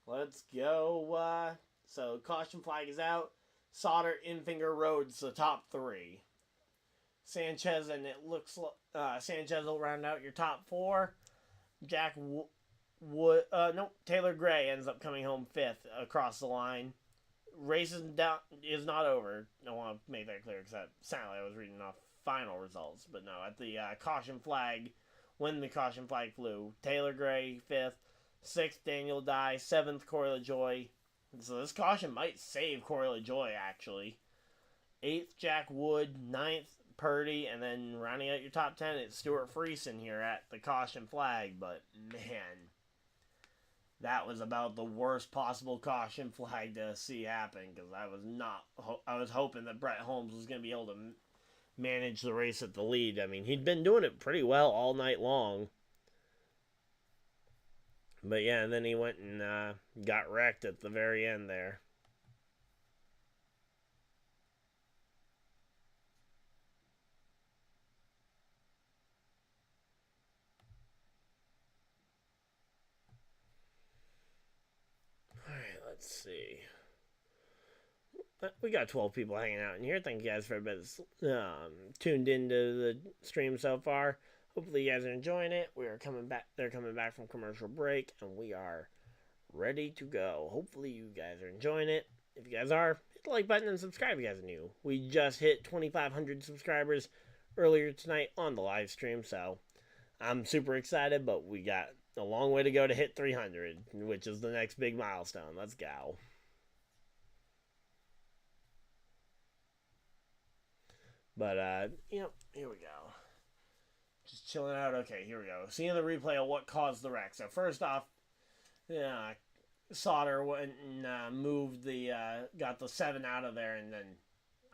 Let's go. So caution flag is out. Sauter, Infinger, Rhodes, the top 3. Sanchez, and it looks like Sanchez will round out your top 4. Jack Wood, Taylor Gray ends up coming home 5th across the line. Race is not over. I want to make that clear because sadly I was reading off final results. But no, at the caution flag, when the caution flag flew, Taylor Gray 5th, 6th Daniel Dye, 7th Corey LaJoie. So this caution might save Corey LaJoie actually. 8th Jack Wood, 9th Purdy, and then rounding out your top 10, it's Stuart Friesen here at the caution flag. But man, that was about the worst possible caution flag to see happen, because I was hoping that Brett Holmes was going to be able to manage the race at the lead. I mean, he'd been doing it pretty well all night long. But yeah, and then he went and got wrecked at the very end there. Let's see. We got 12 people hanging out in here. Thank you guys for everybody that's tuned into the stream so far. Hopefully you guys are enjoying it. We are coming back. They're coming back from commercial break, and we are ready to go. Hopefully you guys are enjoying it. If you guys are, hit the like button and subscribe if you guys are new. We just hit 2,500 subscribers earlier tonight on the live stream, so I'm super excited, but we got a long way to go to hit 300, which is the next big milestone. Let's go. But, here we go. Just chilling out. Okay, here we go. Seeing the replay of what caused the wreck. So first off, Sauter went and moved the got the 7 out of there, and then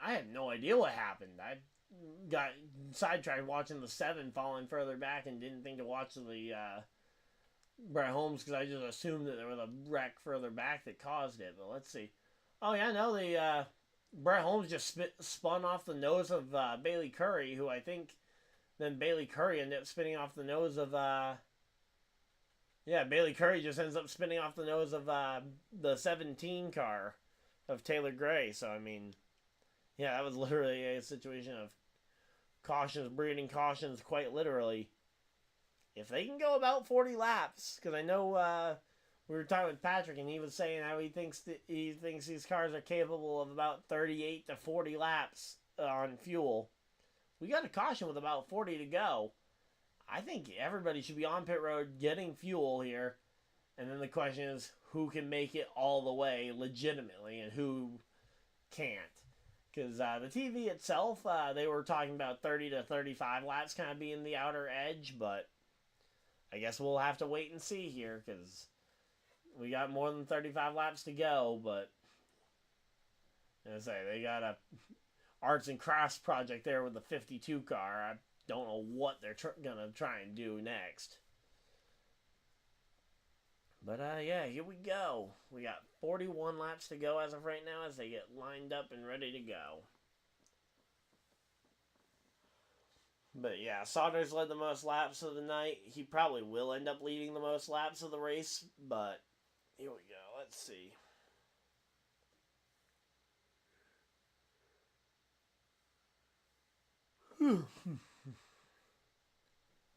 I had no idea what happened. I got sidetracked watching the 7 falling further back and didn't think to watch the Brett Holmes because I just assumed that there was a wreck further back that caused it. But let's see. Oh yeah, no, the Brett Holmes just spun off the nose of Bailey Curry, who I think then Bailey Curry ended up spinning off the nose of Bailey Curry just ends up spinning off the nose of the 17 car of Taylor Gray. So, I mean, yeah, that was literally a situation of cautions breeding cautions, quite literally. If they can go about 40 laps, because I know we were talking with Patrick, and he was saying how he thinks these cars are capable of about 38 to 40 laps on fuel. We got a caution with about 40 to go. I think everybody should be on pit road getting fuel here. And then the question is, who can make it all the way legitimately and who can't? Because the TV itself, they were talking about 30 to 35 laps kind of being the outer edge. But I guess we'll have to wait and see here because we got more than 35 laps to go. But as I say, they got a arts and crafts project there with the 52 car. I don't know what they're gonna try and do next. But yeah, here we go. We got 41 laps to go as of right now as they get lined up and ready to go. But yeah, Sauter's led the most laps of the night. He probably will end up leading the most laps of the race, but here we go. Let's see.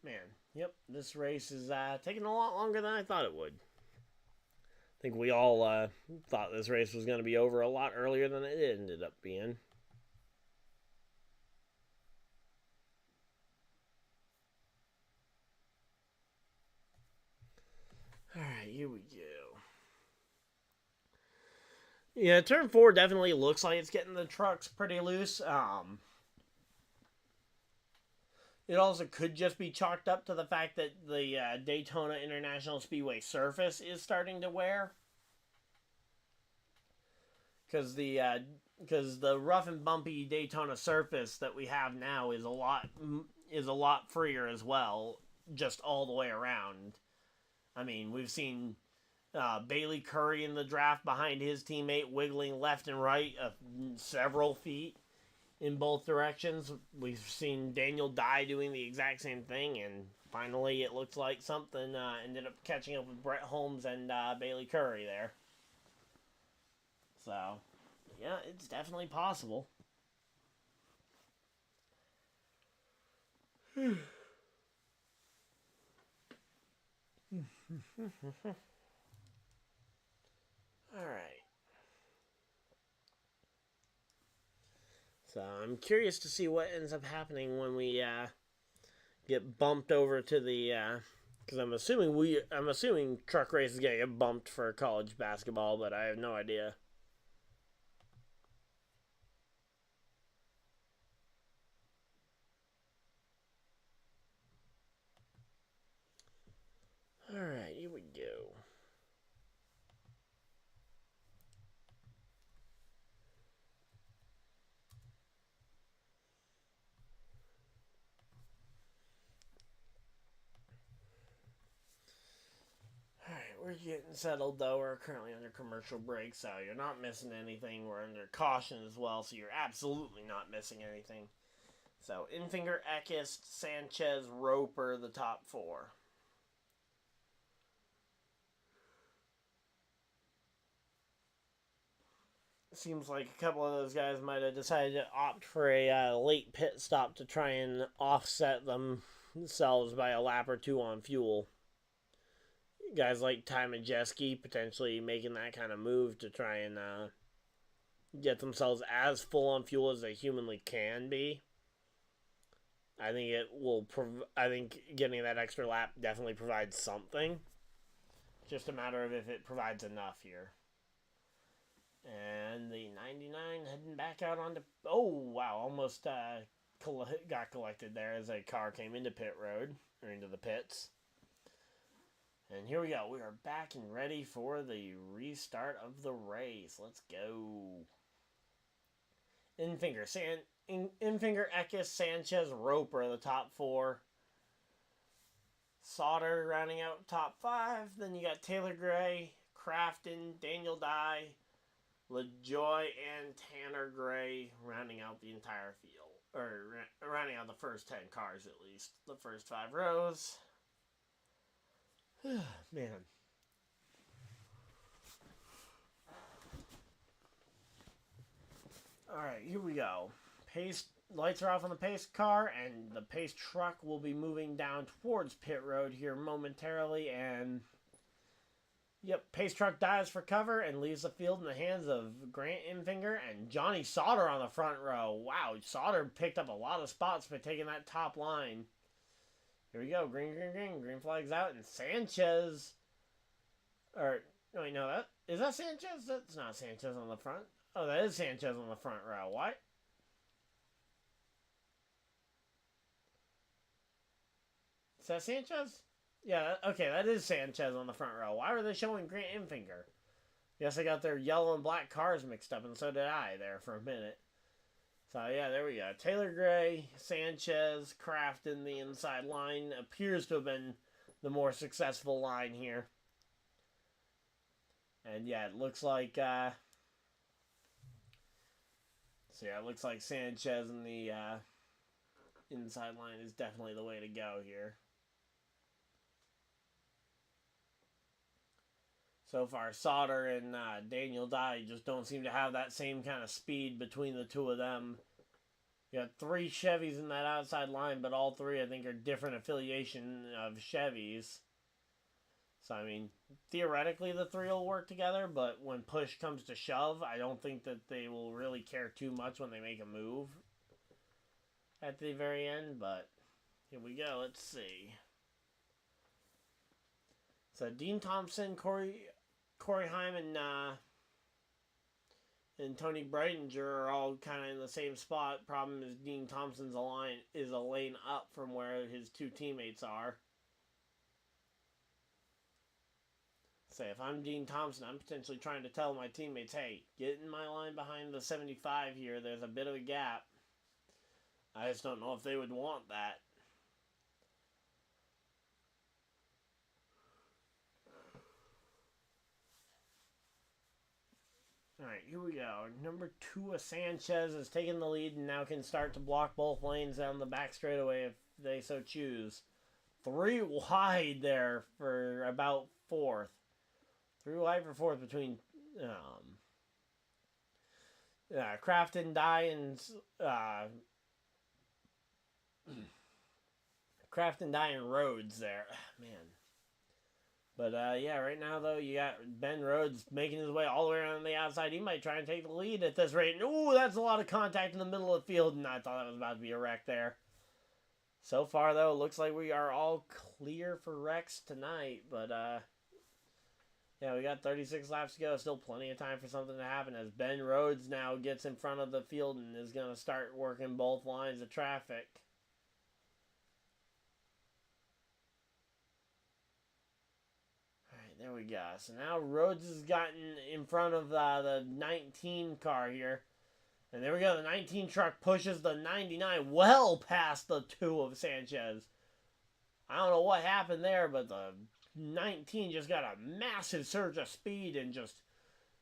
Man, yep, this race is taking a lot longer than I thought it would. I think we all thought this race was going to be over a lot earlier than it ended up being. Alright, here we go. Yeah, turn 4 definitely looks like it's getting the trucks pretty loose. It also could just be chalked up to the fact that the Daytona International Speedway surface is starting to wear. Because the rough and bumpy Daytona surface that we have now is a lot freer as well, just all the way around. I mean, we've seen Bailey Curry in the draft behind his teammate wiggling left and right several feet in both directions. We've seen Daniel Dye doing the exact same thing, and finally it looks like something ended up catching up with Brett Holmes and Bailey Curry there. So, yeah, it's definitely possible. Alright. So I'm curious to see what ends up happening when we get bumped over to the because I'm assuming Truck Race is gonna get bumped for college basketball, but I have no idea. All right, here we go. We're getting settled though. We're currently under commercial break, so you're not missing anything. We're under caution as well, so you're absolutely not missing anything. So, Infinger, Eckes, Sanchez, Roper, the top 4. Seems like a couple of those guys might have decided to opt for a late pit stop to try and offset themselves by a lap or two on fuel. Guys like tymajeski potentially making that kind of move to try and get themselves as full on fuel as they humanly can be. I think it will. I think getting that extra lap definitely provides something. Just a matter of if it provides enough here. And the 99 heading back out onto. Oh wow! Almost got collected there as a car came into pit road, or into the pits. And here we go. We are back and ready for the restart of the race. Let's go. Infinger, Eckes, Sanchez, Roper are the top 4. Sauter rounding out top 5. Then you got Taylor Gray, Crafton, Daniel Dye, LaJoie, and Tanner Gray rounding out the entire field. Or rounding out the first 10 cars at least. The first 5 rows. Man. Alright, here we go. Pace lights are off on the pace car, and the pace truck will be moving down towards pit road here momentarily, and yep, pace truck dives for cover and leaves the field in the hands of Grant Infinger and Johnny Sauter on the front row. Wow, Sauter picked up a lot of spots by taking that top line. Here we go. Green, green, green. Green flag's out. And Sanchez. Or, no, wait, no, is that Sanchez? That's not Sanchez on the front. Oh, that is Sanchez on the front row. What? Is that Sanchez? Yeah, okay, that is Sanchez on the front row. Why were they showing Grant Infinger? Guess they got their yellow and black cars mixed up, and so did I there for a minute. So, yeah, there we go. Taylor Gray, Sanchez, Crafton, the inside line. Appears to have been the more successful line here. And, yeah, it looks like... so, yeah, it looks like Sanchez and the inside line is definitely the way to go here. So far, Sauter and Daniel Dye just don't seem to have that same kind of speed between the two of them. You got 3 Chevys in that outside line, but all 3, I think, are different affiliation of Chevys. So, I mean, theoretically, the 3 will work together, but when push comes to shove, I don't think that they will really care too much when they make a move at the very end, but here we go. Let's see. So, Dean Thompson, Corey Hyman, and Tony Breitinger are all kind of in the same spot. Problem is Dean Thompson's is a lane up from where his 2 teammates are. Say, if I'm Dean Thompson, I'm potentially trying to tell my teammates, hey, get in my line behind the 75 here. There's a bit of a gap. I just don't know if they would want that. Alright, here we go. Number 2 of Sanchez has taken the lead and now can start to block both lanes down the back straightaway if they so choose. 3 wide there for about 4th. 3 wide for 4th between Crafton, Dye, and Crafton, Dye, and Rhodes there. Man. But, yeah, right now, though, you got Ben Rhodes making his way all the way around the outside. He might try and take the lead at this rate. Ooh, that's a lot of contact in the middle of the field, and I thought that was about to be a wreck there. So far, though, it looks like we are all clear for wrecks tonight. But, yeah, we got 36 laps to go. Still plenty of time for something to happen as Ben Rhodes now gets in front of the field and is going to start working both lines of traffic. There we go. So now Rhodes has gotten in front of the 19 car here. And there we go. The 19 truck pushes the 99 well past the 2 of Sanchez. I don't know what happened there, but the 19 just got a massive surge of speed and just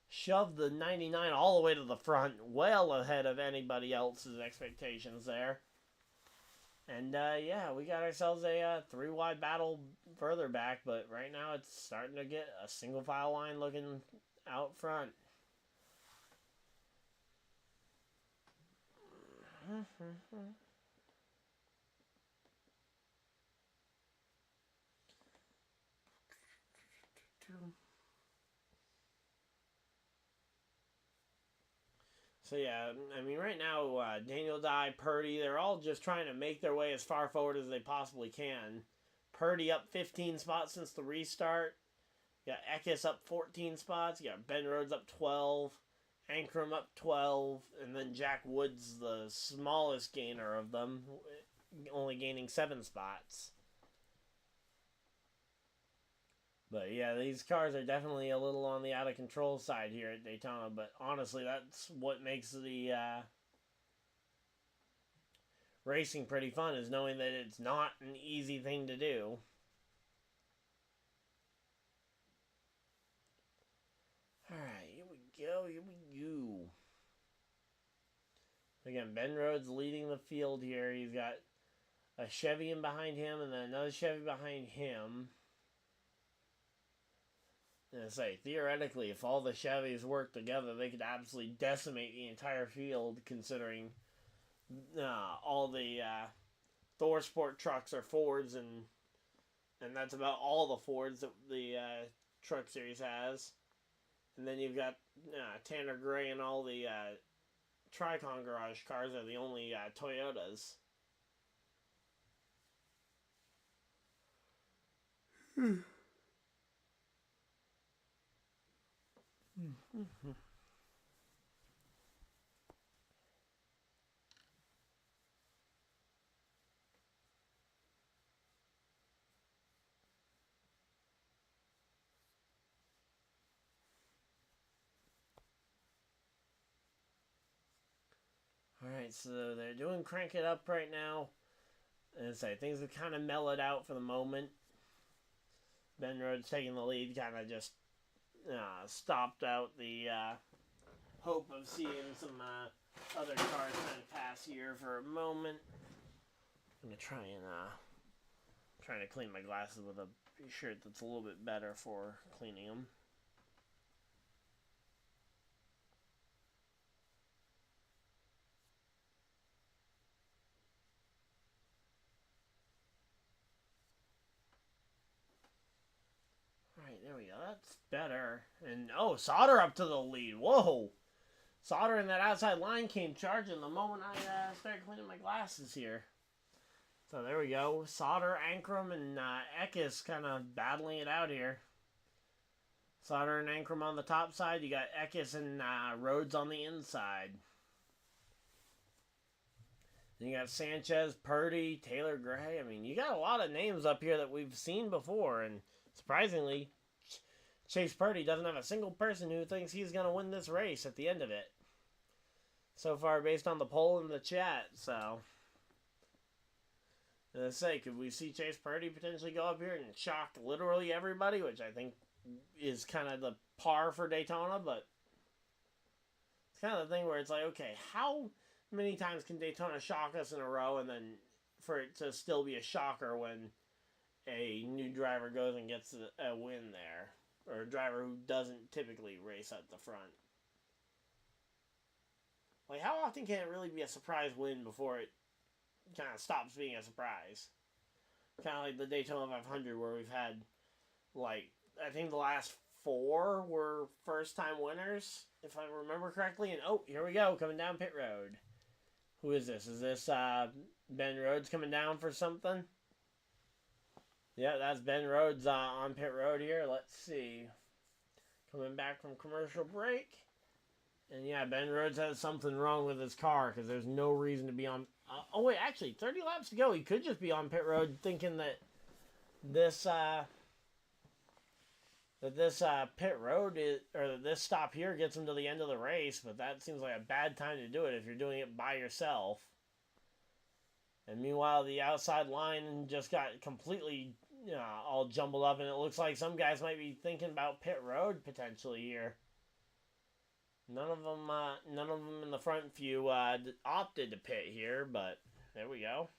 shoved the 99 all the way to the front, well ahead of anybody else's expectations there. And, yeah, we got ourselves a 3-wide battle further back, but right now it's starting to get a single file line looking out front. So, yeah, I mean, right now, Daniel Dye, Purdy, they're all just trying to make their way as far forward as they possibly can. Purdy up 15 spots since the restart. You got Eckes up 14 spots. You got Ben Rhodes up 12. Ankrum up 12, and then Jack Woods, the smallest gainer of them, only gaining 7 spots. But yeah, these cars are definitely a little on the out of control side here at Daytona, but honestly, that's what makes the racing pretty fun, is knowing that it's not an easy thing to do. Alright, here we go, here we go. Again, Ben Rhodes leading the field here. He's got a Chevy in behind him and then another Chevy behind him. And I say, theoretically, if all the Chevys work together, they could absolutely decimate the entire field, considering all the Thor Sport trucks are Fords, and that's about all the Fords that the Truck Series has. And then you've got tannergray, and all the Tricon Garage cars are the only Toyotas. Alright, so they're doing Crank It Up right now. And say things have kind of mellowed out for the moment. Ben Rhodes taking the lead, kind of just stopped out the hope of seeing some other cars kind of pass here for a moment. I'm going to try and trying to clean my glasses with a shirt that's a little bit better for cleaning them. Alright, there we go. That's better. And, oh, Sauter up to the lead. Whoa! Sauter in that outside line came charging the moment I started cleaning my glasses here. So there we go. Sauter, Ankrum, and Eckes kind of battling it out here. Sauter and Ankrum on the top side. You got Eckes and Rhodes on the inside. Then you got Sanchez, Purdy, Taylor Gray. I mean, you got a lot of names up here that we've seen before. And surprisingly, Chase Purdy doesn't have a single person who thinks he's going to win this race at the end of it. So far, based on the poll in the chat, so... Let's say, could we see Chase Purdy potentially go up here and shock literally everybody, which I think is kind of the par for Daytona, but it's kind of the thing where it's like, okay, how many times can Daytona shock us in a row, and then for it to still be a shocker when a new driver goes and gets a win there, or a driver who doesn't typically race at the front? Like, how often can it really be a surprise win before it kind of stops being a surprise? Kind of like the Daytona 500, where we've had, like, I think the last 4 were first-time winners, if I remember correctly. And, oh, here we go, coming down pit road. Who is this? Is this Ben Rhodes coming down for something? Yeah, that's Ben Rhodes on pit road here. Let's see. Coming back from commercial break. And yeah, Ben Rhodes has something wrong with his car, because there's no reason to be on... oh wait, actually, 30 laps to go. He could just be on pit road thinking that this pit road is, or that this stop here gets him to the end of the race, but that seems like a bad time to do it if you're doing it by yourself. And meanwhile, the outside line just got completely all jumbled up, and it looks like some guys might be thinking about pit road potentially here. None of them in the front few opted to pit here, but there we go.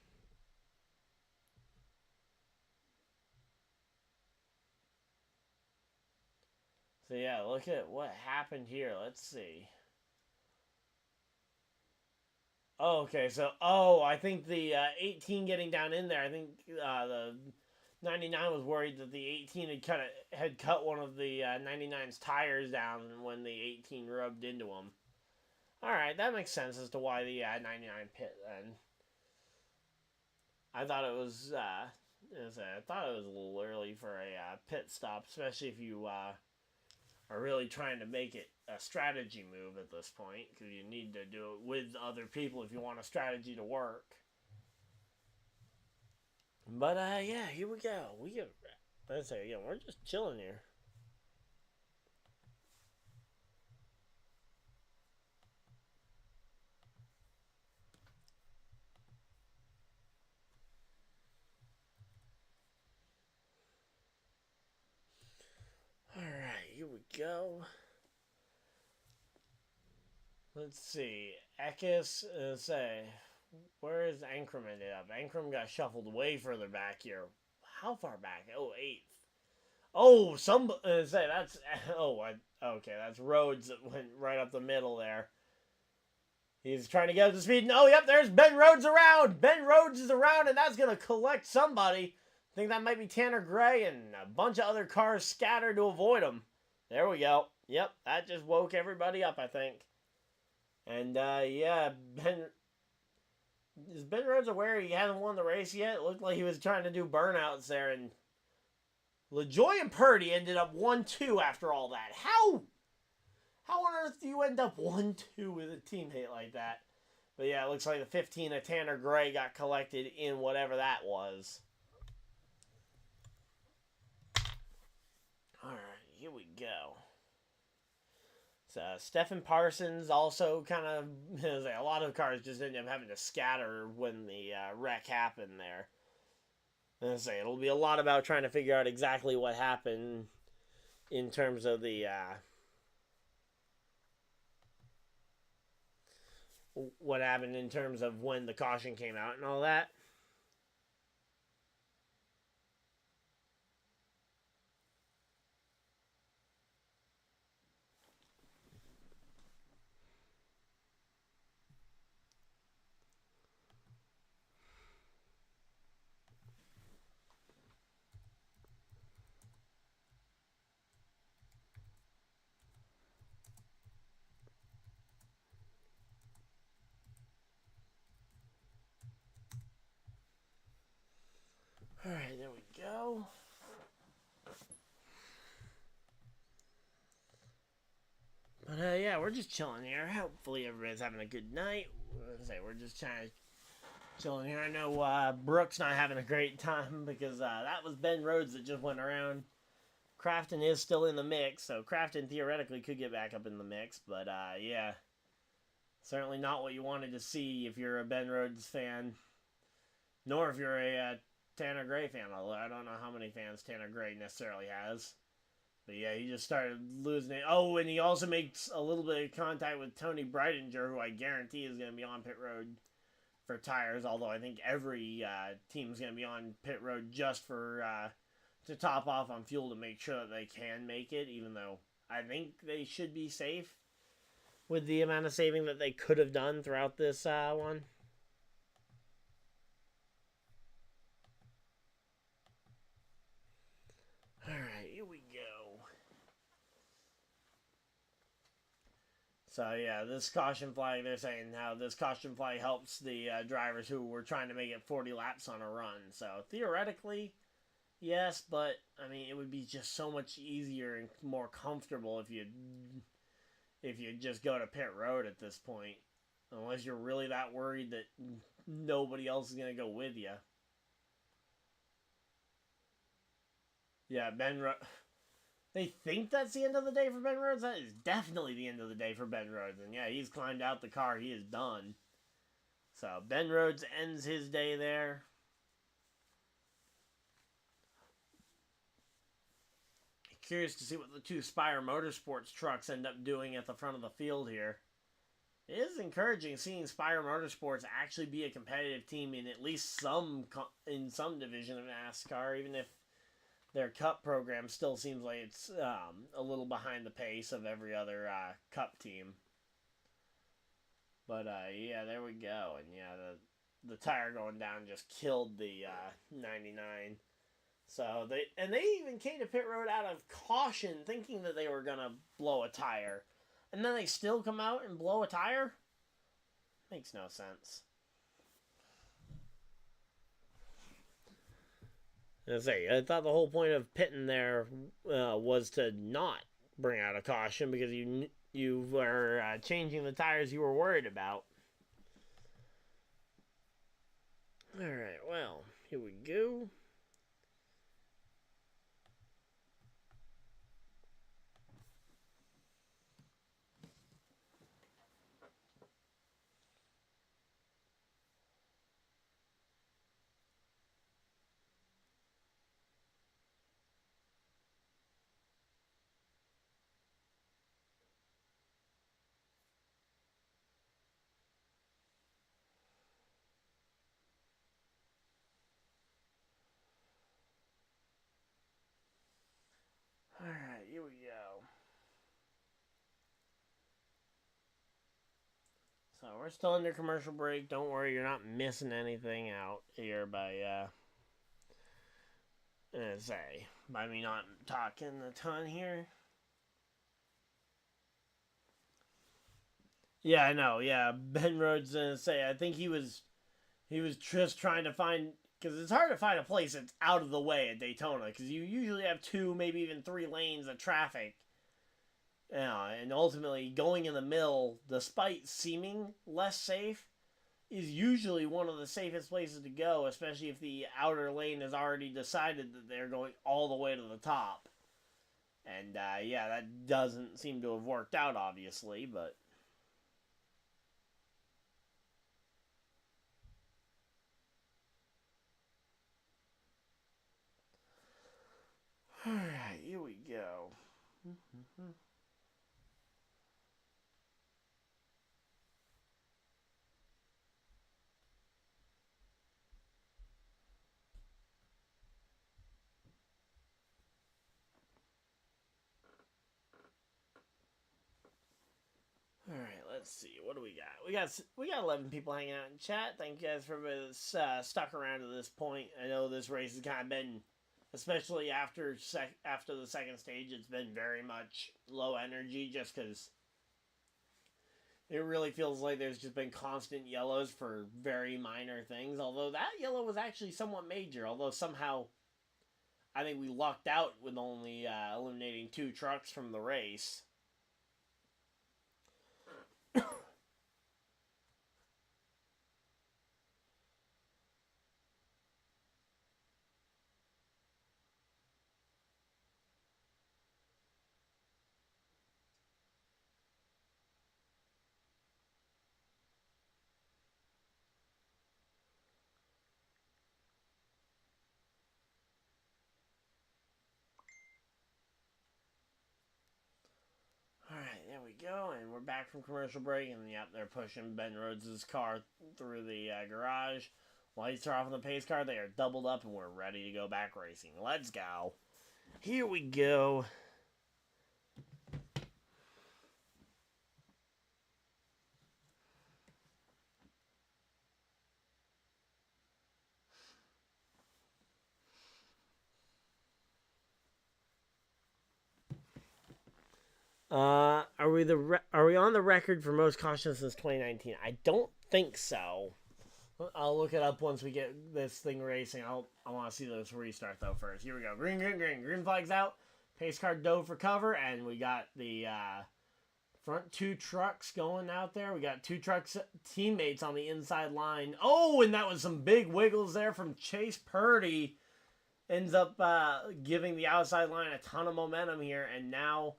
So yeah, look at what happened here. Let's see. Oh, okay, so, I think the 18 getting down in there, I think the 99 was worried that the 18 had cut one of the 99's tires down when the 18 rubbed into him. Alright, that makes sense as to why the 99 pit then. I thought it was a little early for a pit stop, especially if you are really trying to make it a strategy move at this point, because you need to do it with other people if you want a strategy to work. But yeah, here we go. Let's say again, we're just chilling here. All right, here we go. Let's see. Ekis, where is Ankrum ended up? Ankrum got shuffled way further back here. How far back? Oh, 8th. Oh, that's, okay, that's Rhodes that went right up the middle there. He's trying to get up to speed. Oh, yep, there's Ben Rhodes around. Ben Rhodes is around, and that's going to collect somebody. I think that might be tannergray and a bunch of other cars scattered to avoid him. There we go. Yep, that just woke everybody up, I think. And, yeah, is Ben Rhodes aware he hasn't won the race yet? It looked like he was trying to do burnouts there, and LaJoie and Purdy ended up 1-2 after all that. How on earth do you end up 1-2 with a teammate like that? But yeah, it looks like the 15 of tannergray got collected in whatever that was. Alright, here we go. So, Stephen Parsons also kind of, a lot of cars just ended up having to scatter when the wreck happened there. It'll be a lot about trying to figure out exactly what happened in terms of the what happened in terms of when the caution came out and all that. Alright, there we go. But yeah, we're just chilling here. Hopefully everybody's having a good night. We're just trying to chill in here. I know Brooks not having a great time because that was Ben Rhodes that just went around. Crafton is still in the mix, so Crafton theoretically could get back up in the mix. But yeah, certainly not what you wanted to see if you're a Ben Rhodes fan, nor if you're a tannergray fan. Although I don't know how many fans tannergray necessarily has. But yeah, he just started losing it. Oh, and he also makes a little bit of contact with Tony Breidinger, who I guarantee is going to be on pit road for tires. Although I think every team is going to be on pit road just for to top off on fuel to make sure that they can make it. Even though I think they should be safe with the amount of saving that they could have done throughout this one. Alright, here we go. So yeah, this caution flag, they're saying how this caution flag helps the drivers who were trying to make it 40 laps on a run. So theoretically, yes, but I mean, it would be just so much easier and more comfortable if you just go to pit road at this point. Unless you're really that worried that nobody else is going to go with you. Yeah, they think that's the end of the day for Ben Rhodes. That is definitely the end of the day for Ben Rhodes. And yeah, he's climbed out the car. He is done. So Ben Rhodes ends his day there. Curious to see what the two Spire Motorsports trucks end up doing at the front of the field here. It is encouraging seeing Spire Motorsports actually be a competitive team in at least some division of NASCAR, even if their Cup program still seems like it's a little behind the pace of every other Cup team. But yeah, there we go. And yeah, the tire going down just killed the 99. So they even came to pit road out of caution, thinking that they were gonna blow a tire, and then they still come out and blow a tire. Makes no sense. I thought the whole point of pitting there was to not bring out a caution because you were changing the tires you were worried about. All right, well, here we go. All right, here we go. So we're still under commercial break. Don't worry, you're not missing anything out here by by me not talking a ton here. Yeah, I know. Yeah, Ben Rhodes gonna say. I think he was just trying to find, because it's hard to find a place that's out of the way at Daytona, because you usually have 2, maybe even 3 lanes of traffic. And ultimately, going in the middle, despite seeming less safe, is usually one of the safest places to go, especially if the outer lane has already decided that they're going all the way to the top. And yeah, that doesn't seem to have worked out, obviously, but alright, here we go. Alright, let's see. What do we got? We got 11 people hanging out in chat. Thank you guys for everybody that's stuck around to this point. I know this race has kind of been, especially after the second stage, it's been very much low energy, just because it really feels like there's just been constant yellows for very minor things. Although that yellow was actually somewhat major. Although somehow, I think we lucked out with only eliminating 2 trucks from the race. Alright, there we go, and we're back from commercial break, and yep, they're pushing Ben Rhodes' car through the garage. Lights are off on the pace car, they are doubled up, and we're ready to go back racing. Let's go. Here we go. Are we on the record for most cautions since 2019? I don't think so. I'll look it up once we get this thing racing. I want to see this restart though first. Here we go. Green, green, green. Green flag's out. Pace car dove for cover, and we got the front 2 trucks going out there. We got 2 trucks teammates on the inside line. Oh, and that was some big wiggles there from Chase Purdy. Ends up giving the outside line a ton of momentum here, and now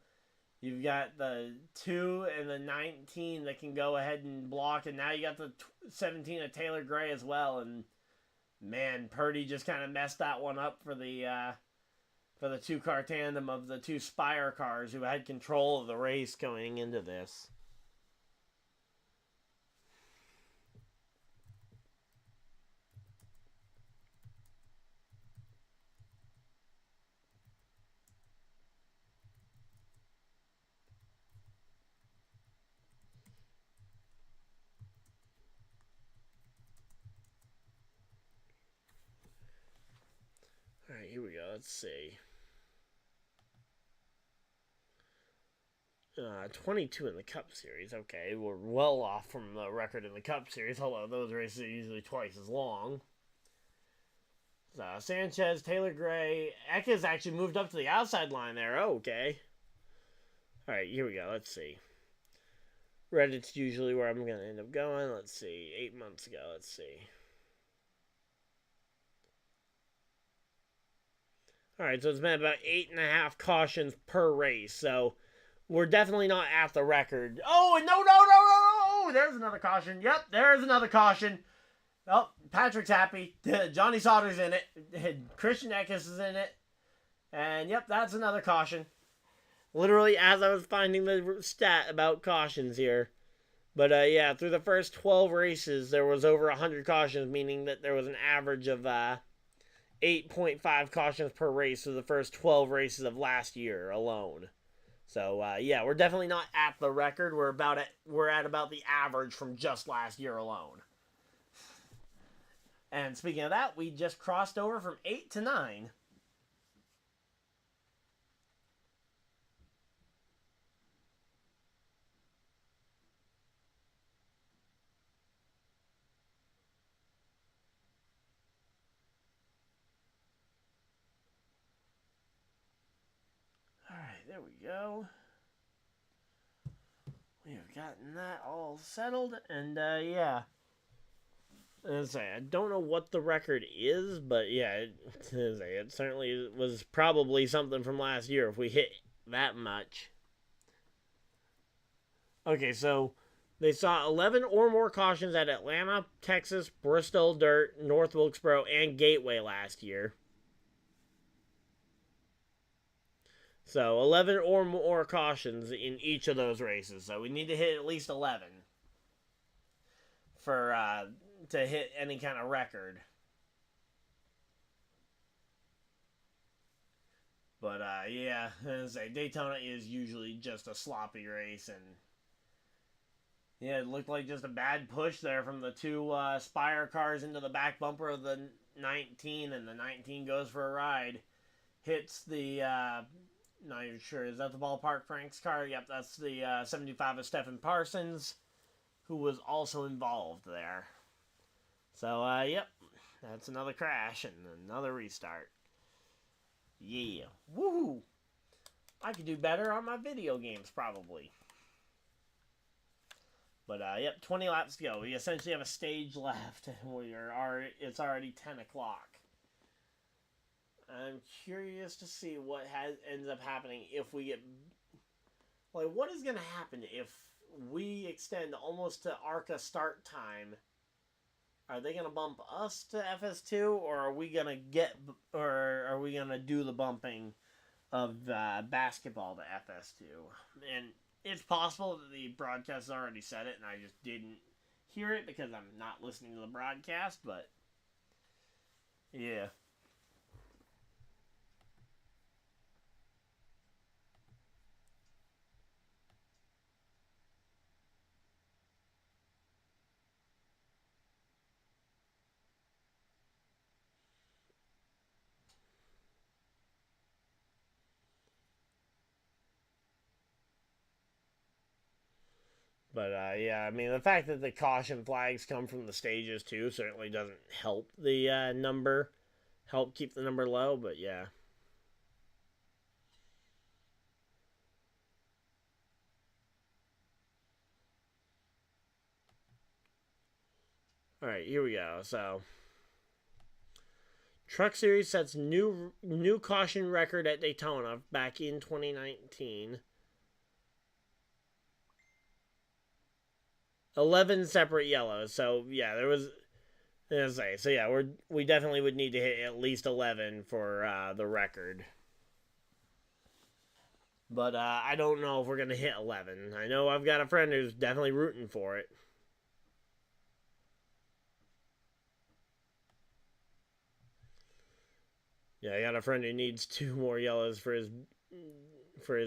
you've got the 2 and the 19 that can go ahead and block, and now you got the 17 of Taylor Gray as well. And man, Purdy just kind of messed that one up for the 2-car tandem of the 2 Spire cars who had control of the race going into this. Alright, here we go. Let's see. 22 in the Cup Series. Okay, we're well off from the record in the Cup Series, although those races are usually twice as long. Sanchez, Taylor Gray. Eka's actually moved up to the outside line there. Oh, okay. Alright, here we go. Let's see. Reddit's usually where I'm going to end up going. Let's see. 8 months ago. Let's see. Alright, so it's been about 8.5 cautions per race. So we're definitely not at the record. Oh, no. There's another caution. Yep, there's another caution. Oh, Patrick's happy. Johnny Sauter's in it. Christian Eckes is in it. And yep, that's another caution. Literally as I was finding the stat about cautions here. But yeah, through the first 12 races, there was over 100 cautions, meaning that there was an average of 8.5 cautions per race through the first 12 races of last year alone. So yeah, we're definitely not at the record. We're at about the average from just last year alone. And speaking of that, we just crossed over from 8 to 9. Alright, there we go. We have gotten that all settled, and yeah. I don't know what the record is, but yeah, it certainly was probably something from last year if we hit that much. Okay, so they saw 11 or more cautions at Atlanta, Texas, Bristol Dirt, North Wilkesboro, and Gateway last year. So 11 or more cautions in each of those races. So we need to hit at least 11 for to hit any kind of record. But yeah, as I say, Daytona is usually just a sloppy race, and yeah, it looked like just a bad push there from the two Spire cars into the back bumper of the 19, and the 19 goes for a ride, hits the not even sure, is that the Ballpark Frank's car? Yep, that's the 75 of Stephen Parsons, who was also involved there. So, yep, that's another crash and another restart. Yeah. Woohoo! I could do better on my video games, probably. But, yep, 20 laps to go. We essentially have a stage left. It's already 10 o'clock. I'm curious to see what ends up happening if we get... Like, what is going to happen if we extend almost to ARCA start time? Are they going to bump us to FS2, or are we going to do the bumping of basketball to FS2? And it's possible that the broadcast has already said it, and I just didn't hear it because I'm not listening to the broadcast, but yeah. But, yeah, I mean, the fact that the caution flags come from the stages, too, certainly doesn't help the number. Help keep the number low, but, yeah. Alright, here we go. So, Truck Series sets new caution record at Daytona back in 2019. 11 separate yellows. So, yeah, there was... So, yeah, we definitely would need to hit at least 11 for the record. But I don't know if we're going to hit 11. I know I've got a friend who's definitely rooting for it. Yeah, I got a friend who needs 2 more yellows for his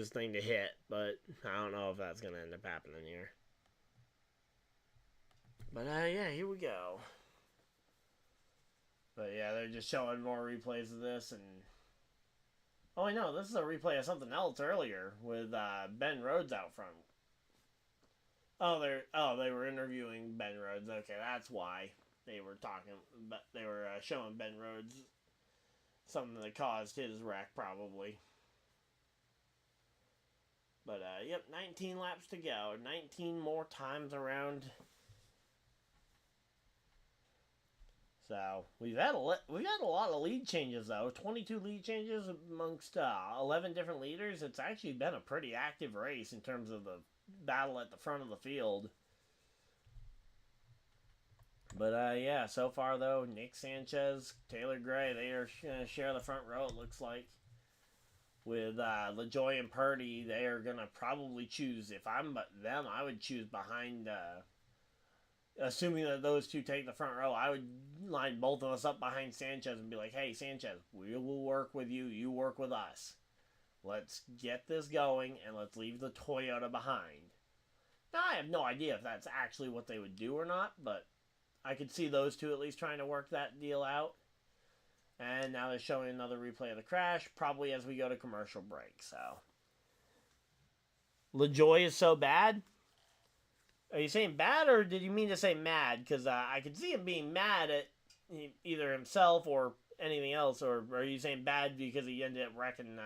thing to hit, but I don't know if that's going to end up happening here. But, yeah, here we go. But, yeah, they're just showing more replays of this, and... Oh, I know, this is a replay of something else earlier, with, Ben Rhodes out front. They were interviewing Ben Rhodes. Okay, that's why they were talking, but they were showing Ben Rhodes something that caused his wreck, probably. But, yep, 19 laps to go. 19 more times around. So, we've had a lot of lead changes, though. 22 lead changes amongst 11 different leaders. It's actually been a pretty active race in terms of the battle at the front of the field. But, yeah, so far, though, Nick Sanchez, Taylor Gray, they are going to share the front row, it looks like. With LaJoie and Purdy, they are going to probably choose, if I'm them, I would choose behind, assuming that those two take the front row, I would line both of us up behind Sanchez and be like, hey, Sanchez, we will work with you, you work with us. Let's get this going, and let's leave the Toyota behind. Now, I have no idea if that's actually what they would do or not, but I could see those two at least trying to work that deal out. And now they're showing another replay of the crash, probably as we go to commercial break. So, LaJoie is so bad? Are you saying bad, or did you mean to say mad? Because I could see him being mad at either himself or anything else. Or are you saying bad because he ended up wrecking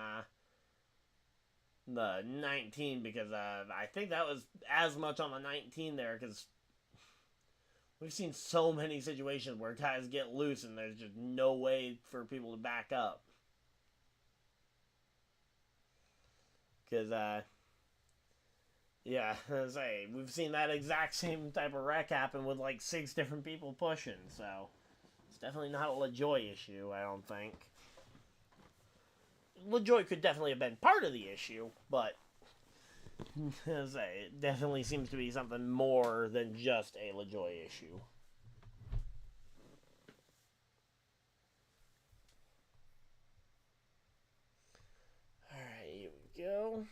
the 19? Because I think that was as much on the 19 there, because we've seen so many situations where guys get loose and there's just no way for people to back up. Because, yeah, I say, we've seen that exact same type of wreck happen with like 6 different people pushing, so it's definitely not a LaJoie issue, I don't think. LaJoie could definitely have been part of the issue, but I say, it definitely seems to be something more than just a LaJoie issue. Alright, here we go.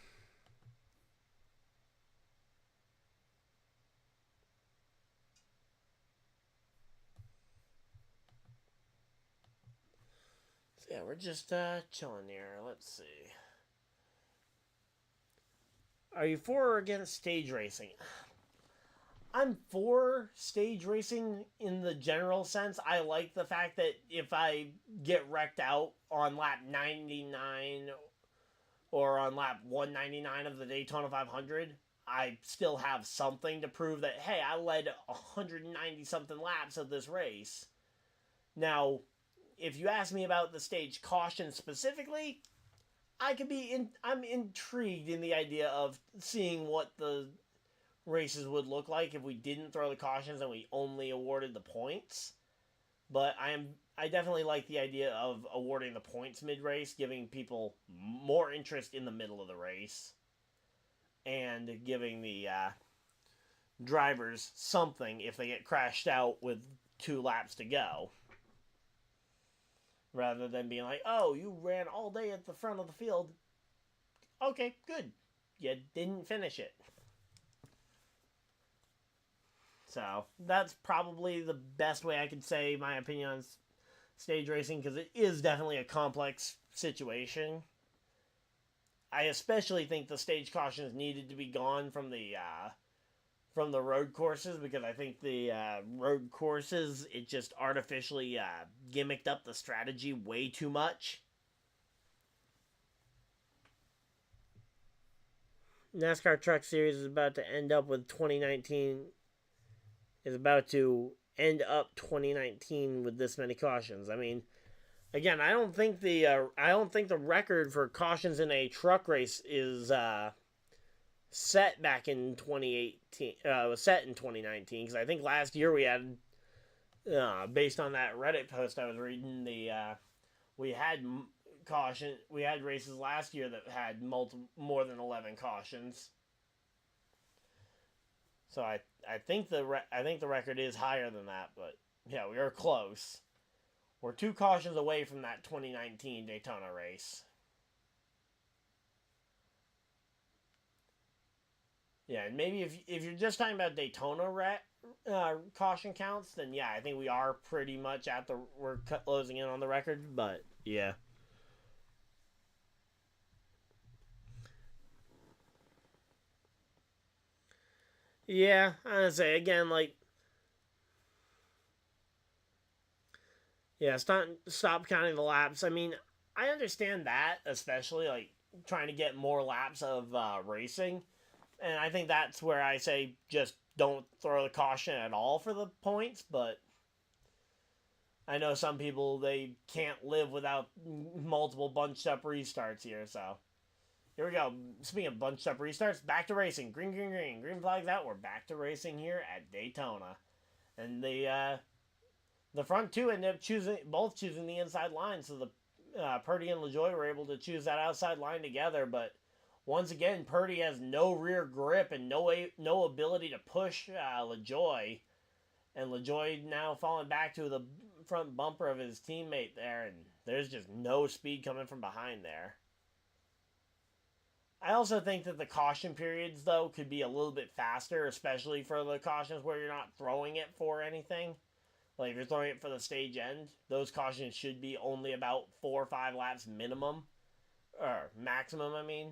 So yeah, we're just chilling here. Let's see. Are you for or against stage racing? I'm for stage racing in the general sense. I like the fact that if I get wrecked out on lap 99 or on lap 199 of the Daytona 500, I still have something to prove that, hey, I led 190-something laps of this race. Now, if you ask me about the stage caution specifically, I'm intrigued in the idea of seeing what the races would look like if we didn't throw the cautions and we only awarded the points. But I definitely like the idea of awarding the points mid-race, giving people more interest in the middle of the race, and giving the drivers something if they get crashed out with 2 laps to go. Rather than being like, oh, you ran all day at the front of the field. Okay, good. You didn't finish it. So, that's probably the best way I could say my opinion on stage racing, because it is definitely a complex situation. I especially think the stage cautions needed to be gone from the road courses, because I think the road courses, it just artificially gimmicked up the strategy way too much. NASCAR Truck Series is about to end up with 2019. Is about to end up 2019 with this many cautions. I mean, again, I don't think the record for cautions in a truck race is set back in 2018. Was set in 2019, because I think last year we had, based on that Reddit post I was reading, we had races last year that had more than 11 cautions. So I think the record is higher than that, but yeah, we are close. We're 2 cautions away from that 2019 Daytona race. Yeah, and maybe if you're just talking about Daytona caution counts, then yeah, I think we are pretty much we're closing in on the record, but yeah. Yeah, I'm gonna say again, like, yeah, stop counting the laps. I mean, I understand that, especially, like, trying to get more laps of racing. And I think that's where I say just don't throw the caution at all for the points. But I know some people, they can't live without multiple bunched up restarts here. So here we go. Speaking of bunched up restarts, back to racing. Green, green, green. Green flag's out. We're back to racing here at Daytona. And the front two ended up both choosing the inside line. So the Purdy and LaJoie were able to choose that outside line together. But once again, Purdy has no rear grip and no ability to push LaJoie. And LaJoie now falling back to the front bumper of his teammate there. And there's just no speed coming from behind there. I also think that the caution periods, though, could be a little bit faster, especially for the cautions where you're not throwing it for anything. Like, if you're throwing it for the stage end, those cautions should be only about 4 or 5 laps minimum. Or maximum, I mean.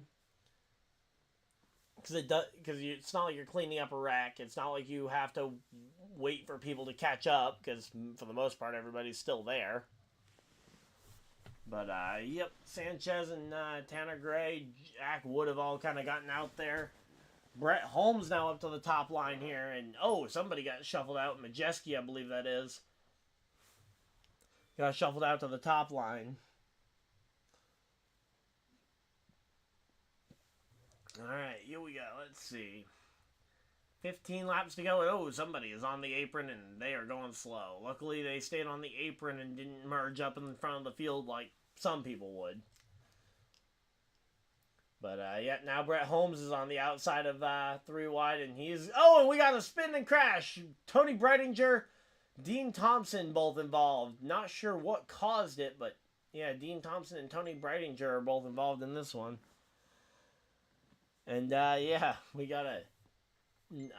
Because it's not like you're cleaning up a wreck. It's not like you have to wait for people to catch up, because for the most part, everybody's still there. But, yep, Sanchez and tannergray, Jack Wood have all kind of gotten out there. Brett Holmes now up to the top line here, and, oh, somebody got shuffled out. Majeski, I believe that is. Got shuffled out to the top line. Alright, here we go. Let's see. 15 laps to go, and oh, somebody is on the apron, and they are going slow. Luckily, they stayed on the apron and didn't merge up in front of the field like some people would. But, yeah, now Brett Holmes is on the outside of 3 wide, and he's... Oh, and we got a spin and crash! Tony Breitinger, Dean Thompson both involved. Not sure what caused it, but, yeah, Dean Thompson and Tony Breitinger are both involved in this one. And, yeah, we got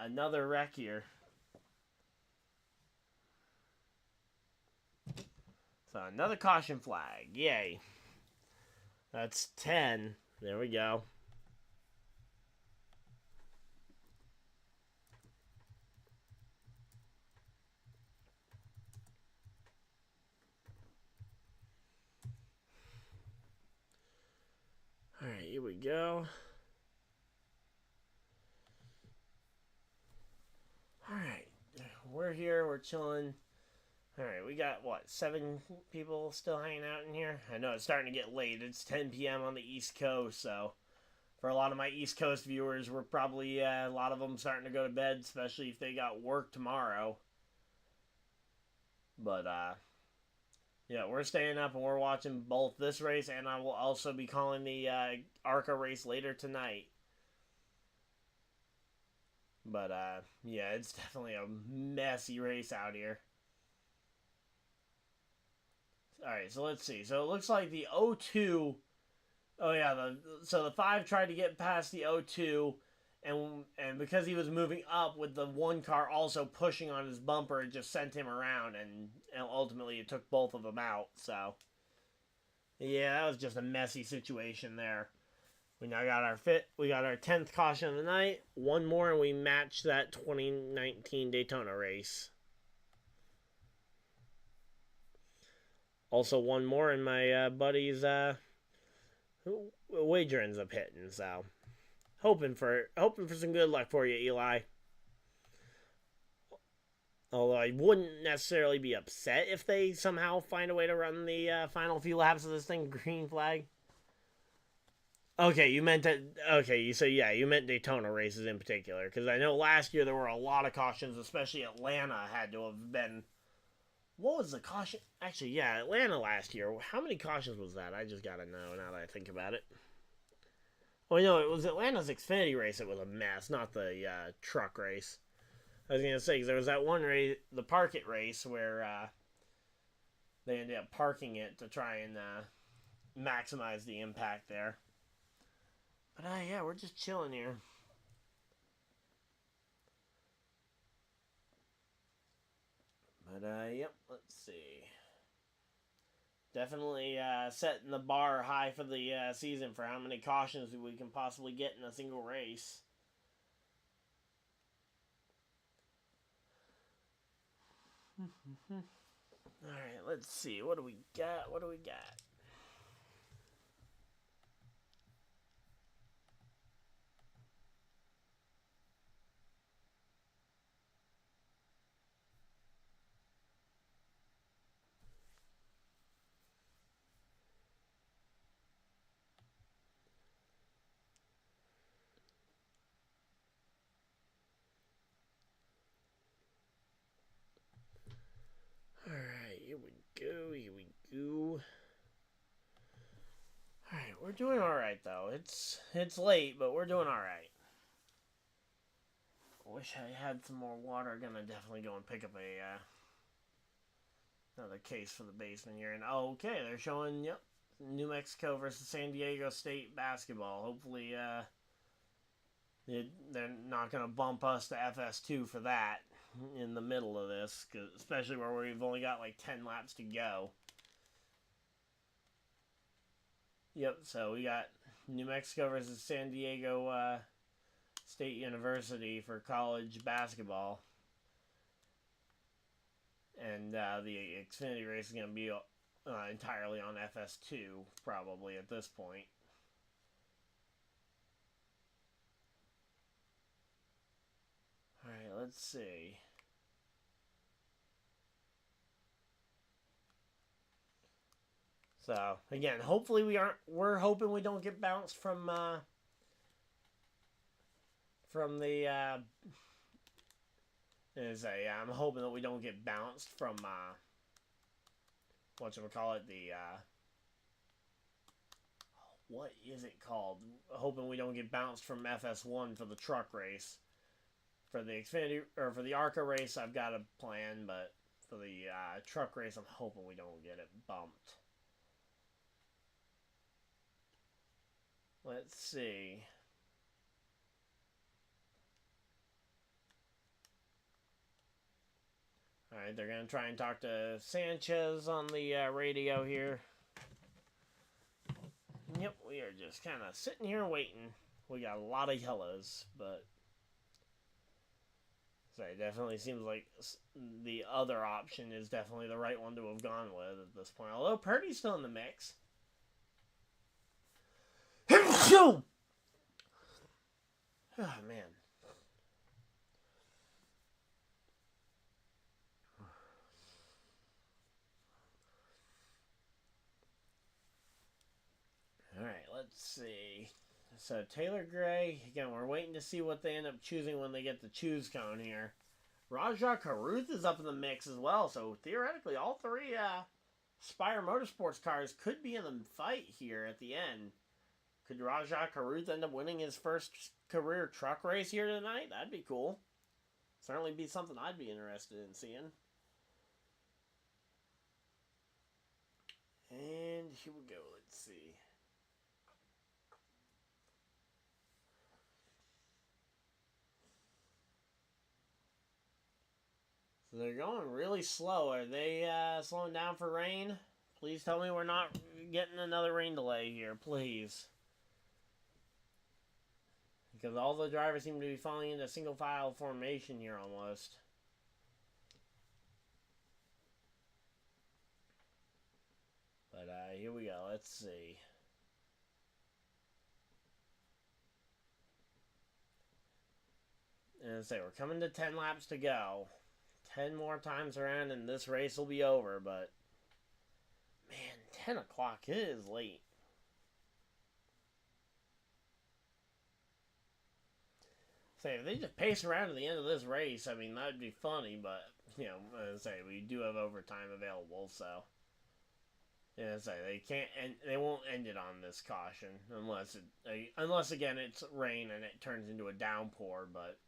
another wreck here. So, another caution flag. Yay. That's 10. There we go. Alright, here we go. Alright, we're here, we're chilling. Alright, we got, what, 7 people still hanging out in here? I know it's starting to get late. It's 10 p.m. on the East Coast, so for a lot of my East Coast viewers, we're probably, a lot of them starting to go to bed, especially if they got work tomorrow. But, yeah, we're staying up and we're watching both this race, and I will also be calling the ARCA race later tonight. But, yeah, it's definitely a messy race out here. Alright, so let's see. So it looks like the 02... Oh, yeah, so the 5 tried to get past the 02, and because he was moving up with the 1 car also pushing on his bumper, it just sent him around, and ultimately it took both of them out, so... Yeah, that was just a messy situation there. We now got our 10th caution of the night, 1 more, and we match that 2019 Daytona race. Also 1 more, and my buddy's wager ends up hitting, so hoping for some good luck for you, Eli. Although I wouldn't necessarily be upset if they somehow find a way to run the final few laps of this thing green flag. Okay, you meant that. Okay, so yeah, you meant Daytona races in particular, because I know last year there were a lot of cautions, especially Atlanta had to have been. What was the caution? Actually, yeah, Atlanta last year. How many cautions was that? I just gotta know now that I think about it. Oh, no, it was Atlanta's Xfinity race. It was a mess, not the truck race. I was gonna say, because there was that one race, the Park It race, where they ended up parking it to try and maximize the impact there. But yeah, we're just chilling here. But yep, let's see. Definitely setting the bar high for the season for how many cautions we can possibly get in a single race. Alright, let's see. What do we got? We're doing all right though. It's late, but we're doing all right. I wish I had some more water. Gonna definitely go and pick up a another case for the basement here. And okay, they're showing New Mexico versus San Diego State basketball. Hopefully, they're not gonna bump us to FS2 for that in the middle of this, especially where we've only got like 10 laps to go. Yep, so we got New Mexico versus San Diego State University for college basketball. And the Xfinity race is going to be entirely on FS2, probably, at this point. Alright, let's see. So, again, hopefully we're hoping we don't get bounced from the, I'm hoping that we don't get bounced from, whatchamacallit, what is it called? Hoping we don't get bounced from FS1 for the truck race. For the Xfinity, or for the ARCA race, I've got a plan, but for the truck race, I'm hoping we don't get it bumped. Let's see. Alright, they're going to try and talk to Sanchez on the radio here. Yep, we are just kind of sitting here waiting. We got a lot of yellows, but so it definitely seems like the other option is definitely the right one to have gone with at this point. Although Purdy's still in the mix. Oh, man. Alright, let's see. So, Taylor Gray, again, we're waiting to see what they end up choosing when they get the choose cone here. Rajah Caruth is up in the mix as well, so theoretically all three Spire Motorsports cars could be in the fight here at the end. Could Rajah Caruth end up winning his first career truck race here tonight? That'd be cool. Certainly be something I'd be interested in seeing. And here we go, let's see. So they're going really slow. Are they slowing down for rain? Please tell me we're not getting another rain delay here, please. Because all the drivers seem to be falling into single file formation here almost. But here we go. Let's see. And I say we're coming to 10 laps to go. 10 more times around and this race will be over, but man, 10 o'clock, it is late. Say, if they just pace around to the end of this race, I mean, that'd be funny, but, you know, as I say, we do have overtime available, so. Yeah, as I say, they can't, and they won't end it on this caution, unless again, it's rain and it turns into a downpour, but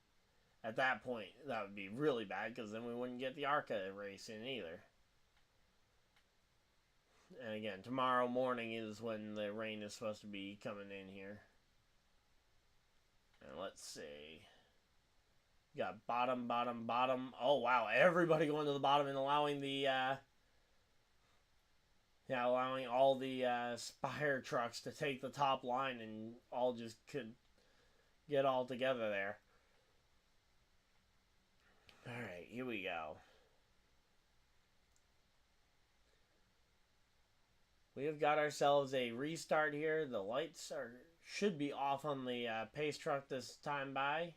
at that point, that would be really bad, because then we wouldn't get the ARCA race in either. And again, tomorrow morning is when the rain is supposed to be coming in here. And let's see. Got bottom, bottom, bottom. Oh, wow. Everybody going to the bottom and allowing the, allowing all the Spire trucks to take the top line and all just could get all together there. Alright, here we go. We have got ourselves a restart here. The lights should be off on the pace truck this time by.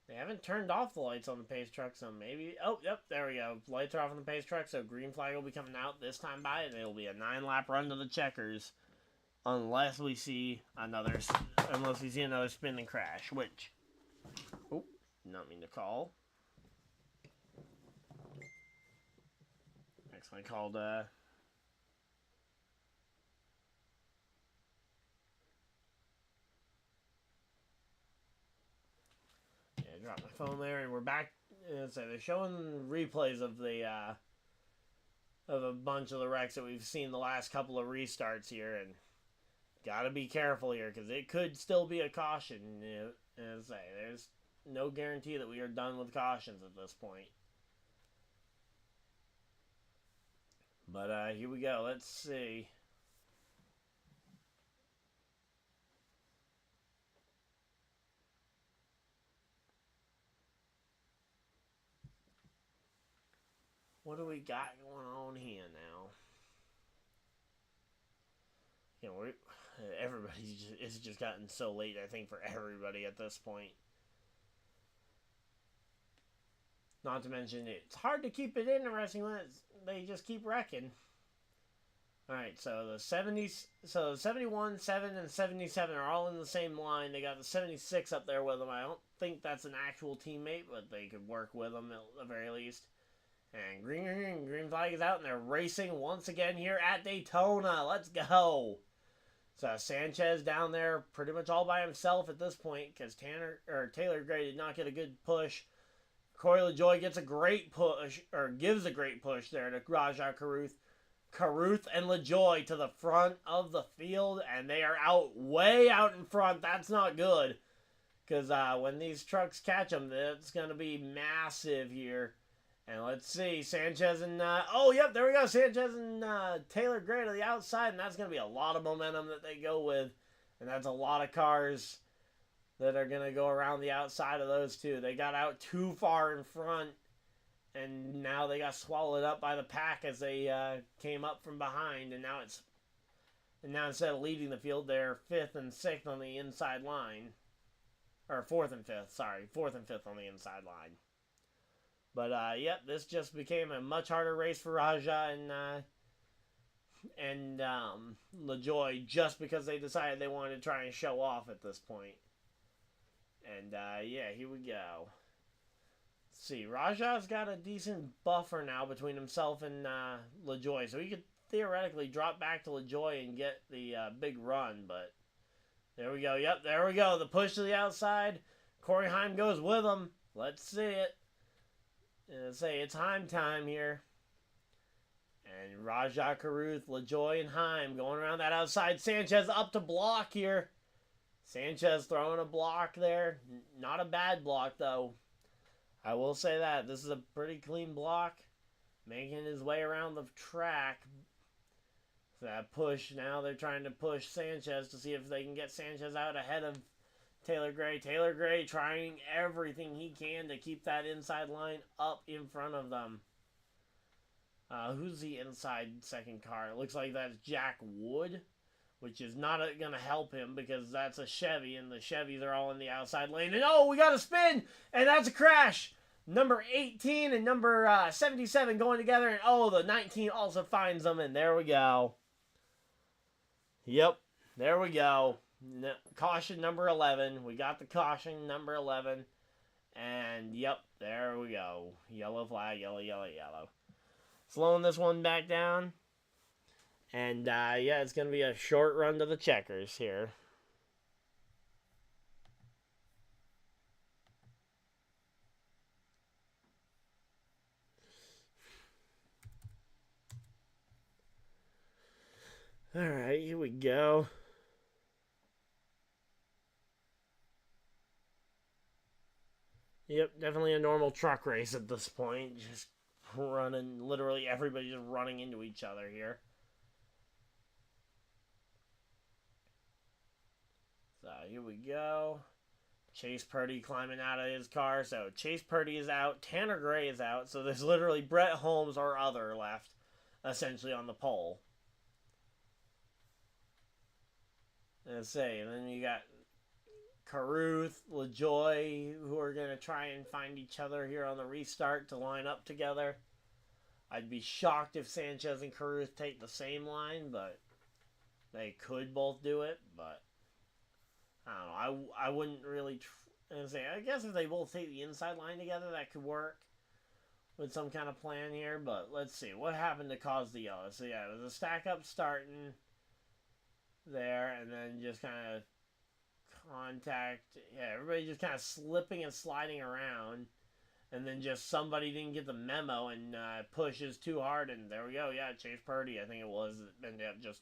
They haven't turned off the lights on the pace truck, so maybe... Oh, yep, there we go. Lights are off on the pace truck, so green flag will be coming out this time by, and it'll be a 9-lap run to the checkers. Unless we see another spin and crash, which... Oh, not mean to call. Actually called, Drop my phone there, and we're back. So they're showing replays of the of a bunch of the wrecks that we've seen the last couple of restarts here, and gotta be careful here because it could still be a caution. As I say, there's no guarantee that we are done with cautions at this point. But here we go. Let's see. What do we got going on here now? You know, it's just gotten so late, I think, for everybody at this point. Not to mention, it's hard to keep it interesting when they just keep wrecking. Alright, so the 70s, so the 71, 7, and 77 are all in the same line. They got the 76 up there with them. I don't think that's an actual teammate, but they could work with them at the very least. And green flag is out, and they're racing once again here at Daytona. Let's go. So Sanchez down there pretty much all by himself at this point because Taylor Gray did not get a good push. Corey LaJoie gets a great push, or gives a great push there to Rajah Caruth. Caruth and LaJoie to the front of the field, and they are out, way out in front. That's not good because when these trucks catch them, it's going to be massive here. And let's see, Sanchez and, oh, yep, there we go. Sanchez and Taylor Gray to the outside, and that's going to be a lot of momentum that they go with. And that's a lot of cars that are going to go around the outside of those two. They got out too far in front, and now they got swallowed up by the pack as they came up from behind. And now instead of leading the field, they're 5th and 6th on the inside line. Or 4th and 5th, sorry. 4th and 5th on the inside line. But, yep, this just became a much harder race for Rajah and LaJoie just because they decided they wanted to try and show off at this point. And, yeah, here we go. Let's see, Rajah's got a decent buffer now between himself and LaJoie, so he could theoretically drop back to LaJoie and get the big run, but there we go. Yep, there we go. The push to the outside. Corey Heim goes with him. Let's see it. Say it's Heim time here. And Rajah Caruth, LaJoie, and Heim going around that outside. Sanchez up to block here. Sanchez throwing a block there. Not a bad block, though. I will say that. This is a pretty clean block. Making his way around the track. So that push, now they're trying to push Sanchez to see if they can get Sanchez out ahead of Taylor Gray. Taylor Gray trying everything he can to keep that inside line up in front of them. Who's the inside second car? It looks like that's Jack Wood, which is not going to help him because that's a Chevy, and the Chevys are all in the outside lane. And oh, we got a spin, and that's a crash. Number 18 and number 77 going together, and oh, the 19 also finds them, and there we go. Yep, there we go. Caution number 11. We got the caution number 11. And, yep, there we go. Yellow flag, yellow, yellow, yellow. Slowing this one back down. And, yeah, it's going to be a short run to the checkers here. Alright, here we go. Yep, definitely a normal truck race at this point. Just running, literally everybody just running into each other here. So here we go. Chase Purdy climbing out of his car. So Chase Purdy is out. Tanner Gray is out. So there's literally Brett Holmes or other left, essentially, on the pole. Let's say, and then you got Caruth, LaJoie, who are going to try and find each other here on the restart to line up together. I'd be shocked if Sanchez and Caruth take the same line, but they could both do it. But I don't know. I wouldn't really say. I guess if they both take the inside line together, that could work with some kind of plan here. But let's see what happened to cause the yellow. So yeah, it was a stack up starting there, and then just kind of contact. Yeah, everybody just kind of slipping and sliding around. And then just somebody didn't get the memo and pushes too hard. And there we go. Yeah, Chase Purdy, I think it was, ended up just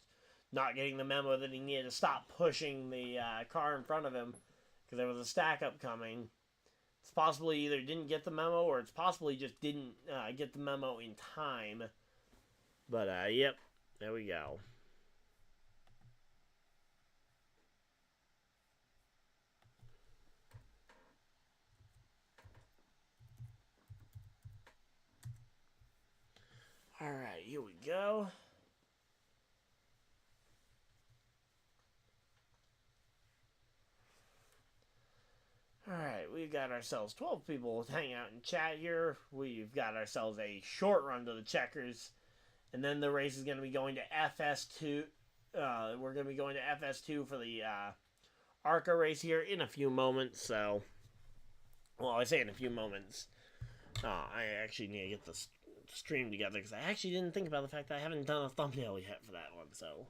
not getting the memo that he needed to stop pushing the car in front of him because there was a stack up coming. It's possible he either didn't get the memo or it's possible he just didn't get the memo in time. But, yep, there we go. Alright, here we go. Alright, we've got ourselves 12 people hanging out in chat here. We've got ourselves a short run to the checkers. And then the race is going to be going to FS2. We're going to be going to FS2 for the ARCA race here in a few moments. So, well, I say in a few moments. I actually need to get the stream together because I actually didn't think about the fact that I haven't done a thumbnail yet for that one. So,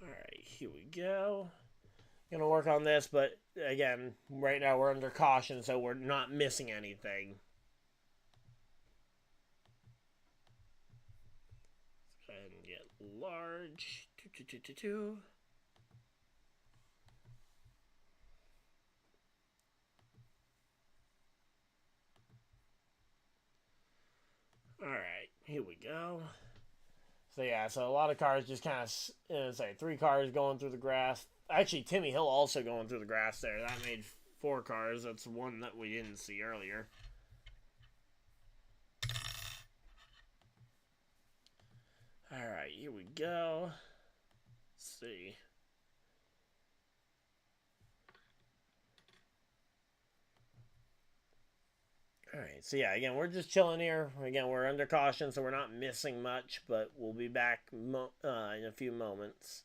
alright, here we go. Gonna work on this, but again, right now we're under caution, so we're not missing anything. Let's go ahead and get large. 2. Alright, here we go. So yeah, so a lot of cars just kind of, say 3 cars going through the grass. Actually, Timmy Hill also going through the grass there. That made 4 cars. That's one that we didn't see earlier. Alright, here we go. Let's see. Alright, so yeah, again, we're just chilling here. Again, we're under caution, so we're not missing much, but we'll be back in a few moments.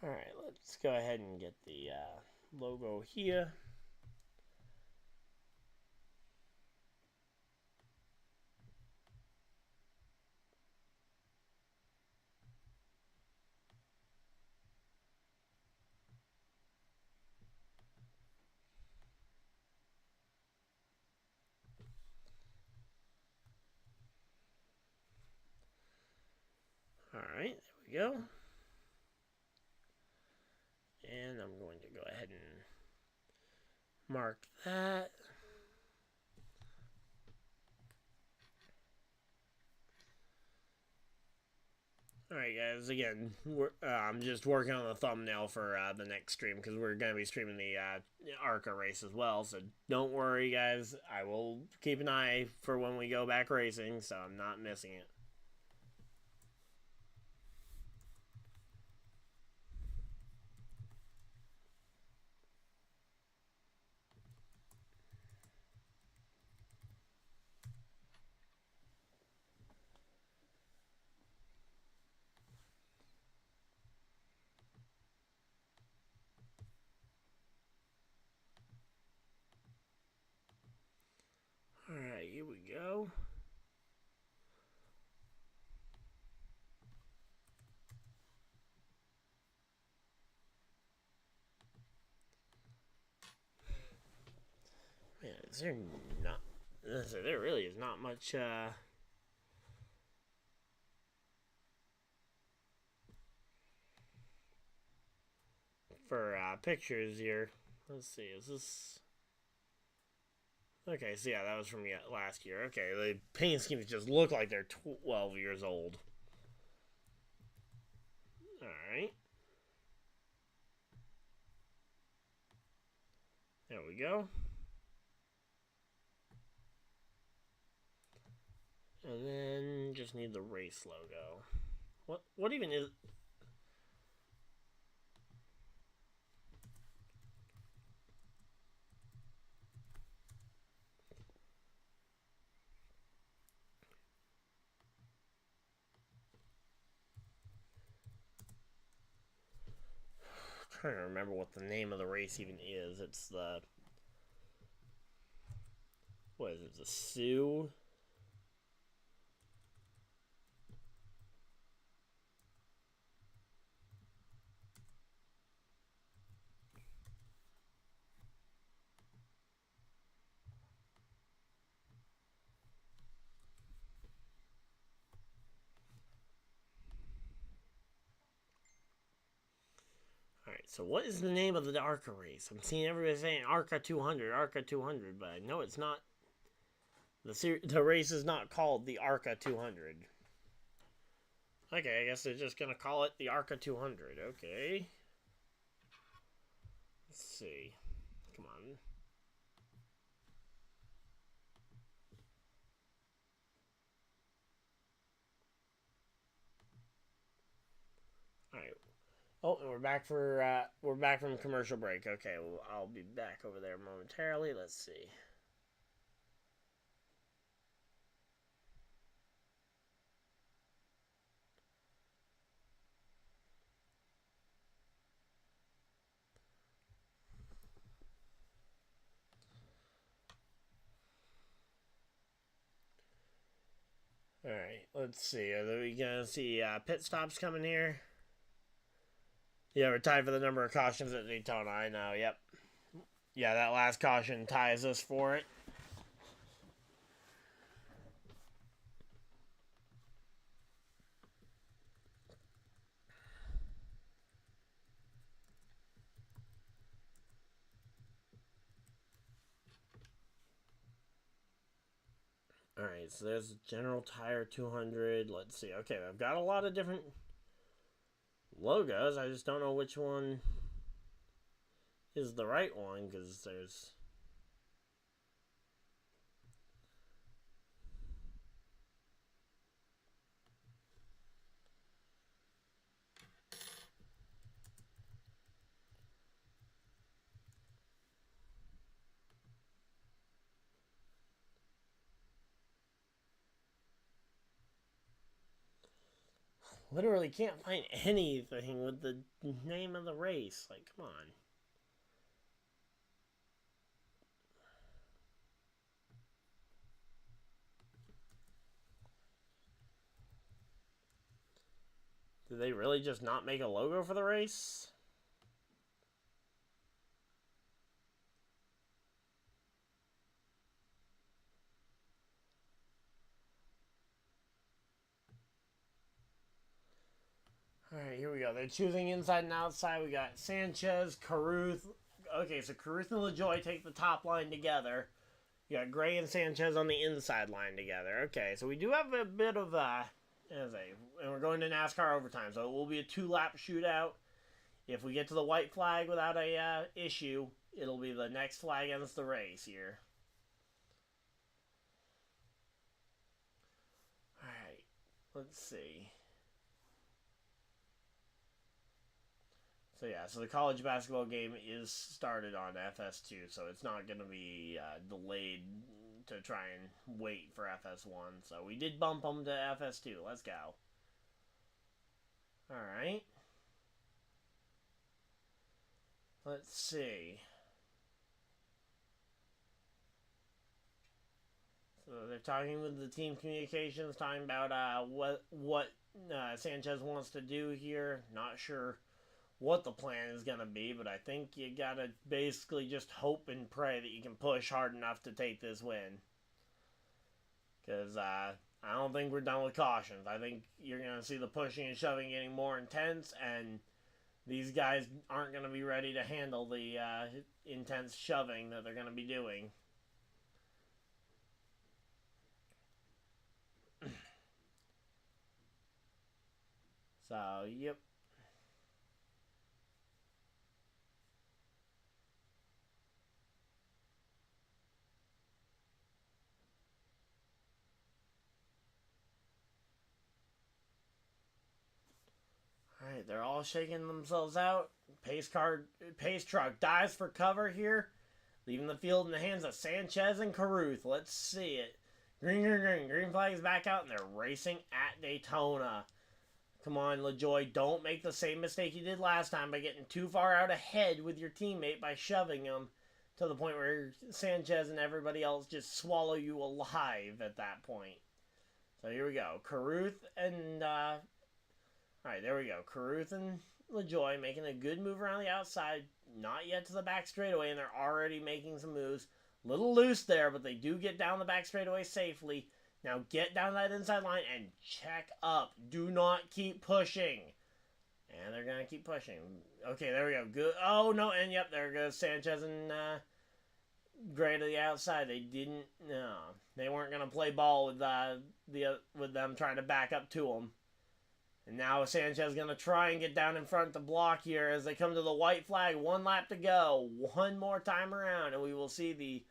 Alright, let's go ahead and get the logo here. Alright, there we go. And I'm going to go ahead and mark that. Alright guys, again, I'm just working on the thumbnail for the next stream because we're going to be streaming the ARCA race as well, so don't worry guys, I will keep an eye for when we go back racing, so I'm not missing it. Alright, here we go. Man, is there not... There really is not much, for, pictures here. Let's see, is this... Okay, so yeah, that was from last year. Okay, the paint schemes just look like they're 12 years old. Alright. There we go. And then just need the race logo. What even is... trying to remember what the name of the race even is. It's the... What is it? The Sioux? Alright, so what is the name of the ARCA race? I'm seeing everybody saying ARCA 200, ARCA 200, but I know it's not. The race is not called the ARCA 200. Okay, I guess they're just going to call it the ARCA 200. Okay. Let's see. Come on. Alright. Oh, and we're back from commercial break. Okay, well, I'll be back over there momentarily. Let's see. Alright, let's see. Are we going to see pit stops coming here? Yeah, we're tied for the number of cautions at Daytona. I know, yep. Yeah, that last caution ties us for it. Alright, so there's General Tire 200. Let's see. Okay, I've got a lot of different logos. I just don't know which one is the right one, because there's... Literally can't find anything with the name of the race. Like, come on. Did they really just not make a logo for the race? Alright, here we go. They're choosing inside and outside. We got Sanchez, Caruth. Okay, so Caruth and LaJoie take the top line together. You got Gray and Sanchez on the inside line together. Okay, so we do have a bit of and we're going to NASCAR overtime, so it will be a 2-lap shootout. If we get to the white flag without a issue, it'll be the next flag ends the race here. Alright, let's see. So yeah, so the college basketball game is started on FS2, so it's not going to be delayed to try and wait for FS1. So we did bump them to FS2. Let's go. Alright. Let's see. So they're talking with the team communications, talking about what Sanchez wants to do here. Not sure what the plan is going to be, but I think you got to basically just hope and pray that you can push hard enough to take this win. Because I don't think we're done with cautions. I think you're going to see the pushing and shoving getting more intense, and these guys aren't going to be ready to handle the intense shoving that they're going to be doing. So, yep. Alright, they're all shaking themselves out. Pace truck dives for cover here, leaving the field in the hands of Sanchez and Caruth. Let's see it. Green. Green flag is back out, and they're racing at Daytona. Come on, LaJoie, don't make the same mistake you did last time by getting too far out ahead with your teammate by shoving him to the point where Sanchez and everybody else just swallow you alive at that point. So here we go. Caruth and, alright, there we go. Caruth and LaJoie making a good move around the outside. Not yet to the back straightaway, and they're already making some moves. Little loose there, but they do get down the back straightaway safely. Now get down that inside line and check up. Do not keep pushing. And they're going to keep pushing. Okay, there we go. Good. Oh, no. And, yep, there goes Sanchez and Gray to the outside. They didn't. No. They weren't going to play ball with with them trying to back up to them. And now Sanchez is going to try and get down in front to block here as they come to the white flag. 1 lap to go. One more time around, and we will see the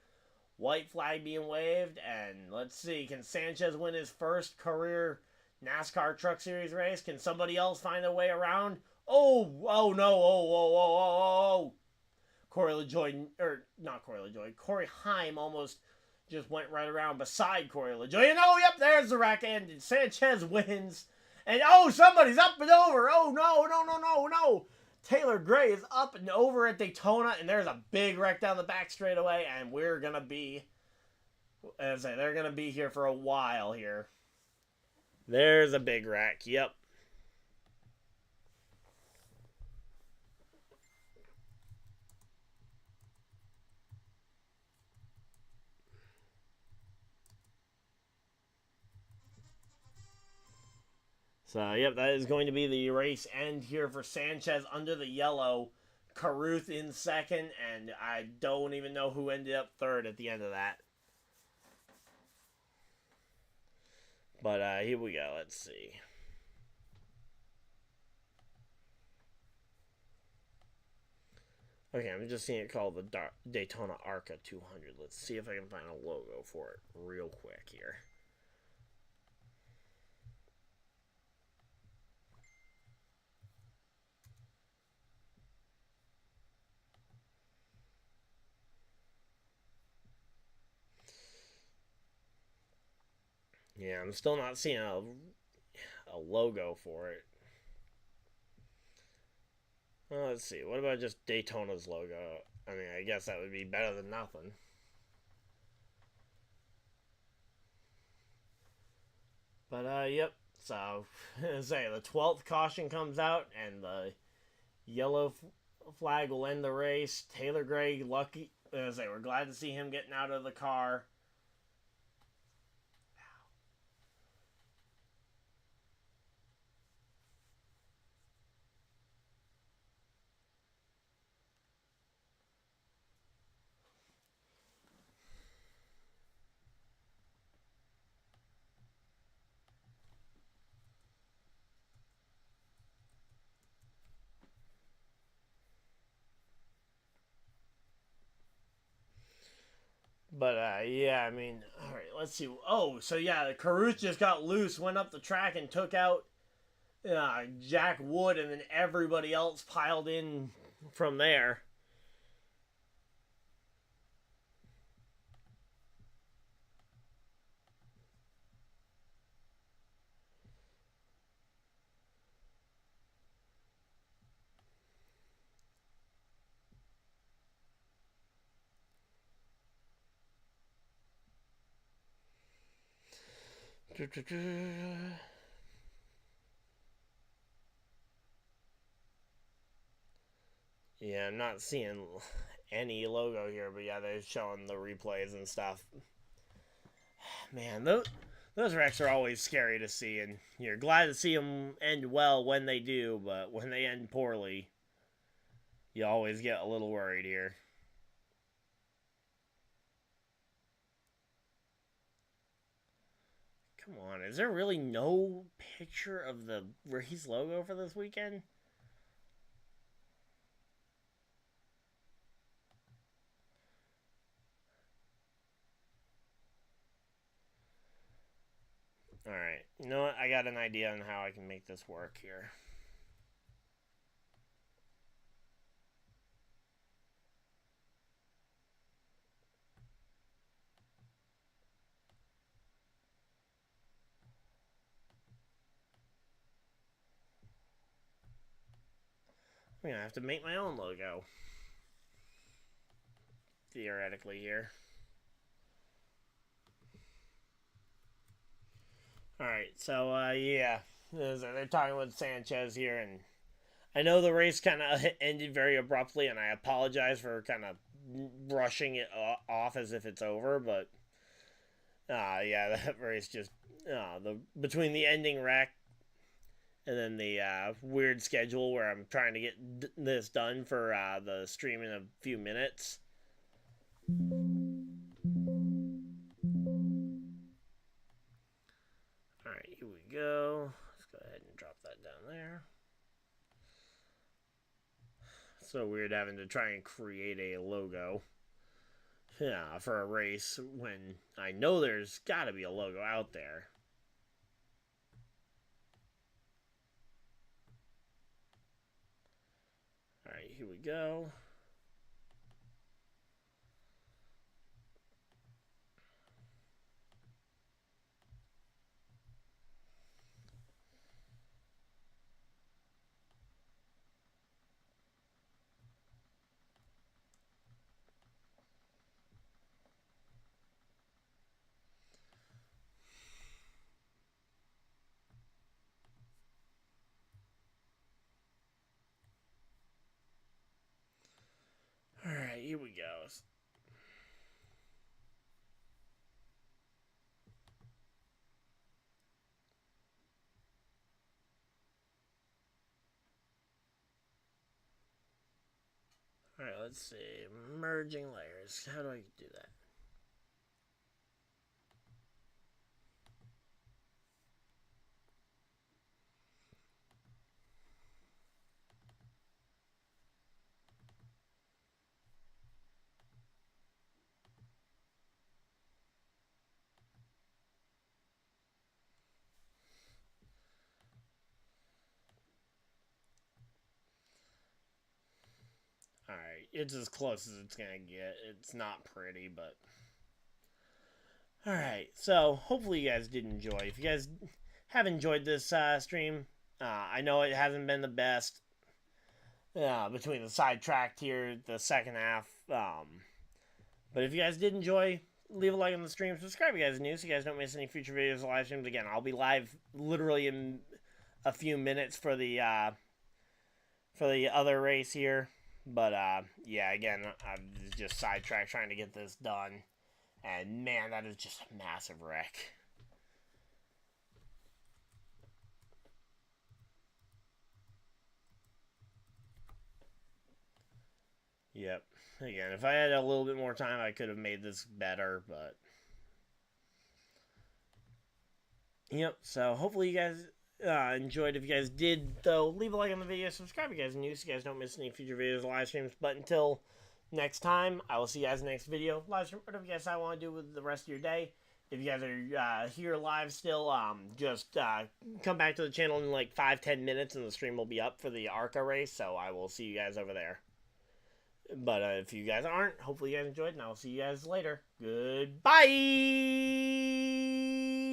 white flag being waved. And let's see, can Sanchez win his first career NASCAR Truck Series race? Can somebody else find a way around? Oh no, oh. Corey Heim almost just went right around beside Corey LaJoie. And oh, yep, there's the wreck, and Sanchez wins. And oh, somebody's up and over. Oh, no. Taylor Gray is up and over at Daytona, and there's a big wreck down the back straightaway, and we're going to be, as I say, they're going to be here for a while here. There's a big wreck, yep. So, yep, that is going to be the race end here for Sanchez under the yellow. Caruth in second, and I don't even know who ended up third at the end of that. But here we go. Let's see. Okay, I'm just seeing it called the Daytona ARCA 200. Let's see if I can find a logo for it real quick here. Yeah, I'm still not seeing a logo for it. Well, let's see. What about just Daytona's logo? I mean, I guess that would be better than nothing. But, yep. So, say the 12th caution comes out, and the yellow flag will end the race. Taylor Gray, lucky. As I say, we're glad to see him getting out of the car. But, yeah, I mean, all right, let's see. Oh, so, yeah, the Caruth just got loose, went up the track, and took out Jack Wood, and then everybody else piled in from there. Yeah, I'm not seeing any logo here, but yeah, they're showing the replays and stuff. Man, those wrecks are always scary to see, and you're glad to see them end well when they do, but when they end poorly, you always get a little worried here. Come on, is there really no picture of the race logo for this weekend? Alright, you know what? I got an idea on how I can make this work here. I'm going to have to make my own logo. Theoretically here. Alright, so, yeah. They're talking with Sanchez here, and I know the race kind of ended very abruptly, and I apologize for kind of brushing it off as if it's over, but, yeah, that race just, between the ending wreck and then the weird schedule where I'm trying to get this done for the stream in a few minutes. Alright, here we go. Let's go ahead and drop that down there. So weird having to try and create a logo for a race when I know there's got to be a logo out there. Alright, here we go. Alright, here we go. Alright, let's see. Merging layers. How do I do that? Alright, it's as close as it's gonna get. It's not pretty, but... Alright, so hopefully you guys did enjoy. If you guys have enjoyed this stream, I know it hasn't been the best between the sidetracked here, the second half. But if you guys did enjoy, leave a like on the stream. Subscribe if you guys are new so you guys don't miss any future videos or live streams. Again, I'll be live literally in a few minutes for the other race here. But, yeah, again, I'm just sidetracked trying to get this done. And, man, that is just a massive wreck. Yep. Again, if I had a little bit more time, I could have made this better, but... Yep, so hopefully you guys... enjoyed. If you guys did, though, leave a like on the video, subscribe if you guys are new so you guys don't miss any future videos or live streams. But until next time, I will see you guys in the next video, live stream, whatever you guys want to do with the rest of your day. If you guys are here live still, just come back to the channel in like 5-10 minutes and the stream will be up for the ARCA race, so I will see you guys over there. But if you guys aren't, hopefully you guys enjoyed, and I will see you guys later. Goodbye!